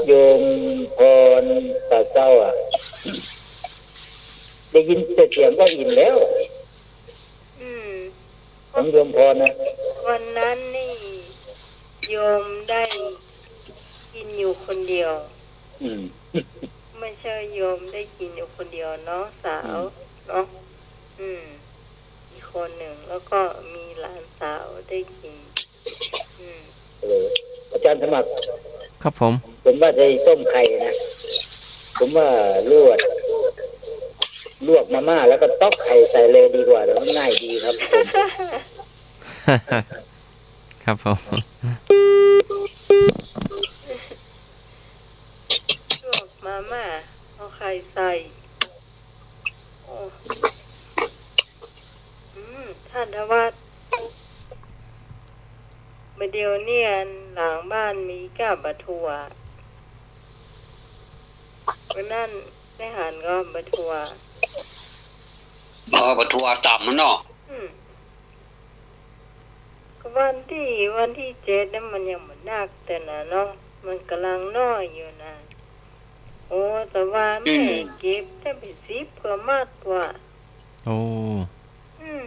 โยมพรตาเจ้าอ่ะได้ยินเสียงก็อินแล้วของโยมพรนะวันนั้นนี่โยมได้กินอยู่คนเดียวไม่ใช่โยมได้กินอยู่คนเดียวน้องสาวเนาะอีกคนหนึ่งแล้วก็มีหลานสาวได้กินอาจารย์สมัครครับผมว่าจะต้มไข่นะผมว่าลวกมาม่าแล้วก็ตอกไข่ใส่เลยดีกว่าแล้วง่ายดีครับผมครับผมลวกมาม่าเอาไข่ใส่ท่านทวัฒน์มาเดียวเนี่ยหลังบ้านมีก้าบะทัววันนั้นได้หันก็บะทัวบะทัวต่ำมันเนาะ ก็วันที่7นั้นมันยังบ่หนักแต่น่ะเนาะมันกำลังน้อยอยู่นะโอ้แต่ว่าแม่เก็บได้ไป10กว่ามัดกว่า โอ้ อืม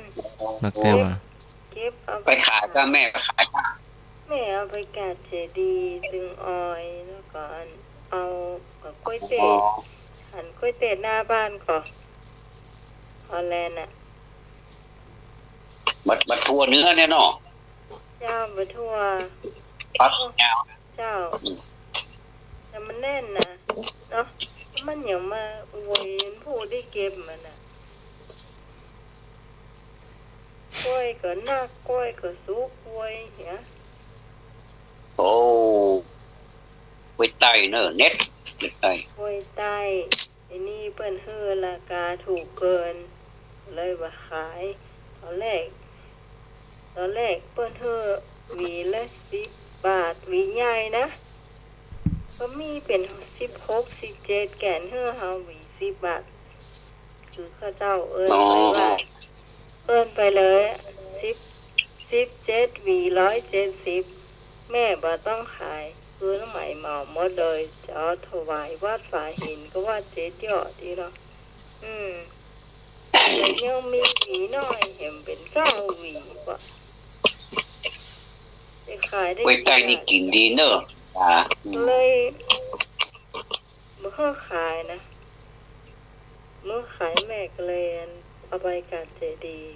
นักแต่ว่า เก็บเอา ไปขายก็แม่ก็ขาย แม่เอาไปกาดเจดีย์ดึงออยแล้วก็เอากับกล้วยเตี๋ยวหั่นกล้วยเตี๋ยวหน้าบ้านก่อนฮอลแลนด์น่ะ บัดทั่วเนื้อเนี่ยเนาะ เจ้าไปทั่ว ปัดยาว เจ้าแต่มันแน่นนะเนาะมันอย่ามาอวยผู้ได้เก็บมันน่ะกล้วยก็นักกล้วยก็สุกกล้วยเนี่ย โอ้ไว้ใต้เนอะเน็ตไว้ใต้ กล้วยใต้ไอ้นี่เปิ้นเฮือราคาถูกเกินเลยว่าขายตอนแรกเปิ้นเฮือหวีละ10 บาทหวีใหญ่นะก็มีเป็น16 17แก่นเฮือเฮาหวี10 บาทคือเขาเจ้าเอิ้นไปว่าเอิ้นไปเลย17หวี170แม่บ่ต้องขายคือน้ำไหมเหมาหมดเลยจะเอาถวายวัดฝาหินก็ว่า7 ยอดดีเนาะแล้วยังมีหวีน้อยเห็นเป็น9 หวีกว่าจะขายได้ ไว้ใต้นี่กินดีเนอะเลยเมื่อขายนะเมื่อขายแม่ก็เลยเอาไปกาดเจดีย์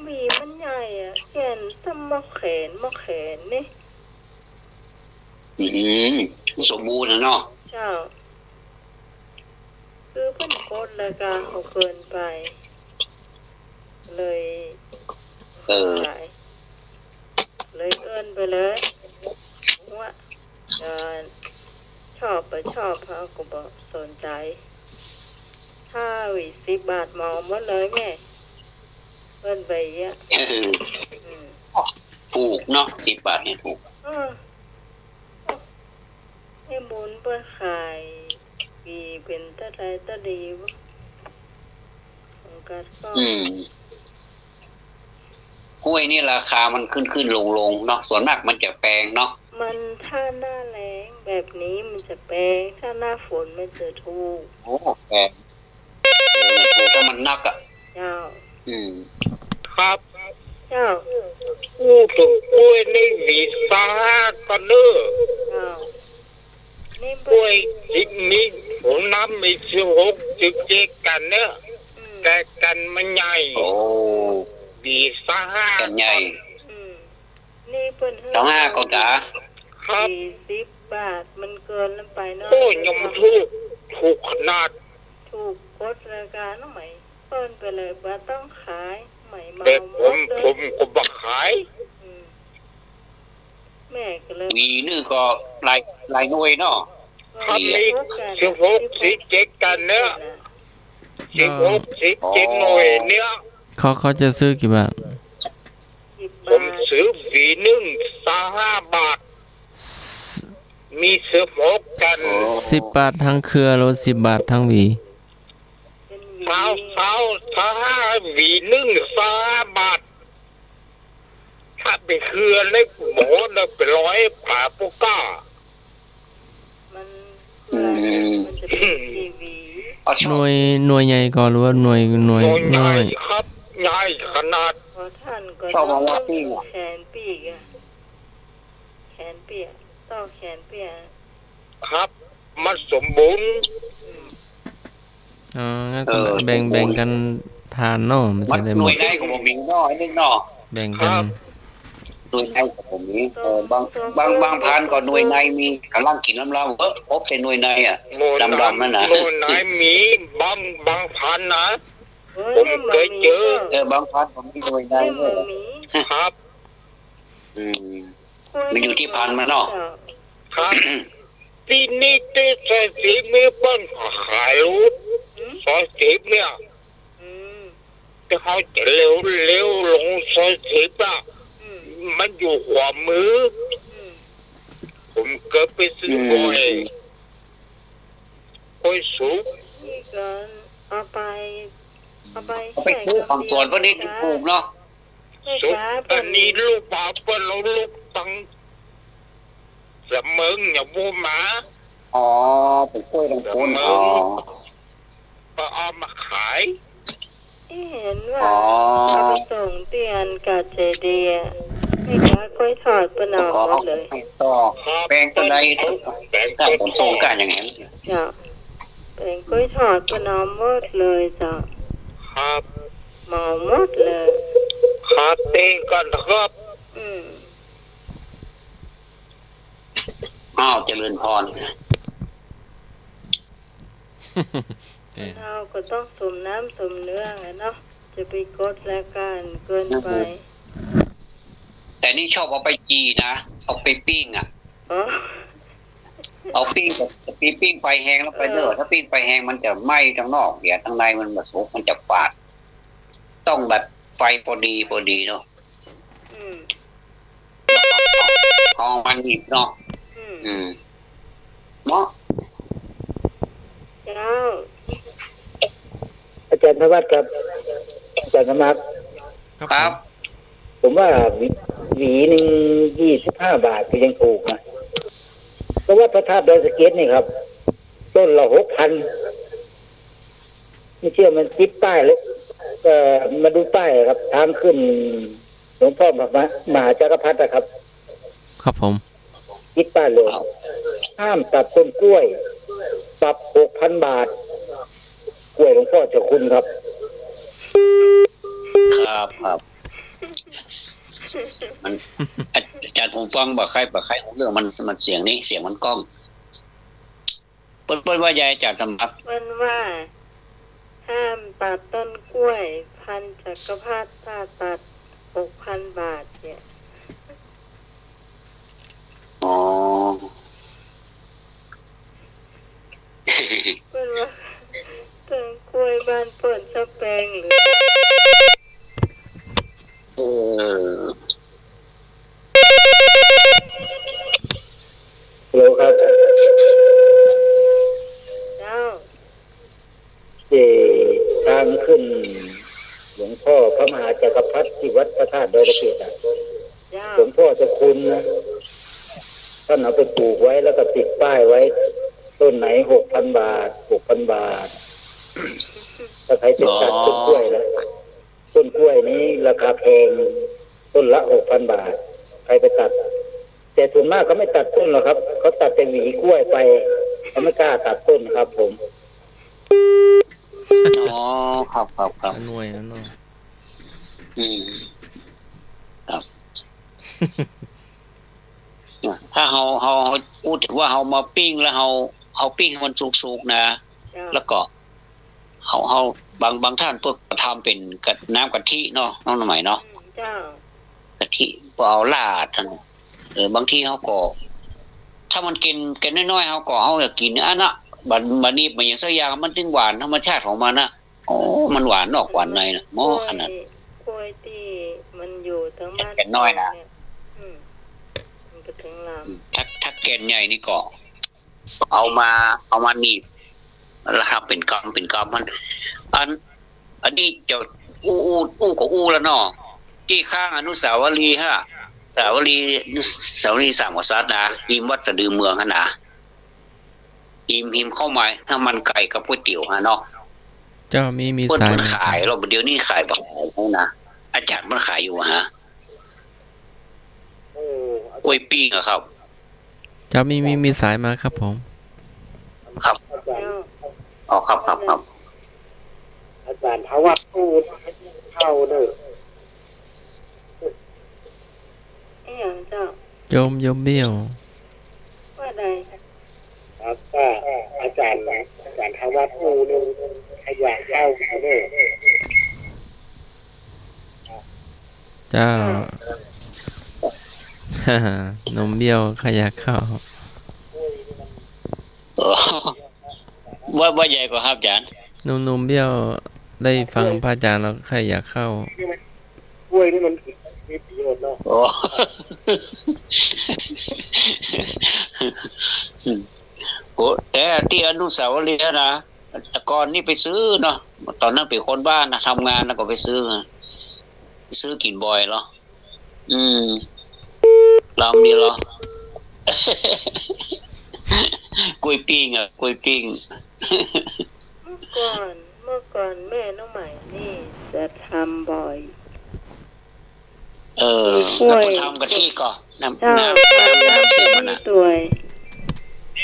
หวีมันใหญ่อ่ะแก่นตั้งมะแขนนี่สมบูรณ์นะเนาะ เจ้าคือเพิ่นกดราคาเขาเกินไปเลยขายเลยเอิ้นไปเลยว่าชอบเขาก็บอกสนใจถ้าหวี10 บาทมองหมดเลยแม่เอิ้นไปอ่ะถูกเนาะ10 บาทเนี่ยถูกให้หมุนเปิ้นขายปีเป็นตะไดตะดีบ่ของกัดก็กล้วยนี่ราคามันขึ้นลงเนาะส่วนมากมันจะแพงเนาะมันถ้าหน้าแล้งแบบนี้มันจะแพงถ้าหน้าฝนมันจะถูกโอ้แพงถูกถ้ามันนักอ่ะเจ้าครับเจ้าอู้ถึงกล้วยนี่มีสากันเนอะเจ้านี่กล้วยที่มีผลน้ำมี16 17กันเนอะแต่กันมันใหญ่โอ้ดี25กันใหญ่นี่เปิ้น25ก็จ๋าครับ40 บาทมันเกินลงไปเนาะโอ้ยังถูกขนาดถูกกดราคาเนาะไหมเปิ้นไปเลยบ่ต้องขายไหมเมาแต่ผมก็บ่ขายแม่ก็เลยวีนี่ก็หลายหน่วยเนาะครับมี16 17กันเนอะ16 17หน่วยเนี่ยเขาจะซื้อกี่บาทผมซื้อหวีนึง25 บาทมี16กัน10 บาททั้งเครือหรือ10 บาททั้งหวี25หวีนึง25 บาทถ้าไปเครือเล็กหมดแล้วไป100ผ่าปุก้ามันจะเป็นทีวีหน่วยใหญ่ก่อนหรือว่าหน่วยน้อยครับใหญ่ขนาดพอท่านก็ต้องแขนปีกอ่ะแขนเปียกต้องแขนเปียกครับมันสมบูรณ์งั้นแบ่งกันทานเนาะมันจะได้หน่วยได้ของผมมีน้อยนิดเนาะแบ่งกันหน่วยในของผมนี้บางพันก็หน่วยในมีกำลังกินน้ำเราครบใส่หน่วยในอ่ะดำนั่นน่ะหน่วยในมีบางพันนะผมเคยเจอบางพันผมมีหน่วยในครับมันอยู่ที่พันมาเนาะครับที่นี่ที่ใส่สีมือป้นขายรู้ซอยสีเนี่ยจะเขาจะเร็วลงซอยสีอ่ะมันอยู่ขวามือผมเกิดไปซื้อบ่อยสูงนี่ก็เอาไป เอาไป เอาไปซื้อของสวนพวกนี้ปลูกเนาะ สุดอันนี้ลูกบาเปิ้ลเราลูกตังเสมงอย่าบูหมา อ๋อปลูกกล้วยตรงต้นอ๋อ ก็เอามาขาย เห็นว่าเอาไปส่งเตียนกาเจดีย์ไม่กล้ากล้วยทอดปนอม ก็ หมดเลย ต่อแปลงต้นใดการผลส่งการอย่างนั้น จ้ะเป็นกล้วยทอดปนอมหมดเลยจ้ะ ครับ เหมาหมดเลย ครับเต้งกันครับ อ้าวเจริญพร เราก็ต้องสมน้ำสมเนื้อไงเนาะจะไปกดและกันเกินไป แต่นี่ชอบเอาไปจีนะเอาไปปิ้งอ่ะ อ๋อ เอาปิ้งกับปิ้งไฟแห้งแล้วไปเด้อถ้าปิ้งไฟแห้งมันจะไหม้ทั้งนอกเดี๋ยวทั้งในมันมาสุกมันจะฝาด ต้องแบบไฟพอดีเนาะพอมันหยิบเนาะเนาะ เจ้า อาจารย์ธวัฒน์ครับอาจารย์สมัคร ครับ ผมว่าหวีหนึ่ง25 บาทก็ยังถูกนะเพราะว่าพระธาตุดอยสะเก็ดนี่ครับ ต้นละ6,000ไม่เชื่อมันติดป้ายแล้วก็มาดูป้ายครับ ทางขึ้นหลวงพ่อมหาจักรพรรดินะครับ ครับผม ติดป้ายเลยห้ามตัดต้นกล้วยปรับ 6,000 บาท กล้วยหลวงพ่อเจ้าคุณครับ ครับมันอาจารย์ผมฟังบ่ใครเรื่องมันเสียงนี้เสียงมันก้องเปิ้นว่ายายอาจารย์สมัคร มันว่าห้ามตัดต้นกล้วยพันจักรพรรดิถ้าตัด 6,000 บาทเนี่ย อ๋อ มันว่าต้นกล้วยบ้านเปิดสะแปงหรือ ฮัลโหลครับ เจ้า ทางขึ้นหลวงพ่อพระมหาจักรพรรดิที่วัดพระธาตุดอยสะเก็ดอ่ะ เจ้า หลวงพ่อเจะคุณนะท่านเอาไปปลูกไว้แล้วก็ติดป้ายไว้ ต้นไหน6,000 บาท 6,000 บาท ถ้าใครจะตัดต้นกล้วยนะต้นกล้วยนี้ราคาแพงต้นละ 6,000 บาท ใครไปตัด แต่ส่วนมากเขาไม่ตัดต้นหรอกครับเขาตัดแต่หวีกล้วยไปเขาไม่กล้าตัดต้นครับ ผม อ๋อครับ หน่วย ครับ ถ้าเฮาพูดถึงว่าเฮามาปิ้งแล้วเฮาปิ้งให้มันสุกๆนะ เจ้า แล้วก็เฮาบางท่านพวกทำเป็นน้ำกะทิเนาะน้องใหม่เนาะ เจ้าก ะทิบ่เอาลาดท่านบางทีเฮาก็ถ้ามันกินน้อยๆเฮาก็เฮาอยากกินอันน่ะบัดนี้มันอย่างสักอย่างมันถึงหวานธรรมชาติของมันน่ะอ๋อมันหวานนอกหวานในน่ะหม้อขนาด กล้วยที่มันอยู่ทั้งบ้าน แก่นน้อยนะ มันก็ถึงล ถ้าแกนใหญ่นี่ก็เอามาหนีบแล้วทำเป็นกำมันอันนี้จะอู้ก็อู้แล้วเนาะที่ข้างอนุสาวรีย์สาวรีย์สามกษัตริย์นะหิมวัดสะดือเมืองหั่นนะหิมเข้ามาถ้ามันไก่กับก๋วยเตี๋ยวฮะเนาะ เจ้ามี เพิ่น สาย มันขายเราเดี๋ยวนี้ขายบ่ให้นะอาจารย์มันขายอยู่ฮะกล้วยปิ้งอะครับ เจ้ามีสายมาครับผม ครับ ำเจ้า อ๋อครับ อาจารย์ทวัฒน์พูดเข้าเด้อ อย่างเจ้า โยมเบี้ยว ว่าใด ครับก็อาจารย์ทวัฒน์พูดนึงขยะเข้าเด้อ เจ้า นมเบี้ยวขยะเข้า ว่าใหญ่กว่าครับอาจารย์ นมเบี้ยวได้ฟังพระอาจารย์แล้วขยะเข้า กล้วยนี่มันมีประโยชน์เนาะ โอ้โหแต่ที่อนุสาวรีย์นะแต่ก่อนนี่ไปซื้อเนาะ ตอนนั้นเป็นคนบ้านนะทำงานแล้วก็ไปซื้อกินบ่อยเหรอลำดีเหรอ กล้วยปิ้งกล้วยปิ้ง เมื่อก่อนแม่น้องใหม่นี่จะทำบ่อย แล้วก็ทำกะทิก่อนน้ำเชื่อมันนะ ตัว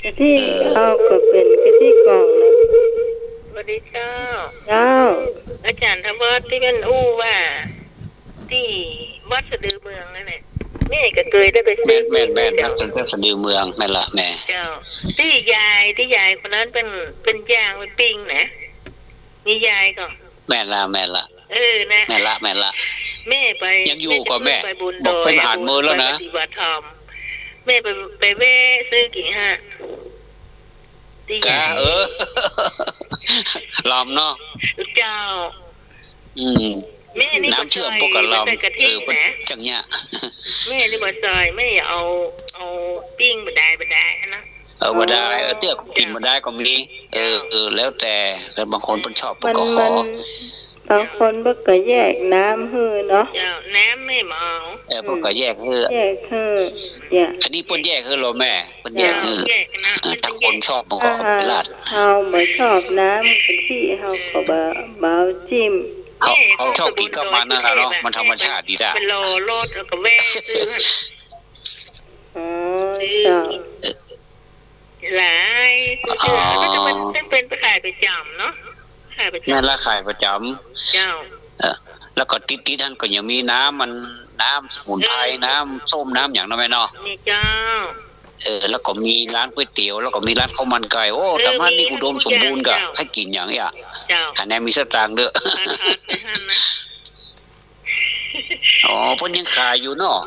กะทิเอาก็เป็นกะทิกล่องนะ สวัสดีเจ้า อาจารย์ทำวัดที่เป็นว่าที่วัดสะดือเมืองนั่นแหละแม่ก็เคยได้ไปซื้อ แม่ครับจะสะดือเมืองนั่นแหละแม่เจ้าที่ยายคนนั้นเป็นย่างเป็นปิ้งนะมียายก็แม่ละนะแม่ละแม่ไปยังอยู่กับแม่ไปบุญดอยไปผ่านมือแล้วนะปฏิบัติธรรมแม่ไปแว่ซื้อกี่ฮะที่ยายลำเนาะเจ้าแม่นี่น้ำเชื่อมพวกกับลำจังเนี้ยแม่นี่บ่ซอยไม่เอาปิ้งบ่ได้นะบ่ได้เตี้ยกินบ่ได้ก็มีแล้วแต่บางคนเพิ่นชอบก็ขอบางคนเพิ่นก็แยกน้ำฮื้อเนาะน้ำไม่เมาเพิ่นก็แยกฮื้ออันนี้เพิ่นแยกฮื้อเหรอแม่เพิ่นแยกฮื้อถ้าคนชอบมันก็ลาดเฮาบ่ชอบน้ำกะทิเฮาก็บ่เอาจิ้มเขาชอบกินกับมันนะเนาะมันธรรมชาติดีจ้ะเป็นรถแล้วก็แว่ซื้อหลายก็จะเป็นไปขายประจำเนาะขายประจำนั่นละขายประจำเจ้าแล้วก็ติดท่านก็ยังมีน้ำสมุนไพรน้ำส้มน้ำอย่างนั้นไหมเนาะนี่เจ้าแล้วก็มีร้านก๋วยเตี๋ยวแล้วก็มีร้านข้าวมันไก่โอ้แต่ว่านี่อุดมสมบูรณ์กะให้กินอย่างนี้คะแนนมีสตางค์เด้อเพิ่นยังขายอยู่เนาะ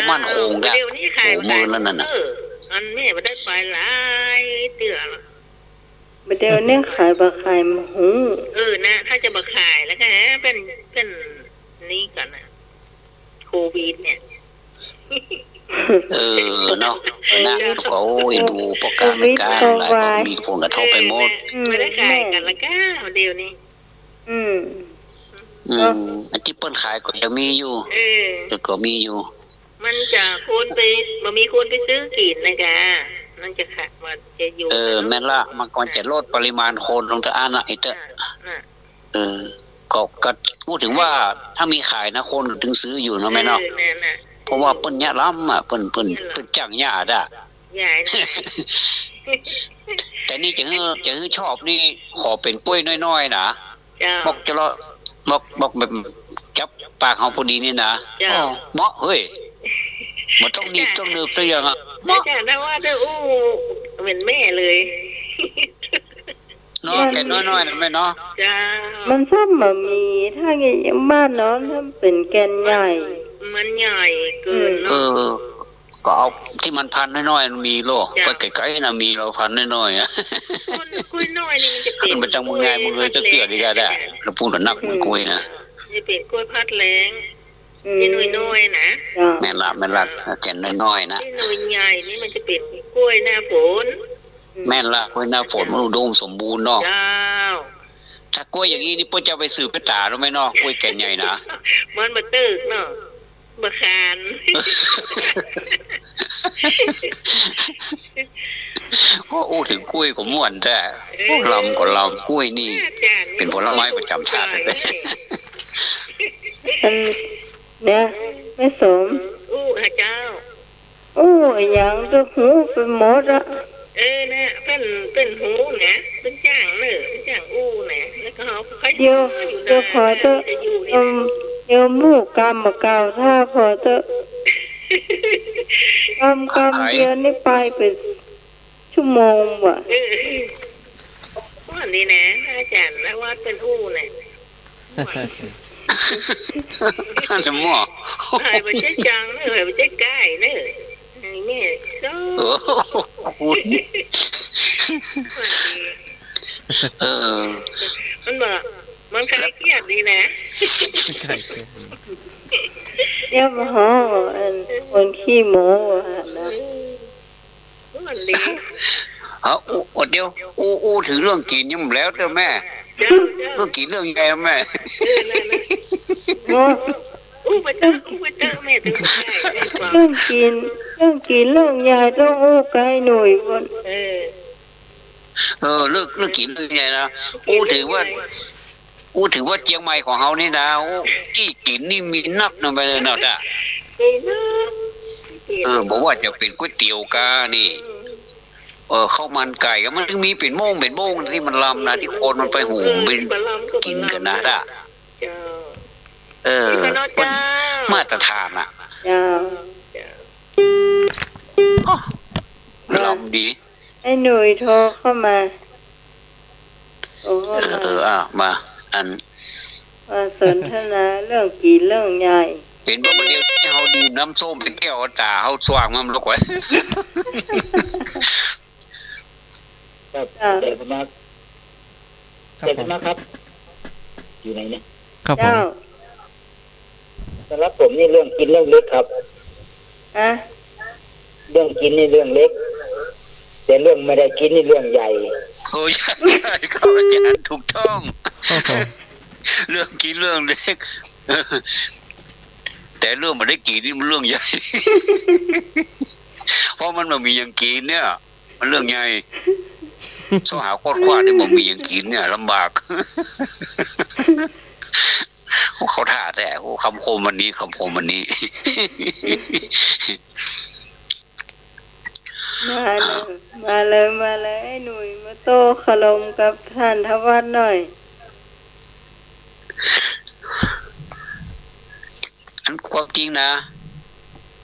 มันคงได้มือแล้วนั่นน่ะอันนี้บ่ได้ไปหลายเตื้อละบ่เดี๋ยวนี้ขายบ่ขายหู นะถ้าจะบ่ขายแล้วก็เป็นนี่ก่อนนะโควิดเนี่ยเนาะนะเขาดูประกาศในการหลายมีผลกระทบไปหมดไม่ได้ขายกันละก้าเดี๋ยวนี้อันที่เปิ้นขายก็ยังมีอยู่ก็มีอยู่มันจะคนไปบ่มีคนไปซื้อกินนะคะมันจะขาดว่าจะอยู่แม่นละมันก่อนจะลดปริมาณคนลงแต่อันน่ะไอ้เต้ก็พูดถึงว่าถ้ามีขายนะคนถึงซื้ออยู่เนาะแม่เนาะเพราะว่าเปิ้นยะล้ำเปิ้นจ้างยาด่ะยายนะแต่นี่จะฮื้อชอบนี่ขอเป็นปุ้ยน้อยๆนะบอกจะบอกแบบจับปากเฮาพอดีนี่นะเหมาะเฮ้ยบ่ต้องนีบต้องนึบซะอย่างอ่ะอาจารย์ได้ว่าได้เป็นแม่เลยเนาะแก่น้อยๆนั่นแม่เนาะจ้ามันซ้ำบ่มีถ้าอย่างบ้านเนาะถ้าเป็นแกนใหญ่มันใหญ่เกินก็เอาที่มันพันน้อยๆมันมีโลไปไกลๆน่ะมีเราพันน้อยๆอ่ะกล้วยน้อยนี่มันจะเป็นมันจังมึงไงมึงเลยจะเตื้อดีก็ได้แล้วพูดนักมันกล้วยนะนี่เป็นกล้วยพัดแรงนี่น้อยๆนะแม่ละแก่นน้อยๆนะนี่น้อยใหญ่นี่มันจะเป็นกล้วยหน้าฝนแม่ละกล้วยหน้าฝนมันอุดมสมบูรณ์เนาะจ้าถ้ากล้วยอย่างนี้นี่เพิ่นจะไปสืบไปตาแล้วมั้ยเนาะกล้วยแก่นใหญ่นะมันบ่ตึกเนาะบ่คานโอ้ถึงกล้วยก็ม่วนแท้ลำก็ลำกล้วยนี่เป็นผลไม้ประจำชาติเลยเนี่ยไม่สมเจ้าอย่างตัวหูเป็นหมดอะนะเป็นหูนะเป็นจ้างเนอะเป็นจ้างนะแล้วก็เขาเดี๋ยวพอเตอะเดี๋ยวมูกกำมาเก่าถ้าพอเตอะกำเดียวนี่ไปเป็นชั่วโมงว่ะวันนี้นะอาจารย์แล้วว่าเป็นนะจะมั่วหายไปเจ๊จังเนอะไปเจ๊ไก่เนอะแม่ก็มันบอกมันใครเครียดดีนะเดี๋ยวมาห่อคนขี้โม้นะมันดีเดี๋ยวอู้ถึงเรื่องกินยังแล้วแต่แม่ เจ้าเรื่องกินเรื่องใหญ่แม่ โอ้ อู้มาเจ้าแม่ถึงใช่ได้ความ เรื่องกินเรื่องยายต้องอู้ไกลหน่อยคน เรื่องกินเรื่องใหญ่นะอู้ถือว่าเจียงใหม่ของเฮานี่นะที่กินนี่มีนับนำไปเลยเนาะจ้ะบอกว่าจะเป็นก๋วยเตี๋ยวกานี่ข้าวมันไก่ก็มันถึงมีเป็นโม่งที่มันลำนะที่คนมันไปหุงไปกินกันนะจ้ะมาตรฐานอ่ะลำดีไอ้หนุ่ยโทรเข้ามามาอันสนทนาเรื่องกินเรื่องใหญ่เป็นบ่เดียวที่เฮาดื่มน้ำส้มเป็นแก้วตาเฮาสว่างมันลกไว้ครับเด็กมากครับอยู่ไหนเนี่ยครับผมสำหรับผมนี่เรื่องกินเรื่องเล็กครับเรื่องกินนี่เรื่องเล็กแต่เรื่องไม่ได้กินนี่เรื่องใหญ่โอ้ยใช่ครับอาจารย์ถูกต้องเรื่องกินเรื่องเล็กแต่เรื่องไม่ได้กินนี่มันเรื่องใหญ่เพราะมันไม่มีอย่างกินเนี่ยมันเรื่องใหญ่สหาโคตรกว้างที่มันมีอย่างกินเนี่ยลำบากเขาท่าแต่คำคมวันนี้มาเลยไอ้หนุ่ยมาโต้ขลมกับท่านทวัฒน์หน่อยอันความจริงนะ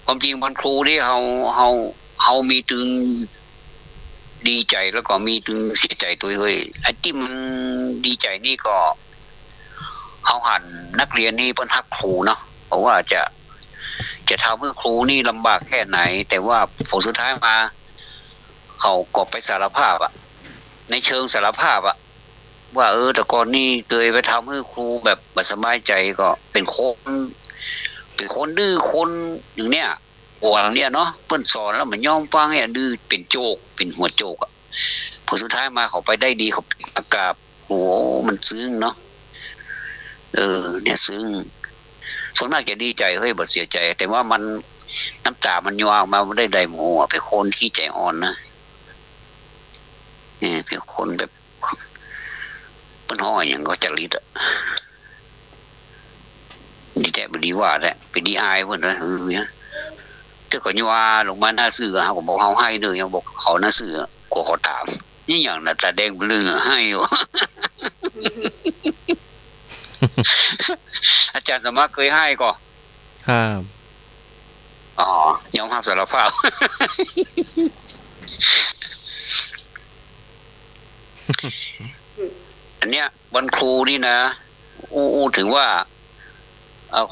ความจริงวันครูที่เฮามีถึงดีใจแล้วก็มีถึงเสียใจตัวเฮ้ยไอ้ที่มันดีใจนี่ก็เฮาหันนักเรียนนี่เพิ่นฮักครูเนาะเพราะว่าจะทำให้ครูนี่ลำบากแค่ไหนแต่ว่าผลสุดท้ายมาเขาก็ไปสารภาพอะในเชิงสารภาพอะว่าแต่ก่อนนี่เคยไปทำให้ครูแบบไม่สบายใจก็เป็นคนดื้อคนอย่างเนี้ยหัวอย่างเนี้ยเนาะเพิ่นสอนแล้วมันยอมฟังเนี่ยดื้อเป็นโจกเป็นหัวโจกอะผลสุดท้ายมาเขาไปได้ดีเขาเป็นอากาศโหมันซึ้งเนาะเนี่ยซึ้งส่วนมากจะดีใจเฮ้ยบ่เสียใจแต่ว่ามันน้ำตามันย้อนมาไม่ได้ใดโมเป็นคนที่ใจอ่อนนะเป็นคนแบบเป็นห้อยอย่างก็จริตอ่ะดีแต่บดีว่าแหละเป็นดีอายเพื่อนเลยเนี่ยถ้าก็ย้อนลงมาหน้าเสือเขาบอกเขาให้เลยยังบอกเขาหน้าเสือกลัวเขาถามนี่อย่างน่ะตาแดงเรื่องให้อยู่ อาจารย์สมัครเคยให้ก่อครับยอมรับสารภาพ อันเนี้ยวันครูนี่นะถือว่า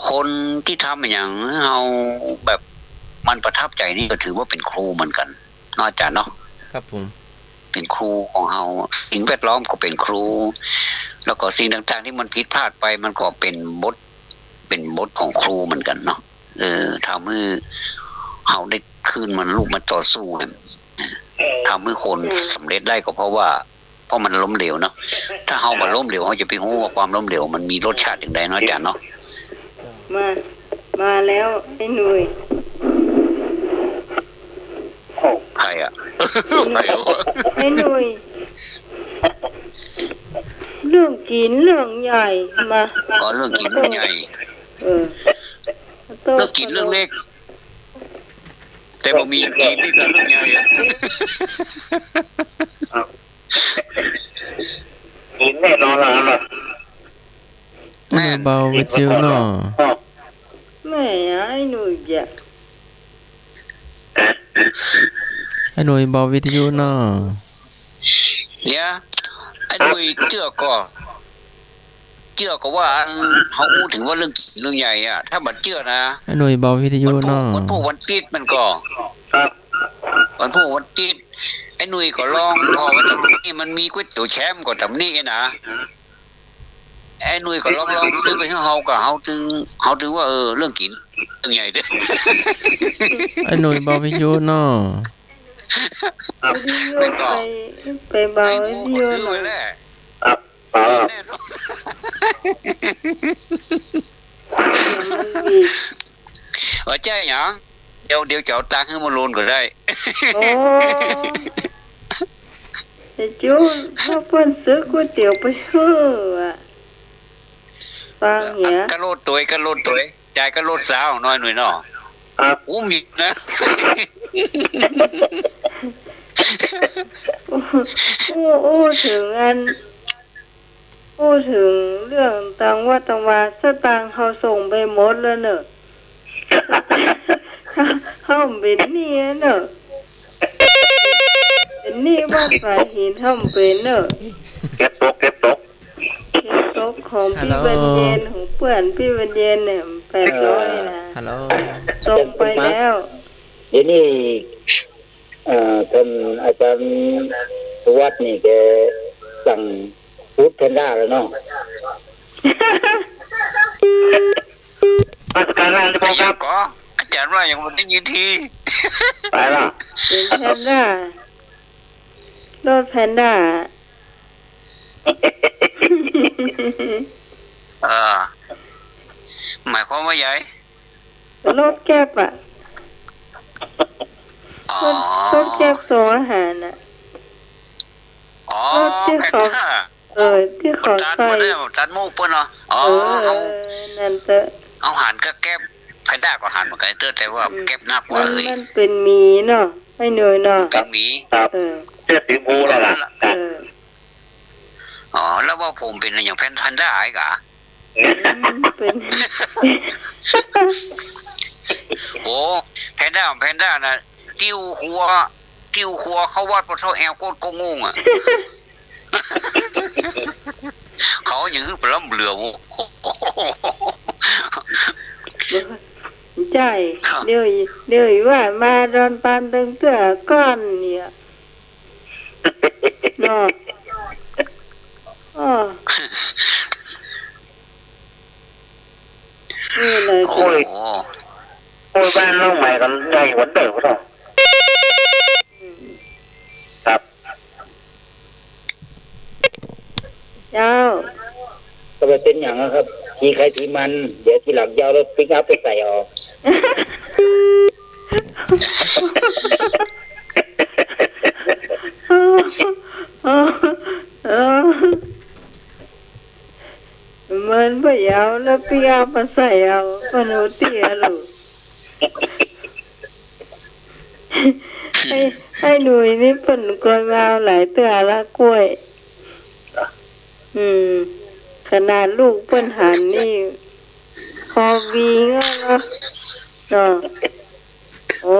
คนที่ทำอย่างเราแบบมันประทับใจนี่ก็ถือว่าเป็นครูเหมือนกันเนาะอาจารย์เนาะครับผมเป็นครูของเราสิ่งแวดล้อมก็เป็นครูแล้วก็สิ่งต่างๆที่มันผิดพลาดไปมันก็เป็นบทของครูเหมือนกันเนาะทำให้เขาได้คืนมันลูกมันต่อสู้ทำให้คนสำเร็จได้ก็เพราะมันล้มเหลวเนาะถ้าเขามาล้มเหลวเขาจะไปรู้ว่าความล้มเหลวมันมีรสชาติอย่างไรเนาะอาจารย์เนาะมาแล้วไอ้หนุ่ยใครอ่ะไอ้หนุ่ยเรื่องกินเรื่องใหญ่มาเรื่องกินเรื่องใหญ่เรื่องกินเรื่องเล็กแต่บ่มีกินนี่ก็เรื่องใหญ่กินแน่นอนล่ะแม่เบาวิจิวเนาะแม่ไอ้หนุ่ยจ้ะไอ้หนุ่ยเบาวิทยุเนาะเนี่ยไอ้หนุ่ยเจื้อก็ว่าเขาพูดถึงว่าเรื่องใหญ่อ่ะถ้าบัดเจื้อนะไอ้หนุ่ยเบาวิทยุเนาะวันติดมันก็วันติดไอ้หนุ่ยก็ลองพอว่าตรงนี้มันมีก๋วยเตี๋ยวแชมป์ก็ตรงนี้นะไอ้หนุ่ยก็ลองซื้อไปให้เฮาก็เฮาถึงว่าเรื่องกินเรื่องใหญ่เด้อไอ้หนุ่ยเบาวิทยุเนาะไปเบาวิทยุซื้อไว้แล้ว เปล่า แน่นอน มันบีบ ใจหยังเดี๋ยวจะเอาตังค์ให้มาโลนก็ได้ โอ้ไอ้จูนถ้าเพิ่นซื้อก๋วยเตี๋ยวไปเฮ้ออะฟังเหี้ย กระโลดตัวจ่ายกระโลดสาวน้อยหน่อยเนาะ ครับ อู้มีนะ โอ้ถึงอันพูดถึงเรื่องตังว่าตังวาสตางค์เขาส่งไปหมดแล้วเนอะเขาเป็นหนี่เนอะเป็นหนี่บ้านสายหินทำเป็นเนอะ เก็บตก เก็บตกของพี่บรรเย็นของเพื่อนพี่บรรเย็นเนี่ย800นะ ฮัลโหล ส่งไปแล้ว เดี๋ยวนี้ท่านอาจารย์สุวัฒน์นี่แกสั่งฟู้ดแพนด้าแล้วเนาะอาจารย์อะไรครับ ก็อาจารย์ว่าอย่างมันได้ยินที ไปละ เป็นแพนด้ารถแพนด้า หมายความว่าใหญ่ รถแก๊บอะ อ๋อ รถแก๊บส่งอาหารอะ อ๋อ ที่ แผ่น เขา หน้า ที่เขา ตัด ใส่ มาได้ตัดหมูเปิ้นเนาะอ๋อ นั่นเตอะ เอาหันก็แก้บแผ่นหน้าก็หันเหมือนกันเตอแต่ว่าแก้บหน้ากว่าเลย มันเป็นหมีเนาะให้หน่อยเนาะ กับหมี ครับ เออ เสื้อสีฟูแล้วล่ะ อ๋อแล้วว่าผมเป็นอย่างแผ่นทันได้กะ เป็น โอ้แพนด้านะติ้วหัวเขาวาดพอเท่าแอลโคตรก็งงอ่ะ เขาอย่างนี้ปล้ำเหลือว ใจเดี๋ยวว่ามาดอนปานตึงเตื้อก้อนเนี่ยเนาะอ๋อนี่เลย โอ้โห โอ้ยบ้านน้องใหม่กันใหญ่กว่าเดิมเนาะครับ เจ้า ก็ไปเป็นอย่างนะครับทีใครทีมันเดี๋ยวทีหลังยาวรถปิกอัพไปใส่ออก มันไปเอาแล้วพี่เอามาใส่เอาปนุตีลูกให้หนุ่ยนี่เป็นกล้วยมาหลายเตือละกล้วย ขนาดลูกเปิ้นหันนี่พอวีก็เนาะโอ้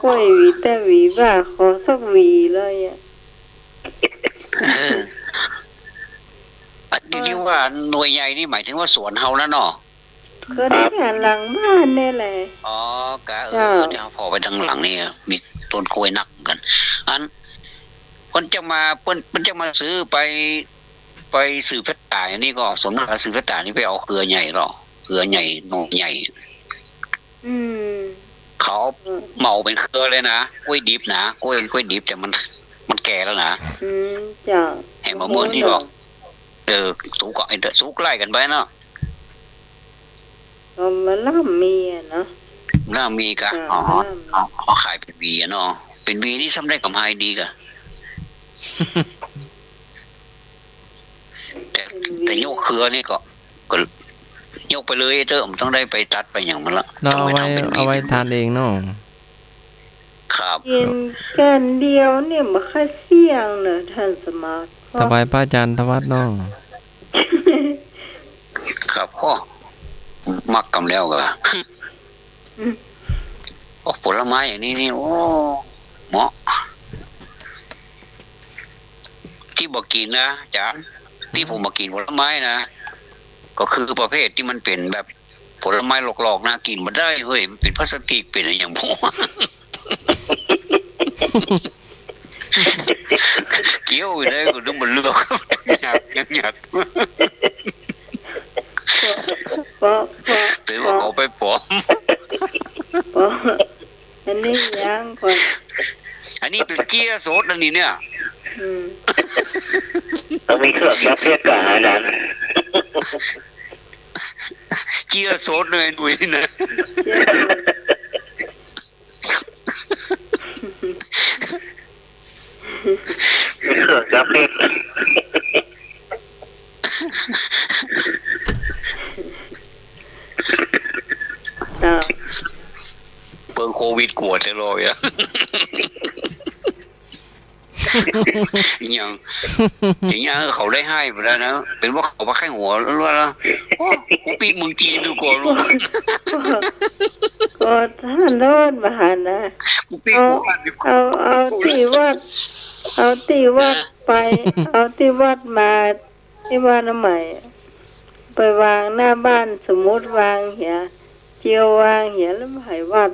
กล้วยหวีแต่หวีว่าขอสักหวีเลยอ่ะ อันนี้ที่ว่าหน่วยใหญ่นี่หมายถึงว่าสวนเฮาแล้วเนาะ ก็ได้หลังบ้านนี่แหละ อ๋อกะเดี๋ยวพอไปทางหลังนี่มีต้นกล้วยนักกันอันเพิ่นจะมาซื้อไปซื้อเพชรตายนี่ก็สมนักซื้อเพชรตายนี่ไปเอาเครือใหญ่หรอเครือใหญ่หน่อใหญ่เขาเหมาเป็นเครือเลยนะกล้วยดิบนะกล้วยดิบแต่มันแก่แล้วนะจ้ะแห่มาเหมือนนี่ก็สูงก็สูงใกล้กันไปเนาะ ก็มาล่ำมีอ่ะเนาะ น่ามีกะอ๋อเขาขายเป็นวีเนาะเป็นวีนี่ทำได้กำไรดีกะแต่โยกเครือนี่ก็โยกไปเลยเด้อมันต้องได้ไปตัดไปอย่างมันละ เราเอาไว้ทานเองเนาะ ครับ กินกันเดียวเนี่ยมาค่อยเสี่ยงเนอะท่านสมาร์ท ถวายพระอาจารย์ทวัดเนาะ ครับพ่อมักกำแล้วก็โอ้ผลไม้อย่างนี้นี่โอ้เหมาะที่บอกกินนะจ๊ะที่ผมมากินผลไม้นะก็คือประเภทที่มันเป็นแบบผลไม้หลอกๆนะกินมาได้เฮ้ยมันเป็นพลาสติกเป็นอะไรอย่างพวกเกี่ยวเลยก็ต้องมาเลือกอยากถือว่าเขาไปปลอมอันนี้ยังก่อน อันนี้เป็นเจี๊ยโสดอันนี้เนี่ย ต้องมีเครื่องยัดเสื้อกาอาจารย์ เจียโซดเลยดุยนะ มีเครื่องยัดเสื้อ เปิงโควิดกวดจะรอยอ่ะอย่างเขาได้ให้ไปแล้วนะเป็นว่าเขามาแค่หัวแล้วแล้วกูปีกมึงจีนดูก่อนลูก ก็ท่านโดนมาหานะ กูปีก เอาที่วัดไปเอาที่วัดมาที่บ้านใหม่ไปวางหน้าบ้านสมมุติวางเหียเจียววางเหียแล้วไม่ให้วัด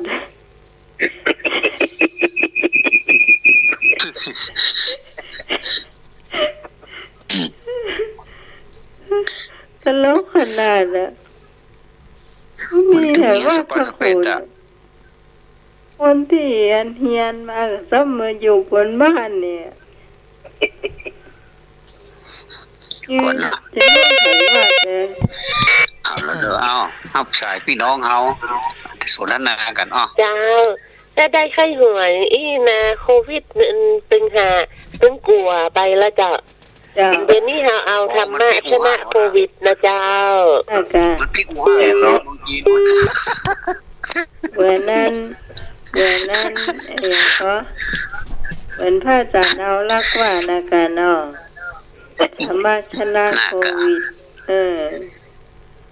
ตลกขนาดน่ะมีแต่ว่าพระคุณคนที่เฮียนมาซ้ำมาอยู่บนบ้านเนี่ยจะไม่ให้วัดเลยเอาแล้วเดี๋ยวเอาสายพี่น้องเฮาสนทนากันเจ้าถ้าได้ไข้หวยอีนะโควิดตึงกลัวไปแล้วเจ้าเดี๋ยวนี้เอาธรรมะชนะโควิดนะเจ้ามันปีกหัวมึงจีนเหมือนนั้นก็เหมือนพระอาจารย์เอาลักว่านะกันเนาะธรรมะชนะโควิด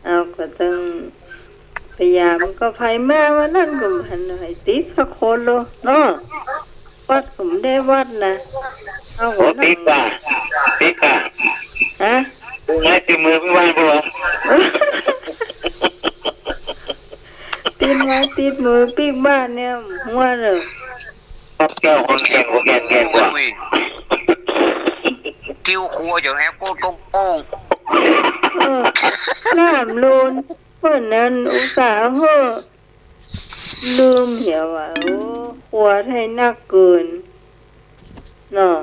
เอาก็ต้องพยายามก็ภัยแม่ว่านั่นก็หันให้ติดพระโคนโลเนาะวัดผมได้วัดนะเอาหัวติดป่ะฮะไม่ติดมือไม่ว่างบัวติดมือปีกบ้านเนี่ยหัวเลยแก้วคนแก่กว่ากิ้วครัวอย่างแอปโป้ต้มโป้งน้ำลูนเพื่อนนั้นอุตส่าห์ลืมเหี้ยว่าครัวให้นักเกินเนาะ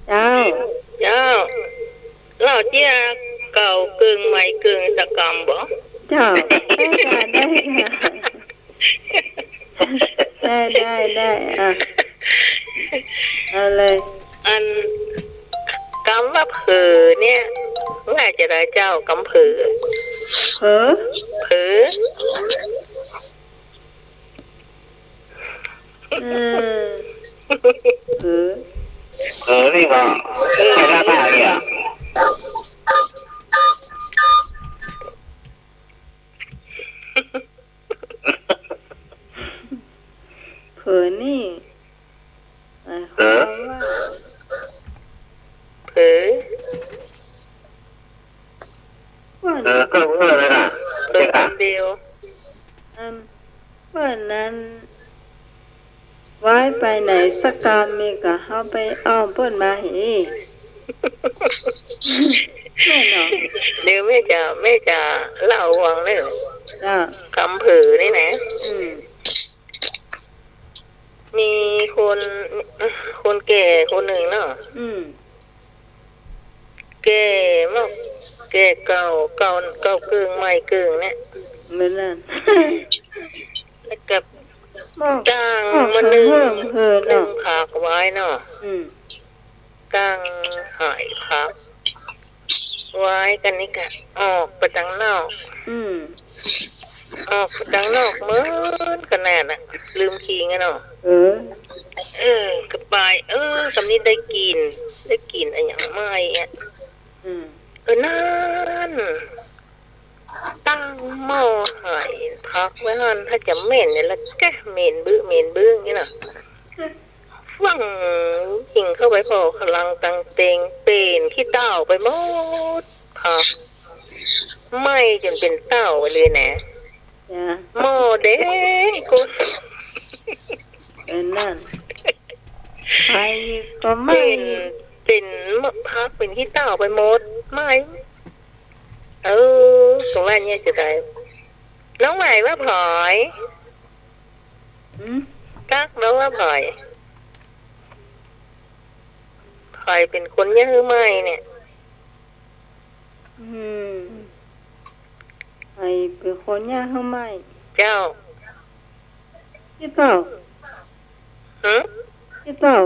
เจ้าเราเจ้าเก่ากึ่งใหม่กึ่งตะกำบ่เจ้าได้อ่ะเอาเลยอันกำว่าเผือเนี่ยว่าจะได้เจ้ากำเผือเผือนี่ว่าใช่ได้เนี่ยเผือนี่ก็เลยนะเดียววันนั้นไว้ไปไหนสักกรรมมีก็เอาไปอ้อมเปิ้นมาเฮ้แม่เนาะเดี๋ยวแม่จะเล่าวังเลยกำผือนี่นะมีคนแก่คนหนึ่งเนาะแก่มากแก่เก่ากึ่งใหม่กึ่งเนี่ยเหมือนนั่นแล้วกับจ้างมันนึงผักไว้เนาะจ้างหายผักไว้กันนี่กันออกไปทางนอกออกไปทางนอกเหมือนกันแน่น่ะลืมขี้ไงเนาะกระปายสำนี้ได้กินอะไรอย่างไม่อ่ะนั่นตั้งหม้อหายพักไว้หันถ้าจะเหม็นเนี่ยแล้วแกเหม็นบื้อนี่น่ะฟังยิงเข้าไปพอพลังตังเตงเป็นขี้เต้าไปหมดพักไม่จนเป็นเต้าไปเลยนะหม้อเด้กูนั่นไปก็ไม่เป็นพักเป็นขี้เต้าไปหมดไม่ตรงนั้นเนี่ยจะได้น้องใหม่ว่าผอย กักแล้วว่าบ่อยใครเป็นคนยะหรือไม่เนี่ยใครเป็นคนยากเข้าไม่ เจ้า พี่เต่า ฮะ พี่เต่า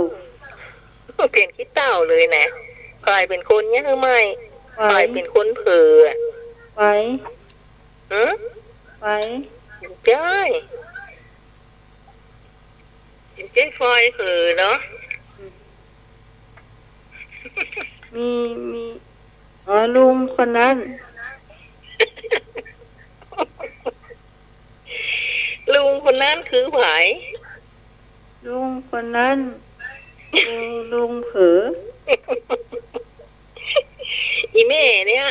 เปลี่ยนขี้เต่าเลยนะใครเป็นคนยะหรือไม่ใครเป็นคนเผือ ไป ฮะ ไป ใช่เจ๊ฟอยเผือเนาะ มีลุงคนนั้น ลุงคนนั้นคือไผ ลุงคนนั้นลุงเผลอ อีแม่เนี่ย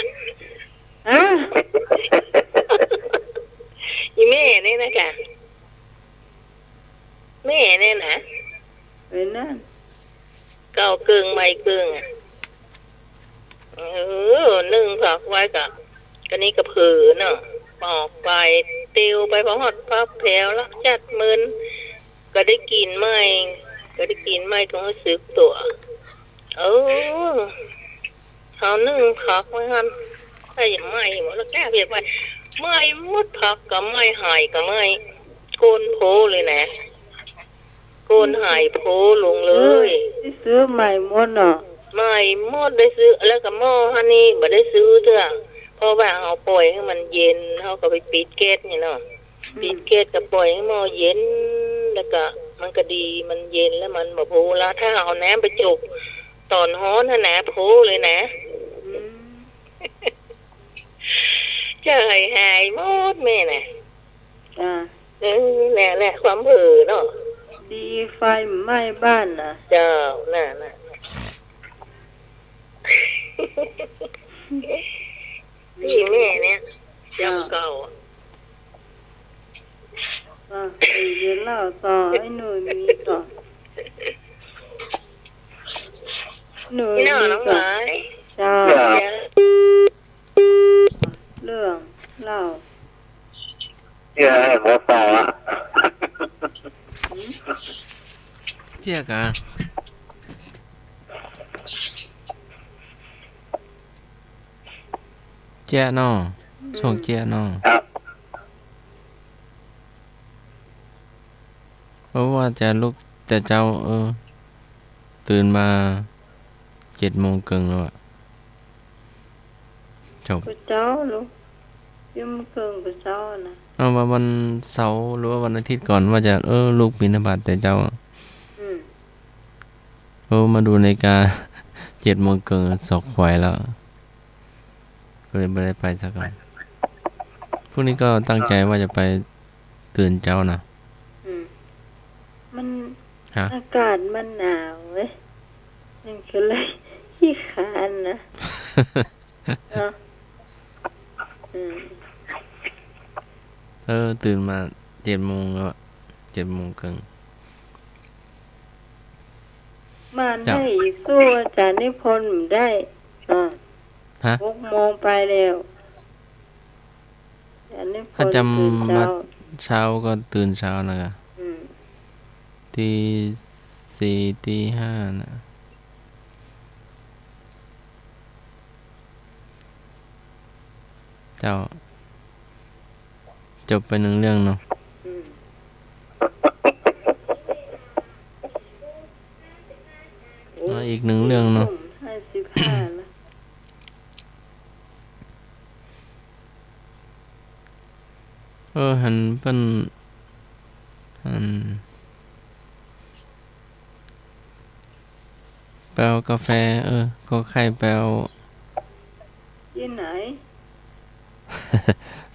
ฮะ อีแม่เนี่ยนะจ๊ะแม่เนี่ยนะ เป็นนั่น เก่าเกึ่งไม่เกึ่งนึ่งผักไว้กันนี้กระผือเนาะปอกไปติวไปพอหอดพับแถวลักจัดมึนก็ได้กินไม่ก็รู้สึกตัวเขานึ่งผักไว้ฮันใส่ไม่หมดแล้วแก้เพียบไปไม่มดผักกับไม่หายกับไม่โกนโพเลยนะโกนหายโพลงเลย ที่ซื้อใหม่หมดเนาะ ไม่หมดได้ซื้อแล้วก็หม้อฮันนี่บ่ได้ซื้อเถอะเพราะว่าเอาปล่อยให้มันเย็นเขาก็ไปปิดแก๊สนี่เนาะปิดแก๊สก็ปล่อยให้หม้อเย็นแล้วก็มันก็ดีมันเย็นแล้วมันบ่โพแล้วถ้าเอาน้ำไปจุกตอนฮ้อนน่ะนะโพเลยนะจะหายหมดแม่น่ะ จ้า แหละความเผลอเนาะ ดีไฟไหม้บ้านน่ะ เจ้าน่ะพี่แม่เนี่ยจำเก่า ไปเรียนเล่าต่อให้หนูมีต่อหนู พี่ มี น้อง ต่อ หลาย จ้าเรื่องเล่า เชื่อให้หัวต่ออ่ะ เจียกะเจียน้อส่งเจียน้อ ครับ เพราะว่าจะลุกแต่เจ้าตื่นมา7:30แล้วอะจบ พระเจ้าลูกยิ้มเกิงพระเจ้านะ เอาว่าวันเสาร์หรือว่าวันอาทิตย์ก่อนว่าจะลูกบิณฑบาตแต่เจ้ามาดูนาฬิกา7:30สอกควายแล้วก็เลยไม่ได้ไปสักก่อนพรุ่งนี้ก็ตั้งใจว่าจะไปตื่นเจ้านะ มัน ฮะ อากาศมันหนาวเว้ยมันก็เลยขี้คร้านนะเนาะตื่นมา7:00แล้วอะ7:30มาได้อีกสู้อาจารย์นิพนธ์ได้ฮะ 6:00ไปแล้วอาจารย์นิพนธ์ ถ้าจำ ตื่น มา เช้า เช้าก็ตื่นเช้านะครับตี4ตี5นะเจ้าจบไป1เรื่องเนาะอีก1เรื่องเนาะ55แล้วหันเพิ่นแปลกาแฟก็ใครแปล ที่ไหน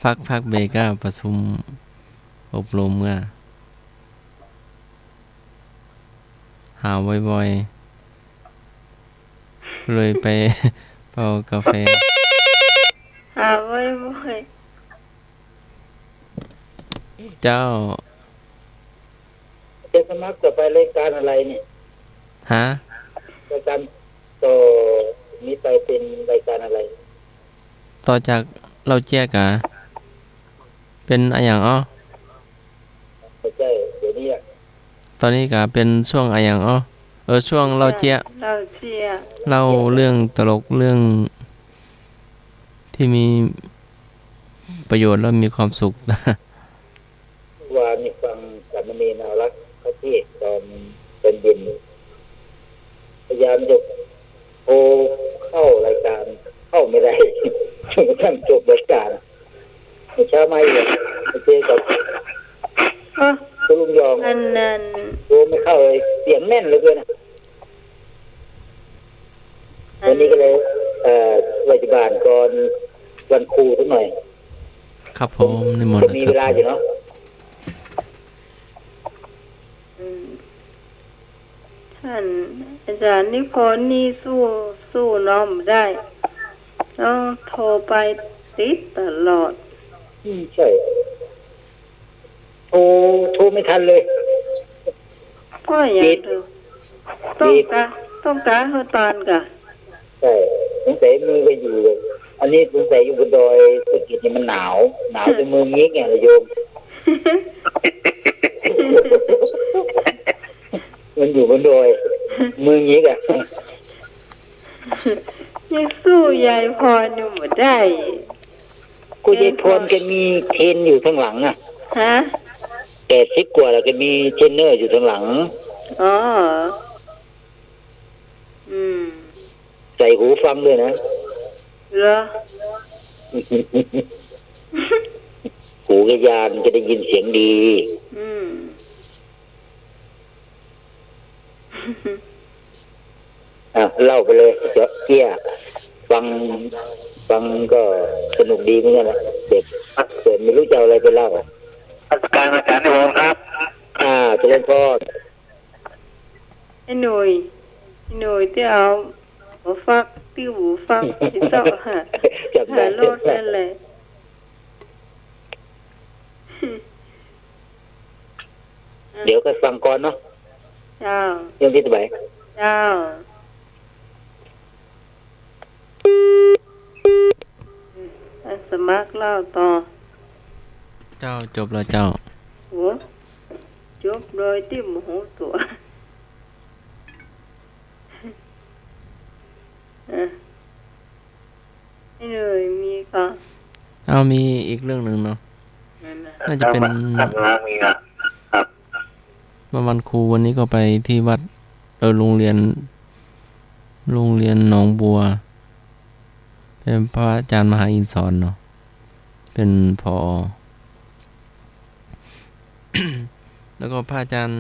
พักเบรกอะประชุมอบรมอะหาบ่อยๆเลยไป เป่ากาแฟ หาไว้บ่อย เจ้า จะสมัครจะไปรายการอะไรเนี่ย ฮะ รายการต่อนี้ไปเป็นรายการอะไร ต่อจากเราแจกอะเป็นอะไรอย่างไม่ใช่เดี๋ยวนี้ ตอนนี้ก็เป็นช่วงอะไรอย่างช่วงเราเจี๊ยะ เราเจีย เล่าเรื่องตลกเรื่องที่มีประโยชน์แล้วมีความสุข ว่ามีฟังสามเณรเอารักเขาเทศตอนเป็นเย็นพยายามจะโทรเข้ารายการเข้าไม่ได้ จนกระทั่งจบรายการเช้ามาอีกไปเจอกับ อ๋อ คุณลุงยอง อันนั้น โทรไม่เข้าเลยเสียงแน่นเหลยเกินนะวันนี้ก็เลยวัยบาลก่อนวันครูสักหน่อย ครับผมนิมนต์ จะ นะ มี ค เว รั ลา บ อยู่เนาะ ท่านอาจารย์นิพนธ์นี่สู้น้องไม่ได้ต้องโทรไปติดตลอด ใช่โทรไม่ทันเลย ก็อย่างเดียวต้องตาเฮาตานกะ ใช่สงสัยมือก็อยู่เลยอันนี้สงสัยอยู่บนดอยสุกิจนี่มันหนาวจนมืองี้ไงโยม มันอยู่บนดอยมืองี้กะ ยังสู้ยายพรอยู่ไม่ได้ กูยายพรแกมีเทรนอยู่ข้างหลังอ่ะ ฮะ 80 กว่าแล้วแกมีเทรนเนอร์อยู่ข้างหลัง อ๋อใส่หูฟังด้วยนะ เหรอ หูกระยานจะได้ยินเสียงดีเล่าไปเลยเจาะเกี้ยฟังก็สนุกดีเหมือนกันนะเด็กเกิดไม่รู้จะเอาอะไรไปเล่าอาจารย์นิพนธ์ครับเจริญพร ไอ้หนุ่ยที่เอาหัวฟักที่หูฟักที่เจาะหาโลดนั่นแหละ เดี๋ยวก็ฟังก่อนเนาะ เจ้า เรื่องที่สบาย เจ้าสมัครเล่าต่อ เจ้าจบแล้วเจ้า หัวจบโดยที่หมูตัวไม่เลยมีก็มีอีกเรื่องหนึ่งเนาะน่าจะเป็นวันครูวันนี้ก็ไปที่วัดโรงเรียนหนองบัวเป็นพระอาจารย์มหาอินทร์สอนเนาะเป็นผอ แล้วก็พระอาจารย์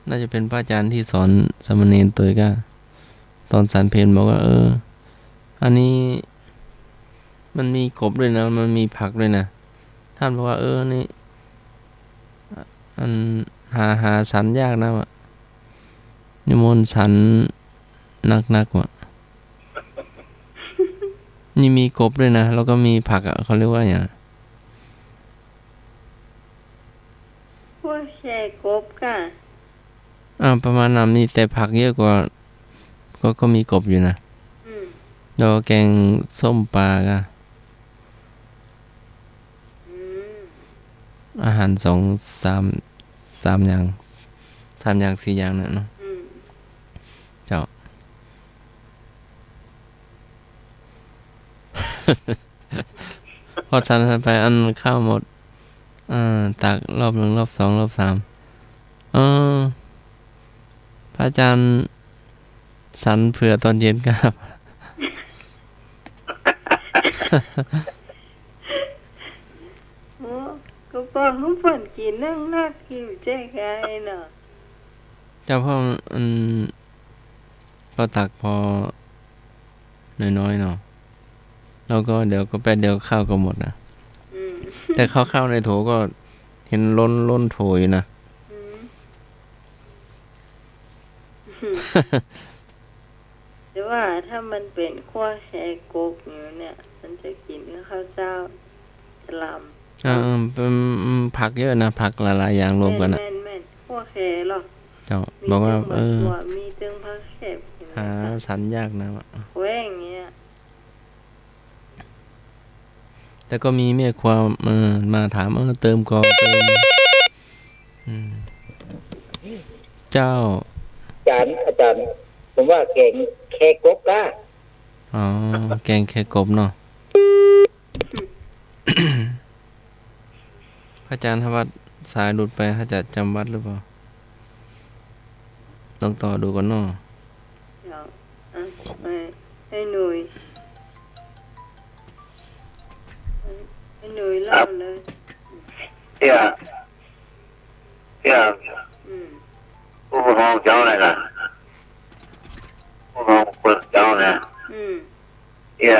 น่าจะเป็นพระอาจารย์ที่สอนสามเณรตัวก็ตอนฉันเพลบอกว่าอันนี้มันมีกบด้วยนะมันมีผักด้วยนะท่านบอกว่านี่อันหาฉันยากนะวะนิมนต์ฉันนักว่ะ นี่มีกบด้วยนะแล้วก็มีผักเขาเรียกว่าอย่างพวกแช่กบก่ะประมาณนั้นนี่แต่ผักเยอะกว่าก็มีกบอยู่นะแล้วแกงส้มปลาก็อาหาร3 อย่าง4 อย่างนะเนาะเจ้า พอฉันไปอันข้าวหมดตักรอบ1รอบ2รอบ3พระอาจารย์สันเผื่อตอนเย็นครับ ก็บอกเขาฝันกินนั่งนักหิวใจใครเนาะเจ้าพ่อก็ตักพอน้อยๆเนาะแล้วก็เดี๋ยวก็แป๊บเดียวข้าวก็หมดนะแต่ข้าวในโถก็เห็นล้นโถอยู่นะ แต่ว่าถ้ามันเป็นขั้วแช่กบอยู่เนี่ยมันจะกินกับข้าวเจ้าจะลำเป็นผักเยอะนะผักหลายๆอย่างรวมกันนะแม่นขั้วแช่หรอเจ้าบอกว่ามีตึงผักแช่หาสันยากนะวะแหว่งเงี้ยแต่ก็มีแม่ครัวมาถามเติมก่อนเติม เจ้าอาจารย์ผมว่าแกงแค่กบก้าอ๋อแกงแค่กบเนาะ พระอาจารย์ทวัดสายหลุดไปพระอาจารย์จำวัดหรือเปล่าต้องต่อดูก่อนเนาะเดี๋ยวให้หนุ่ยเล่าเลยเที่ยผู้ปกครองเจ้าอะไรล่ะผู้ปกครองคนเจ้านะเที่ย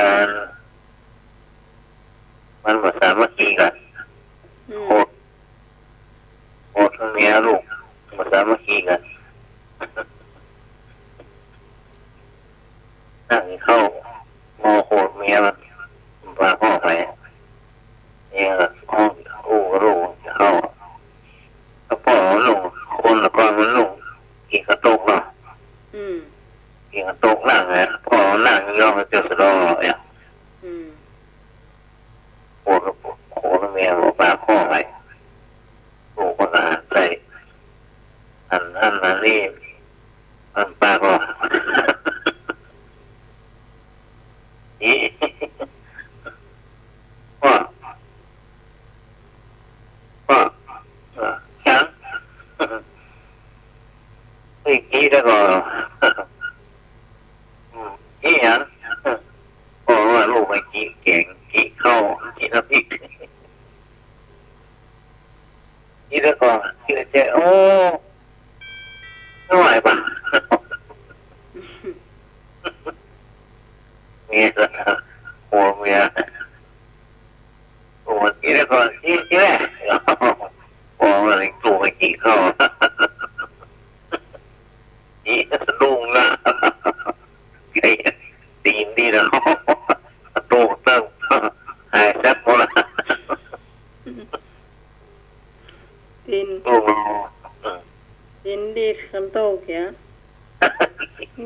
มันภาษาเมื่อกี้กันโคตรเมียลูกภาษาเมื่อกี้กันนั่งเข้ามอโคตรเมียมันพาพ่อไปเนี่ยห้องอู้ก็ลูกจะเข้าก็พ่อลงคนละก้อนมันลงกินกระตุกเนาะกินกระตุกนั่งไงพ่อนั่งย่อเจอสะดอเนี่ยโคตรเมียบอกปากพ่อไปลูกคนละใส่อันนี่อันปากก็นี่พ่อฉันไม่กี้แล้วก็กี้ฉันพ่อว่าลูกไม่กี้เก่งกี้เข้ากี้น้ำพริกกี้แล้วก็กี้แล้วเจ๊โอ้ไม่ไหวป่ะเมียโอ้เมียโอ้กี้แล้วก็กี้แหละโอ้อะไรตัวไม่กี้เข้ากี้สะดุ้งละไอ้ตีนดีแล้วตัวเติมหายแซ่บหมดละตีนดีขันโตกเนี่ย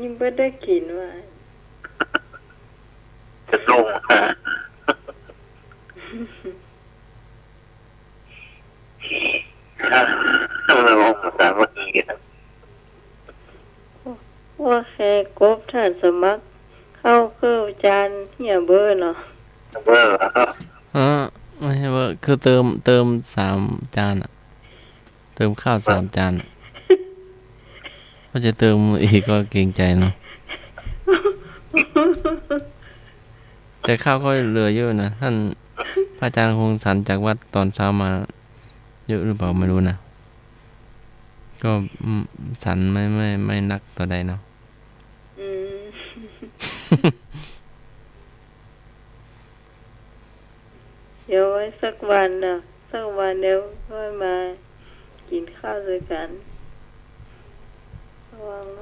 ยิ่งไม่ได้กินว่าสะดุ้งเราลงภาษาเมื่อกี้นะว่าแค่กบถ้าสมัครเข้าเครื่องจานเหี่ยเบอร์เนาะเบอร์เหรอไม่ใช่เบอร์คือเติม3 จานอะเติมข้าว3 จานก็จะเติมอีกก็เกรงใจเนาะแต่ข้าวก็เหลือเยอะนะท่านพระอาจารย์คงฉันจากวัดตอนเช้ามาเยอะหรือเปล่าไม่รู้นะก็ฉันไม่นักต่อใดเนาะเดี๋ยวไว้สักวันเดี๋ยวค่อยมากินข้าวด้วยกัน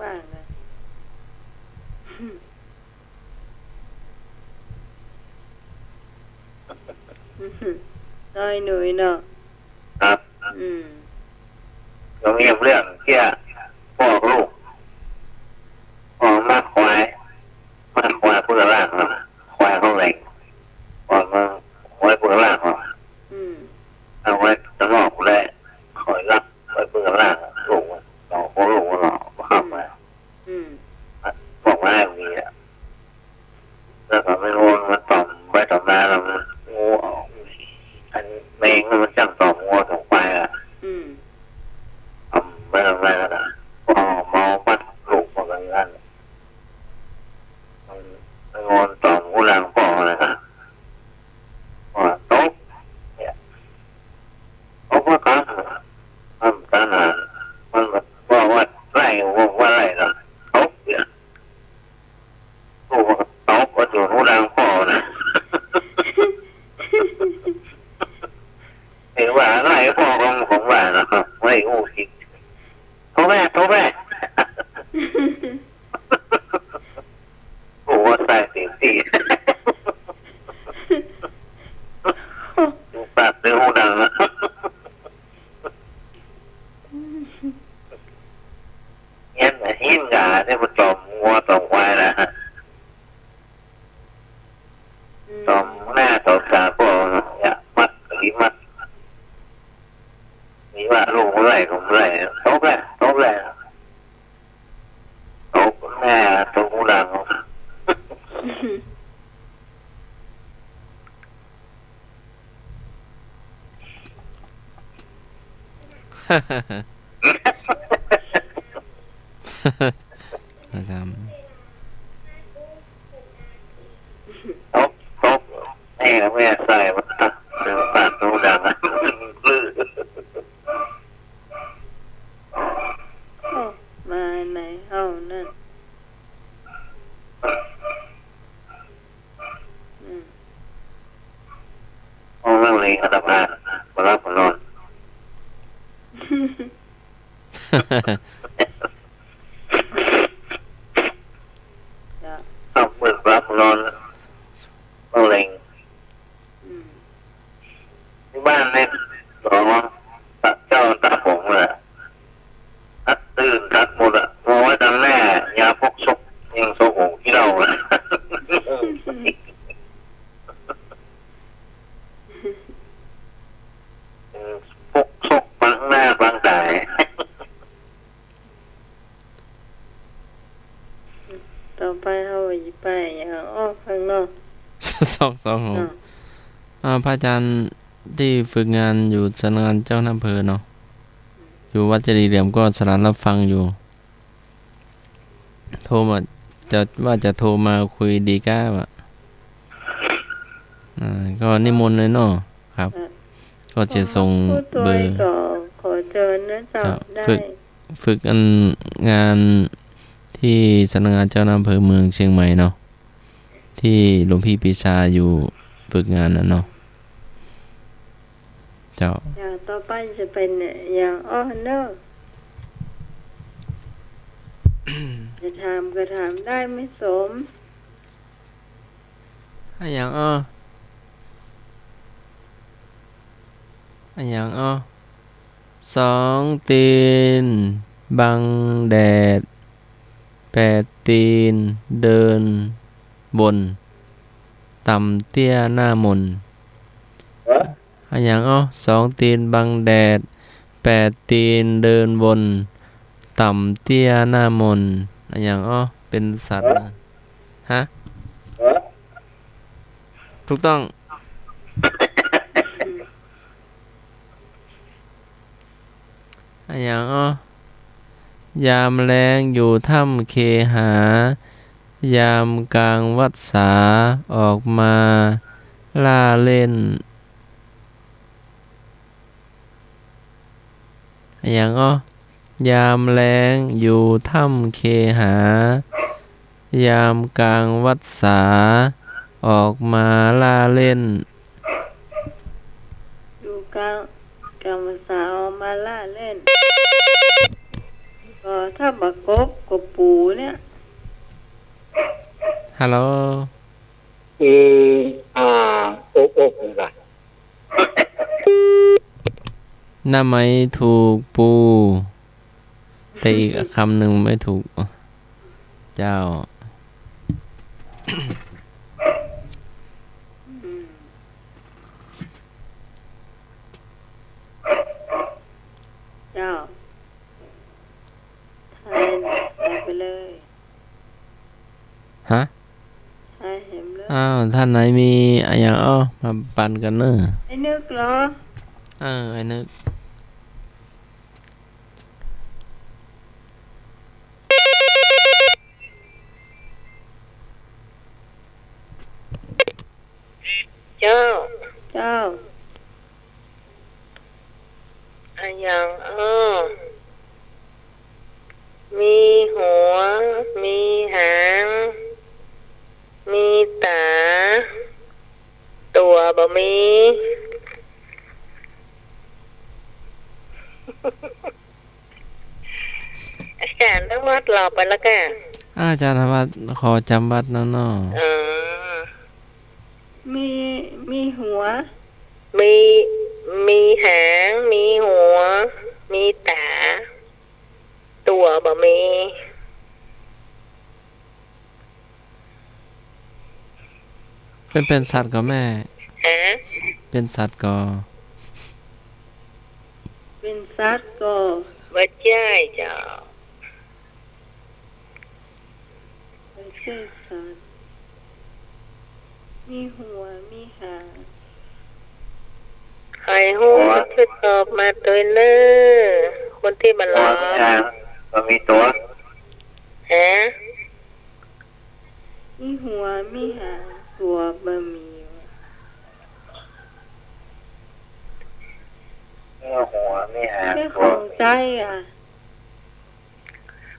ว่างๆนะน้อยหนุ่ยเนาะครับเราเงียบเรื่องเที่ยพ่อลูกพ่อมาควายเพื่อล่างควายเขาไหลพ่อมาควายเพื่อล่างเอาไว้จะนอกกูได้คอยรับไว้เพื่อล่างลูกเราโค้ลูกเราเข้ามาบอกว่ามีอ่ะแล้วก็ไม่รู้มันต่อมไว้ต่อมาแล้วมันงูอันแมงมันจังต่องูต่อไปอ่ะไม่ทำอะไรนะพอเมาปัดลูกมากันนั่นมันงอนต่องูแรงพ่อเลยนะว่าโต๊ะเนี่ยเขาก็ตั้งตั้งนานมันว่าไล่ว่าไล่นะโต๊ะเนี่ยโต๊ะก็อยู่งูแรงพ่อนะเห็นว่าไล่พ่อของว่านะครับไม่งูสิโต๊ะแม่โอ้ว่าใส่สิ่งที่ปากเรื่องหูดังนะเงี้ยหิ้มกาที่มันต่อมงัวต่อมควายนะฮะต่อมหน้าต่อมตาก็เนี่ยมัดมีว่าลูกไรผมไรโต๊ะแรก ประจำ ตบแม่ใส่มาเดินผ่านตรงดังลื่น มาในห้องนั่นห้องนั่งเลยอัตมามารับมานอนเอาเปิดรับมานอนห้องเล็งที่บ้านเนี่ยหลวงเจ้าตาผมเลยทัดตื่นทัดหมดอะมองว่าดังแน่ยาพกซกยังโซโหที่เราอะพกซกบางหน้าบางสาย ต่อไปเอาไปอย่างอ้อข้างนอก สองพระอาจารย์ที่ฝึกงานอยู่สำนักงานเจ้าอำเภอเนาะอยู่วัดเจดีย์เหลี่ยมก็สถานรับฟังอยู่โทรมาจะโทรมาคุยดีก้าว่ะก็นิมนต์เลยเนาะครับ ก็จะส่งเบอร์ ขอเชิญนะจ๊ะได้ ฝึกงานที่สำนักงานเจ้าอำเภอเมืองเชียงใหม่เนาะที่หลวงพี่ปีชาอยู่ฝึกงานน่ะเนาะเจ้าอย่างต่อไปจะเป็นอย่างอ้อเนอะ จะถามก็ถามได้ไม่สม อย่างสองตีนบังแดด8 ตีนเดินบนต่ำเตี้ยหน้ามนอย่าง2 ตีนบังแดด8 ตีนเดินบนต่ำเตี้ยหน้ามนอย่างเป็นสัตว์ฮะถูกต้องอย่างยามแลงอยู่ถ้ำเคหายามกลางวัดสาออกมาล่าเล่นอย่างยามแลงอยู่ถ้ำเคหายามกลางวัดสาออกมาล่าเล่นอยู่กลางภาษาออกมาล่าเล่นก็ถ้าบักกบกับปูเนี่ยฮัลโหลอบเลยล่ะน่าไหมถูกปูแต่อีกคำหนึ่งไม่ถูกเจ้าเจ้าทายไปเลยฮะทายเห็นเลยท่านไหนมีอย่างมาปั่นกันเนอะไอ้นึกเหรอไอ้นึกเจ้าอย่างมีหัวมีหางมีตาตัวบ่มีอาจารย์ต้องวัดหลอกไปแล้วกันอาจารย์วัดขอจำวัดเนาะมีหัวมีหางมีหัวมีตาตัวบ่มีเป็นสัตว์ก็แม่เป็นสัตว์ก็ว่าใช่เจ้าไม่ใช่สัตว์มีหัวมีหางเขา รหูมันช่วยตอบมาตัวเนอคนที่มาล้อ มันมีตัว ฮะ มีหัวมีหางตัวบะหมี่ หัวไม่หา แค่ของใจอ่ะ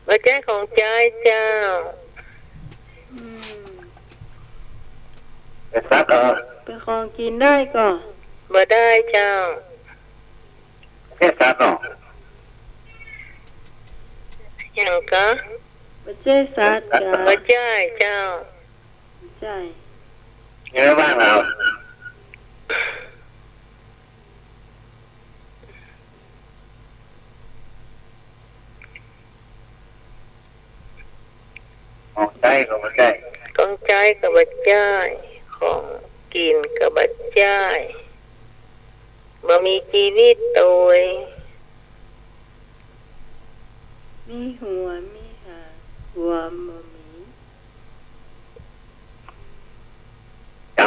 มาแจ้ของใจเจ้า อืม เป็นซักเหรอ เป็นของกินได้ก่อน บ่ได้เจ้า แค่ซักเหรอ อย่างก็ ไม่ใช่สัตว์จ้ะ บ่ใช่เจ้า ใช่ เยอะบ้างเราของใจก็ไม่ใช่ ของใจกับบ่ใช่ของกินกับบ่ใช่บ่มีชีวิตตัว มีหัวมีหางตัวบะหมี่ จ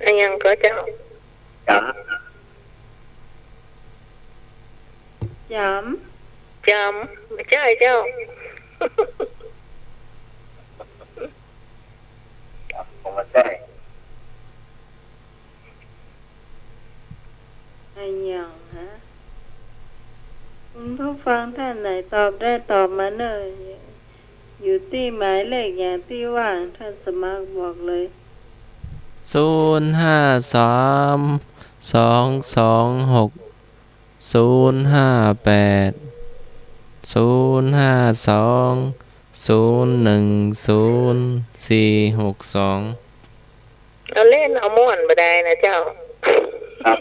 อันยังก็เจ้า ำ จ จำบ่ใช่เจ้า ผมไม่ใช่ ำอะไรอย่างฮะคุณผู้ฟังท่านไหนตอบได้ตอบมาเนยอยู่ที่หมายเลขอย่างที่ว่างท่านสมัครบอกเลย 0522058 เอาเล่นเอาม่วนบ่ได้นะเจ้า ครับ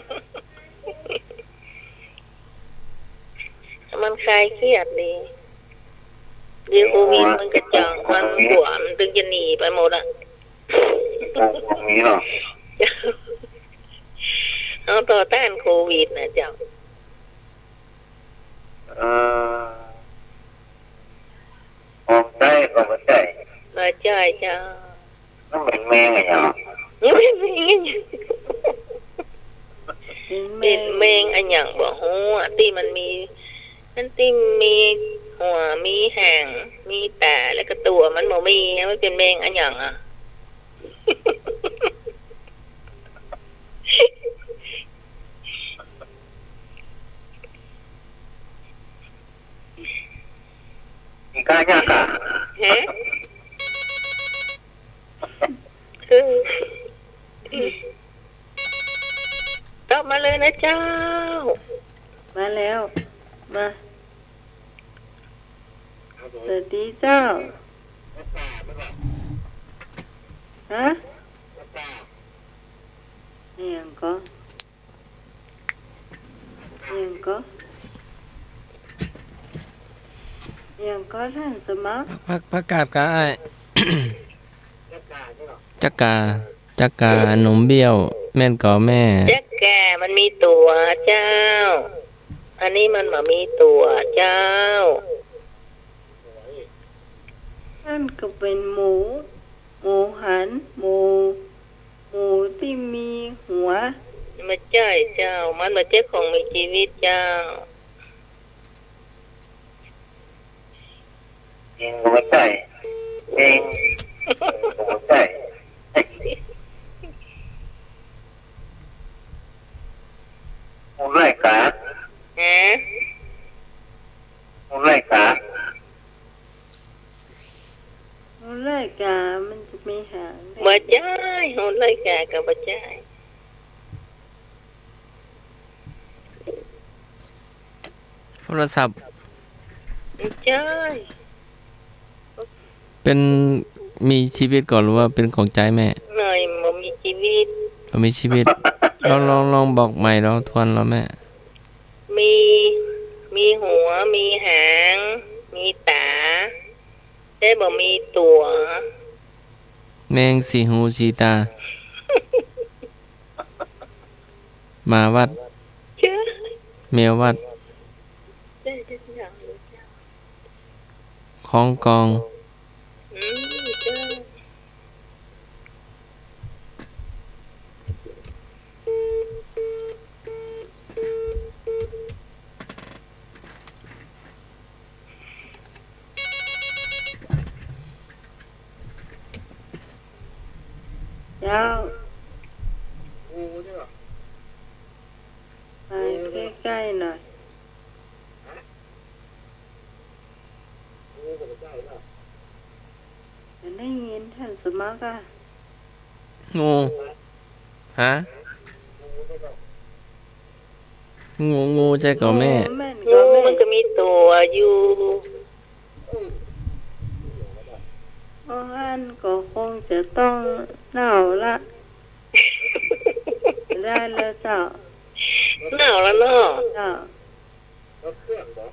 มันคลายเครียดดีเดี๋ยวโควิดมันจะจังมันบวมถึงจะหนีไปหมดอ่ะ ตรงนี้เหรอ เอาต่อต้านโควิดนะเจ้า ของใจก็ไม่ใช่ บ่ใช่เจ้า นั่นเป็นแมงไงเหรอ ยังไม่มี เป็นแม เป็น ง แมงอันหยังบ่ฮู้อะที่มันมีหัวมีหางมีตาแล้วก็ตัวมันบ่มีมันเป็นแมงอันหยังอ่ะ มีกล้ายากอ่ะ ฮะคือตอบมาเลยนะเจ้า มาแล้วมาสวัสดีเจ้าฮะเอียงก็ท่านสมัคร ประกาศกาย จักกาหนมเบี้ยว แม่นก่อแม่ แจ๊กแกมันมีตัวเจ้า อันนี้มันบ่มีตัวเจ้า ท่านก็เป็นหมูหันหมูที่มีหัว ไม่ใช่เจ้า มันบ่ใช่ของมีชีวิตเจ้า เองก็ไม่ใช่เองก็ไม่ใช่มูลไร่ขา ฮะ มูลไร่ขา หัวไล่กามันจะมีหางได้ บ่ใช่หุ่นไล่แกก็บ่ใช่ โทรศัพท์ ไม่ใช่ เป็นมีชีวิตก่อนหรือว่าเป็นของใจแม่ หน่อยบ่มีชีวิต เรามีชีวิต ลองบอกใหม่ลองทวนเราแม่ มีหัว มีหาง มีตา แต่บ่มีตัว แมงสีหูสีตา หมาวัด เจ้า แมววัด ได้ทุกอย่างเลยเจ้า ของกอง เจ้า เจ้า งูใช่ไหม ไปใกล้ๆหน่อย งูกับใช่ไหม จะได้ยินท่านสมัครอ่ะ งูฮะงูใจก่อแม่ แม่น งู ก็แม่ มันก็มีตัวอยู่ อันก็คงจะต้องเน่าละได้แล้วเจ้า หนาวแล้วเนาะ เจ้า แล้วเครื่องเหรอ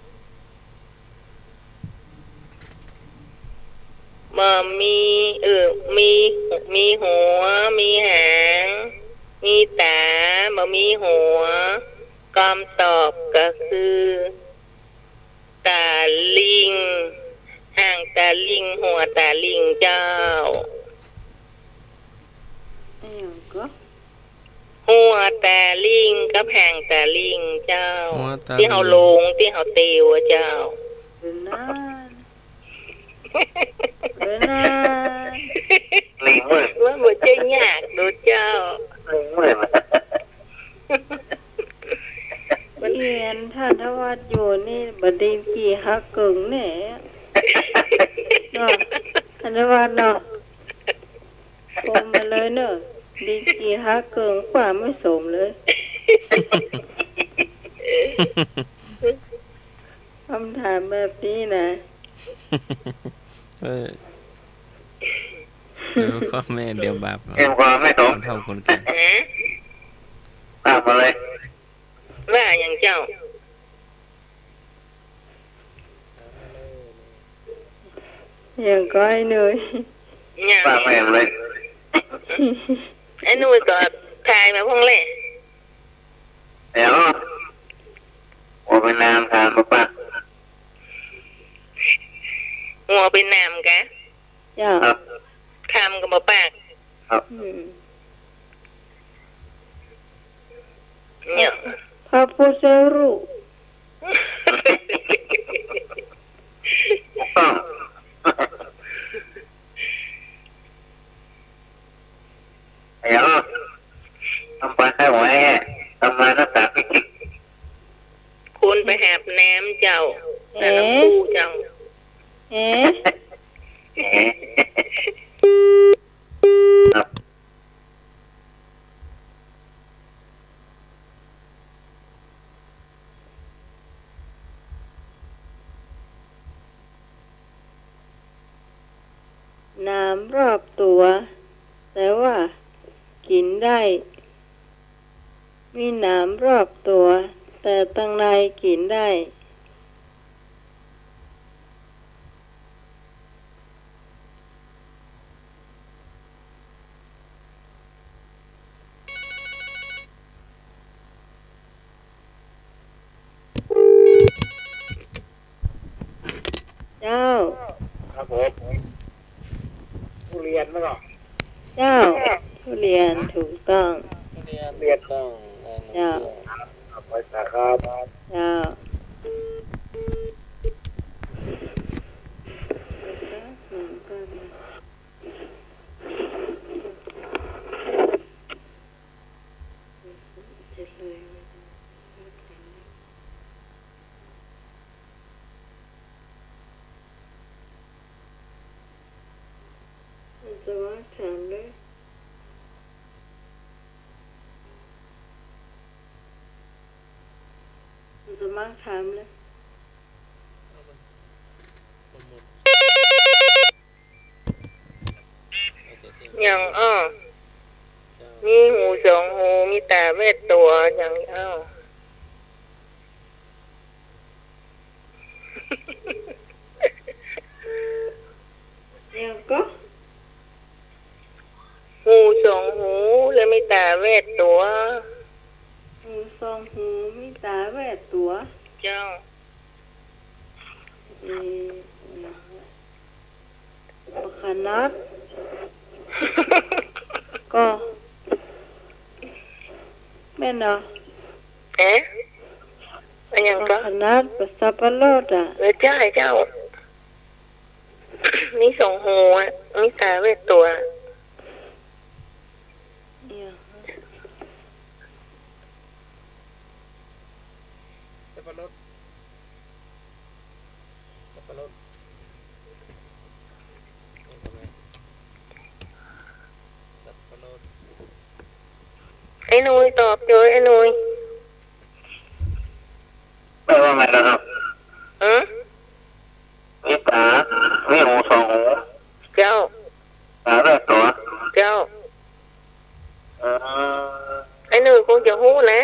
บ่มีมีหัวมีหางมีตาบ่มีหัวคำตอบก็คือตาลิงหางตาลิงหัวตาลิงเจ้า ไอ้หยังก็ หัวตาลิงกับหางตาลิงเจ้า หัวตาลิง ที่เฮาลงที่เฮาเตวอะเจ้า เป็นนานเป็นนาน ลิงเว้ย ว่าบ่ใช่ยากดูเจ้า ลิงเว้ยมัน เรียนท่านทวัดอยู่นี่บดีกี่ฮักเกิงแหน่เนาะท่านทวัดเนาะโกมาเลยเนอะดีกี่ฮักเกิงกว่าไม่สมเลยคำถามแบบนี้นะ เดี๋ยวพ่อแม่เดี๋ยวบาป เอ็มความไม่ตรง คนเท่าคนแก่ ฮะ ตามมาเลย ว่าอย่างเจ้า อย่างก้อยเนย อย่าง ตามมาเอ็มเลย ไอ้หนูก็ทายมาพ่องแหละ เดี๋ยวโอ้เป็นนามทานมาปะ หัวเป็นน้ำกะ จ้า ครับ คำกับบ่ปาก ครับ เนี่ย พระพุทธรูป ต้องเดี๋ยวทำไปให้ไว้ทำมาหน้าตาพิจิตร คุณไปหาบน้ำเจ้าแต่น้ำปูเจ้า เอ๊ะ ครับ น้ำรอบตัว แต่ว่ากินได้ มีน้ำรอบตัว แต่ตั้งในกินได้ เจ้า ครับผมทุเรียนมั้งเหรอ เจ้าทุเรียนถูกต้อง เรียนต้อง เจ้า เอาไปสาครับ เจ้าจะว่าถามเลยจะมาถามเลย อย่างอ้อมีหูสองหูมีตาเวทตัวอย่างอ้อ ยังก็ หูสองหูแล้วมีตาเวทตัว หูสองหูมีตาแวดตัว เจ้า ขนาดก็แม่นเนาะ เอ๊ะอันยังก็ ขนาดปัสสาวะโลดอ่ะ เจ้าเจ้า มีสองหูอ่ะมีตาเวทตัว อ้นุ้ยตอบโจยไอ้นุ้ย แปลว่าไงนะครับ อืม มีตามีหูสองหู เจ้า ตาแรกตัว เจ้า อืม ไอ้นุ้ยคงจะหู้นะ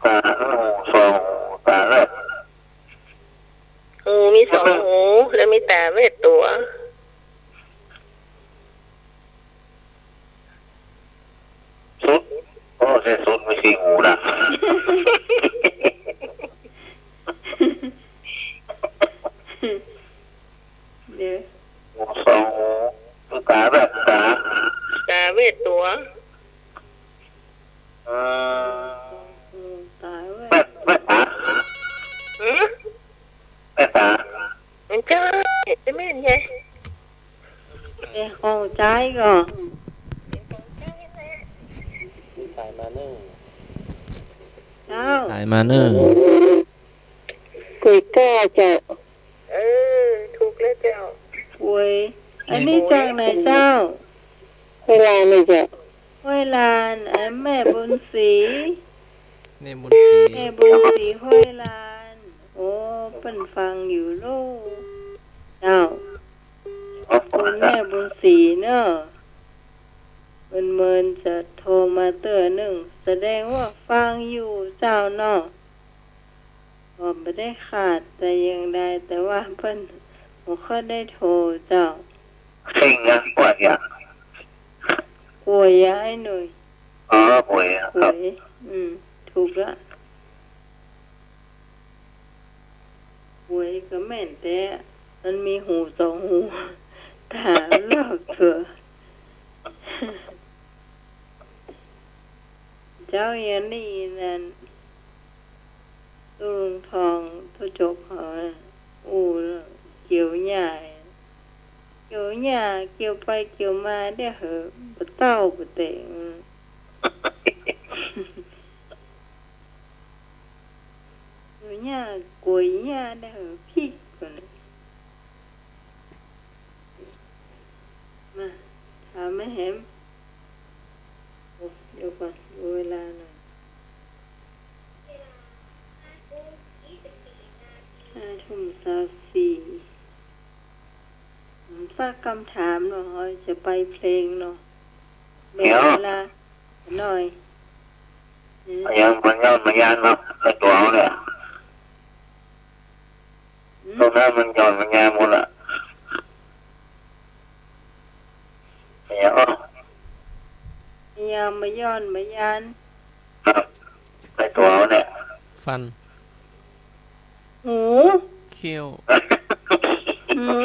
ตาหูสองหูตาแรก หูมีสองหูแล้วมีตาเวทตัว สุดโอ้ใช่สุดไม่ใช่หูนะ เดี๋ยว หูสองหูคือตาแรกตา ตาเวทตัว อืม ตายเว้ย แม่ตา อืม แม่ตา มันใช่จะแม่นไง เข้าใจก่อน สายมาเนอร์ เจ้า สายมาเนอร์ กุยก้าเจ้า ถูกแล้วเจ้า ป่วยอันนี้จากไหนเจ้า เวลานี่เจ้า ห้วยลานแม่บุญศรี เนบุญศรี แม่บุญศรีห้วยลานโอ้เปิ้นฟังอยู่ลูกเจ้าคุณแม่บุญศรีเนอะเมินจะโทรมาเตือนหนึ่งแสดงว่าฟังอยู่เจ้าเนาะก็ไม่ได้ขาดแต่ยังได้แต่ว่าเพิ่นบ่ค่อยได้โทรเจ้า สิ่งนะปวดอย่าง ป่วยย้ายหน่อย อ๋อป่วยค ป่ว รับ ยถูกละป่วยก็แม่นแต่มันมีหูสองหูถามเลิกเถอะเจ้าอย่างนี้นั่นตุลุงทองตุจกเขาน่ะอู้เกี่ยวหญ้าเกี่ยวหญ้าเกี่ยวไปเกี่ยวมาได้เหอะบ่เต้าบ่เตะเกี่ยวหญ้ากล้วยหญ้าได้เหอะพี่คนน่ะมาถามแม่แหมโอ้เดี๋ยวก่อนดูเวลาหน่อย5:24ฝากคำถามเนาะจะไปเพลงเนาะแบ่งเวลาหน่อย ยังมันย้อนมันยานเนาะในตัวเขาเนี่ยตรงนั้นมันย้อนมันยานหมดละเนี่ยอ๋อ ยามมาย้อนมายาน ครับในตัวเขาเนี่ย ฟัน หู เขี้ยว หู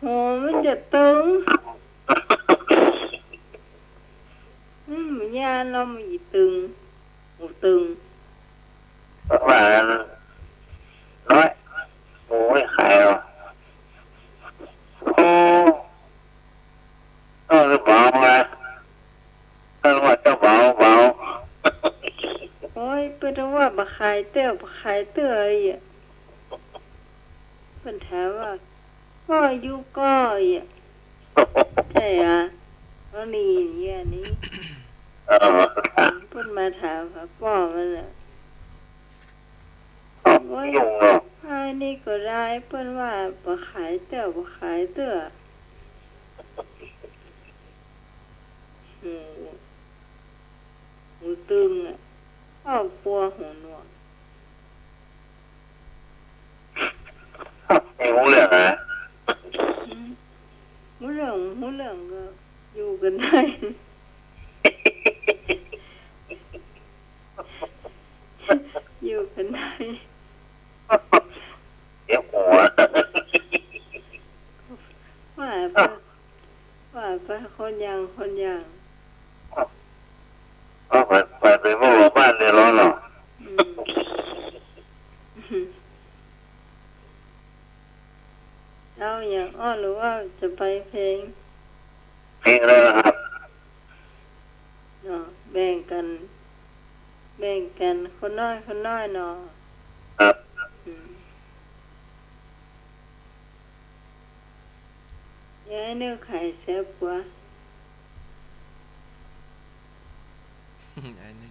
หูมันจะตึงมายานเรามันอีตึงหูตึง ว่าน้อยโอ้ยขายหรอโอ้ก็เบาไงก็ว่าจะเบา โอ้ยเปิ้นว่าบ่ขายเตื้อบ่ขายเตื้ออีกเพิ่นถามว่าก็อยู่ก็อีกใช่อ่ะเอานี่เนี่ยนี่ เออ เพิ่นมาถามค่ะป้อมันน่ะ ยุ่งเนาะ อันนี้ก็ได้เพิ่นว่าบ่ขายเตื้อบ่ขายเตื้อหูตึงอ่ะครอบครัวหูหนวก ไม่รู้เรื่องนะ หูเหลืองก็อยู่กันได้ อยู่กันได้ เดี๋ยวหัว ว่าไปคนอย่าง ก็ไปพวกบ้านเดือดร้อนหรอ อืมเอาอย่างอ้อหรือว่าจะไปเพลง เพลงเลยครับ เนาะแบ่งกันคนน้อยเนาะ ครับ อืม เนื้อไข่แซ่บกว่า ไอ้นี่